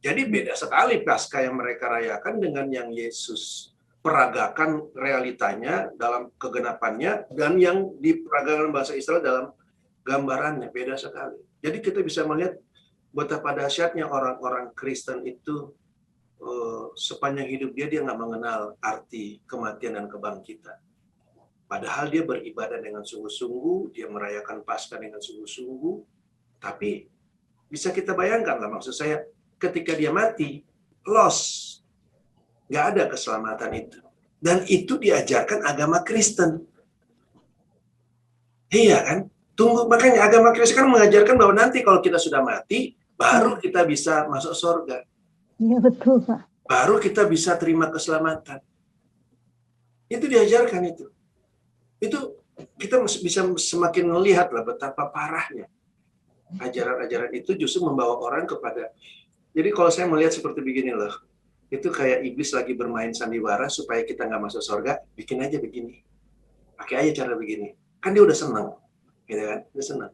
Jadi beda sekali Paskah yang mereka rayakan dengan yang Yesus peragakan realitanya dalam kegenapannya, dan yang diperagakan bahasa Israel dalam gambarannya, beda sekali. Jadi kita bisa melihat betapa dahsyatnya orang-orang Kristen itu sepanjang hidup dia nggak mengenal arti kematian dan kebangkitan. Padahal dia beribadah dengan sungguh-sungguh, dia merayakan Paskah dengan sungguh-sungguh, tapi bisa kita bayangkan lah, maksud saya ketika dia mati, loss. Nggak ada keselamatan itu. Dan itu diajarkan agama Kristen. Iya kan? Makanya agama Kristen kan mengajarkan bahwa nanti kalau kita sudah mati, baru kita bisa masuk surga. Iya betul Pak. Baru kita bisa terima keselamatan. Itu diajarkan itu. Itu kita bisa semakin melihat lah betapa parahnya ajaran-ajaran itu justru membawa orang kepada. Jadi kalau saya melihat seperti begini loh, itu kayak iblis lagi bermain sandiwara supaya kita nggak masuk surga, bikin aja begini, pakai aja cara begini, kan dia udah senang, gitu kan, udah senang.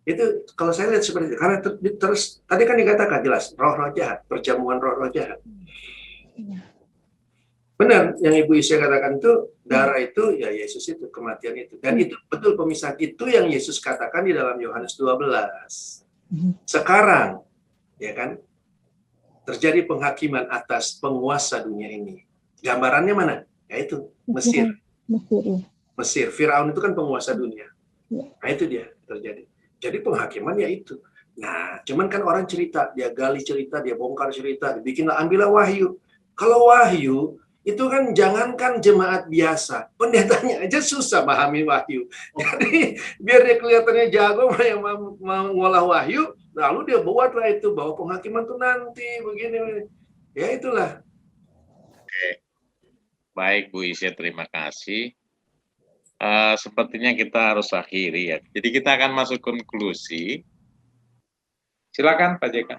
Itu kalau saya lihat seperti itu, karena terus tadi kan dikatakan jelas roh-roh jahat, perjamuan roh-roh jahat. Benar, yang Ibu Isya katakan itu, darah itu, ya Yesus itu, kematian itu. Dan itu betul pemisahan itu yang Yesus katakan di dalam Yohanes 12. Sekarang, ya kan, terjadi penghakiman atas penguasa dunia ini. Gambarannya mana? Yaitu Mesir. Mesir. Firaun itu kan penguasa dunia. Nah itu dia terjadi. Jadi penghakiman ya itu. Nah, cuman kan orang cerita, dia gali cerita, dia bongkar cerita, dibikinlah, ambillah wahyu. Kalau wahyu, itu kan jangankan jemaat biasa, pendetanya aja susah pahami wahyu. Jadi biar dia kelihatannya jago yang mengolah wahyu, lalu dia buatlah itu bahwa penghakiman itu nanti begini. Ya itulah. Oke. Baik Bu Isya, terima kasih. Sepertinya kita harus akhiri ya. Jadi kita akan masuk konklusi. Silakan Pak JK.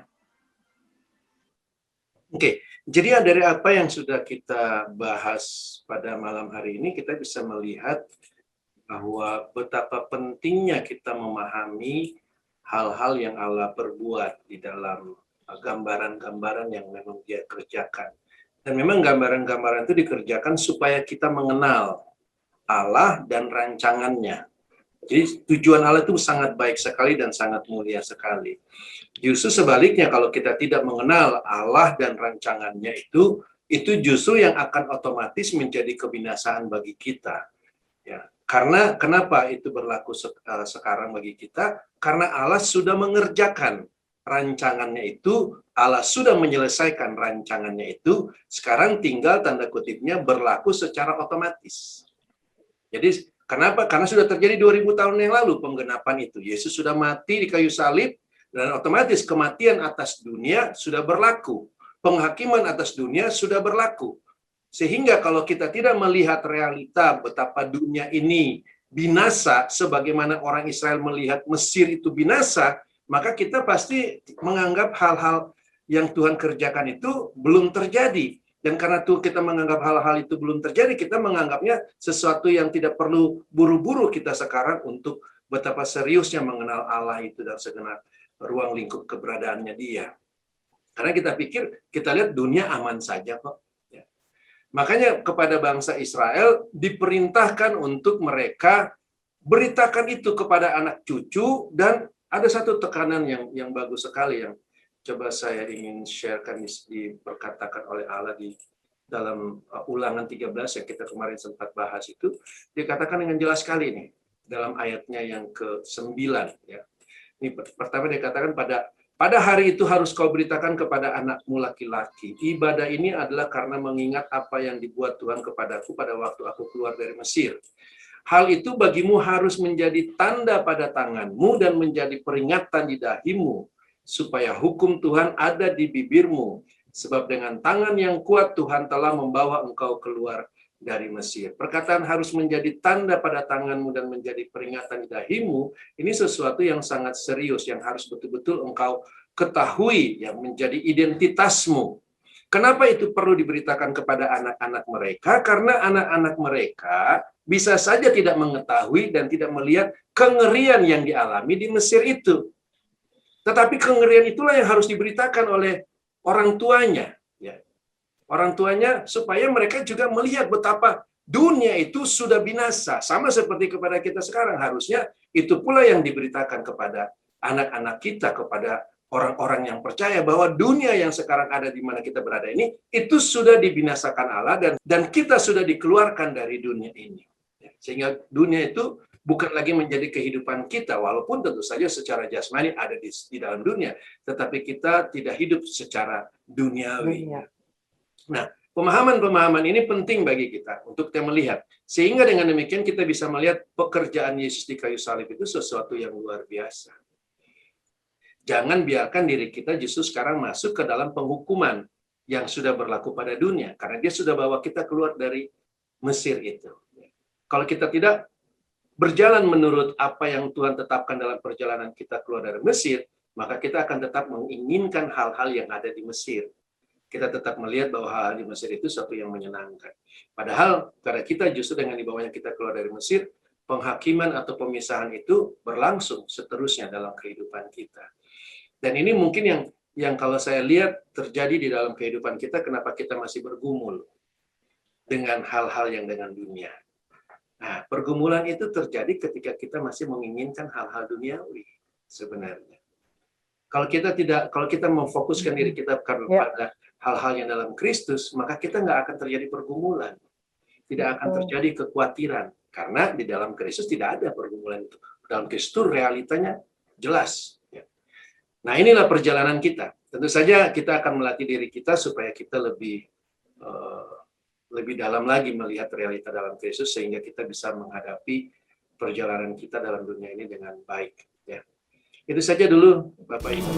Oke, jadi dari apa yang sudah kita bahas pada malam hari ini, kita bisa melihat bahwa betapa pentingnya kita memahami hal-hal yang Allah perbuat di dalam gambaran-gambaran yang memang Dia kerjakan. Dan memang gambaran-gambaran itu dikerjakan supaya kita mengenal Allah dan rancangannya. Jadi tujuan Allah itu sangat baik sekali dan sangat mulia sekali. Justru sebaliknya kalau kita tidak mengenal Allah dan rancangannya itu justru yang akan otomatis menjadi kebinasaan bagi kita. Ya, karena kenapa itu berlaku sekarang bagi kita? Karena Allah sudah mengerjakan rancangannya itu, Allah sudah menyelesaikan rancangannya itu, sekarang tinggal tanda kutipnya berlaku secara otomatis. Jadi kenapa? Karena sudah terjadi 2000 tahun yang lalu penggenapan itu. Yesus sudah mati di kayu salib dan otomatis kematian atas dunia sudah berlaku. Penghakiman atas dunia sudah berlaku. Sehingga kalau kita tidak melihat realita betapa dunia ini binasa sebagaimana orang Israel melihat Mesir itu binasa, maka kita pasti menganggap hal-hal yang Tuhan kerjakan itu belum terjadi. Dan karena itu kita menganggap hal-hal itu belum terjadi, kita menganggapnya sesuatu yang tidak perlu buru-buru kita sekarang untuk betapa seriusnya mengenal Allah itu dan segenap ruang lingkup keberadaannya Dia. Karena kita pikir, kita lihat dunia aman saja kok. Ya. Makanya kepada bangsa Israel diperintahkan untuk mereka beritakan itu kepada anak cucu, dan ada satu tekanan yang bagus sekali yang coba saya ingin sharekan diperkatakan oleh Allah di dalam Ulangan 13 yang kita kemarin sempat bahas itu, dikatakan dengan jelas sekali nih dalam ayatnya yang ke-9 ya. Ini pertama dikatakan pada hari itu harus kau beritakan kepada anakmu laki-laki, ibadah ini adalah karena mengingat apa yang dibuat Tuhan kepadaku pada waktu aku keluar dari Mesir. Hal itu bagimu harus menjadi tanda pada tanganmu dan menjadi peringatan di dahimu, supaya hukum Tuhan ada di bibirmu, sebab dengan tangan yang kuat Tuhan telah membawa engkau keluar dari Mesir. Perkataan harus menjadi tanda pada tanganmu dan menjadi peringatan di dahimu, ini sesuatu yang sangat serius, yang harus betul-betul engkau ketahui, yang menjadi identitasmu. Kenapa itu perlu diberitakan kepada anak-anak mereka? Karena anak-anak mereka bisa saja tidak mengetahui dan tidak melihat kengerian yang dialami di Mesir itu. Tetapi kengerian itulah yang harus diberitakan oleh orang tuanya. Ya. Orang tuanya supaya mereka juga melihat betapa dunia itu sudah binasa. Sama seperti kepada kita sekarang. Harusnya itu pula yang diberitakan kepada anak-anak kita, kepada orang-orang yang percaya bahwa dunia yang sekarang ada di mana kita berada ini, itu sudah dibinasakan Allah dan kita sudah dikeluarkan dari dunia ini. Ya. Sehingga dunia itu bukan lagi menjadi kehidupan kita, walaupun tentu saja secara jasmani ada di dalam dunia, tetapi kita tidak hidup secara duniawi. Nah, pemahaman-pemahaman ini penting bagi kita untuk kita melihat. Sehingga dengan demikian kita bisa melihat pekerjaan Yesus di kayu salib itu sesuatu yang luar biasa. Jangan biarkan diri kita justru sekarang masuk ke dalam penghukuman yang sudah berlaku pada dunia, karena Dia sudah bawa kita keluar dari Mesir itu. Kalau kita tidak berjalan menurut apa yang Tuhan tetapkan dalam perjalanan kita keluar dari Mesir, maka kita akan tetap menginginkan hal-hal yang ada di Mesir. Kita tetap melihat bahwa hal-hal di Mesir itu satu yang menyenangkan. Padahal karena kita justru dengan dibawanya kita keluar dari Mesir, penghakiman atau pemisahan itu berlangsung seterusnya dalam kehidupan kita. Dan ini mungkin yang kalau saya lihat terjadi di dalam kehidupan kita, kenapa kita masih bergumul dengan hal-hal yang dengan dunia. Nah, pergumulan itu terjadi ketika kita masih menginginkan hal-hal duniawi sebenarnya. Kalau kita memfokuskan diri kita pada hal-hal yang dalam Kristus, maka kita nggak akan terjadi pergumulan. Tidak akan terjadi kekhawatiran. Karena di dalam Kristus tidak ada pergumulan itu. Dalam Kristus realitanya jelas. Nah, inilah perjalanan kita. Tentu saja kita akan melatih diri kita supaya kita lebih dalam lagi melihat realita dalam Kristus, sehingga kita bisa menghadapi perjalanan kita dalam dunia ini dengan baik. Ya. Itu saja dulu, Bapak Ibu.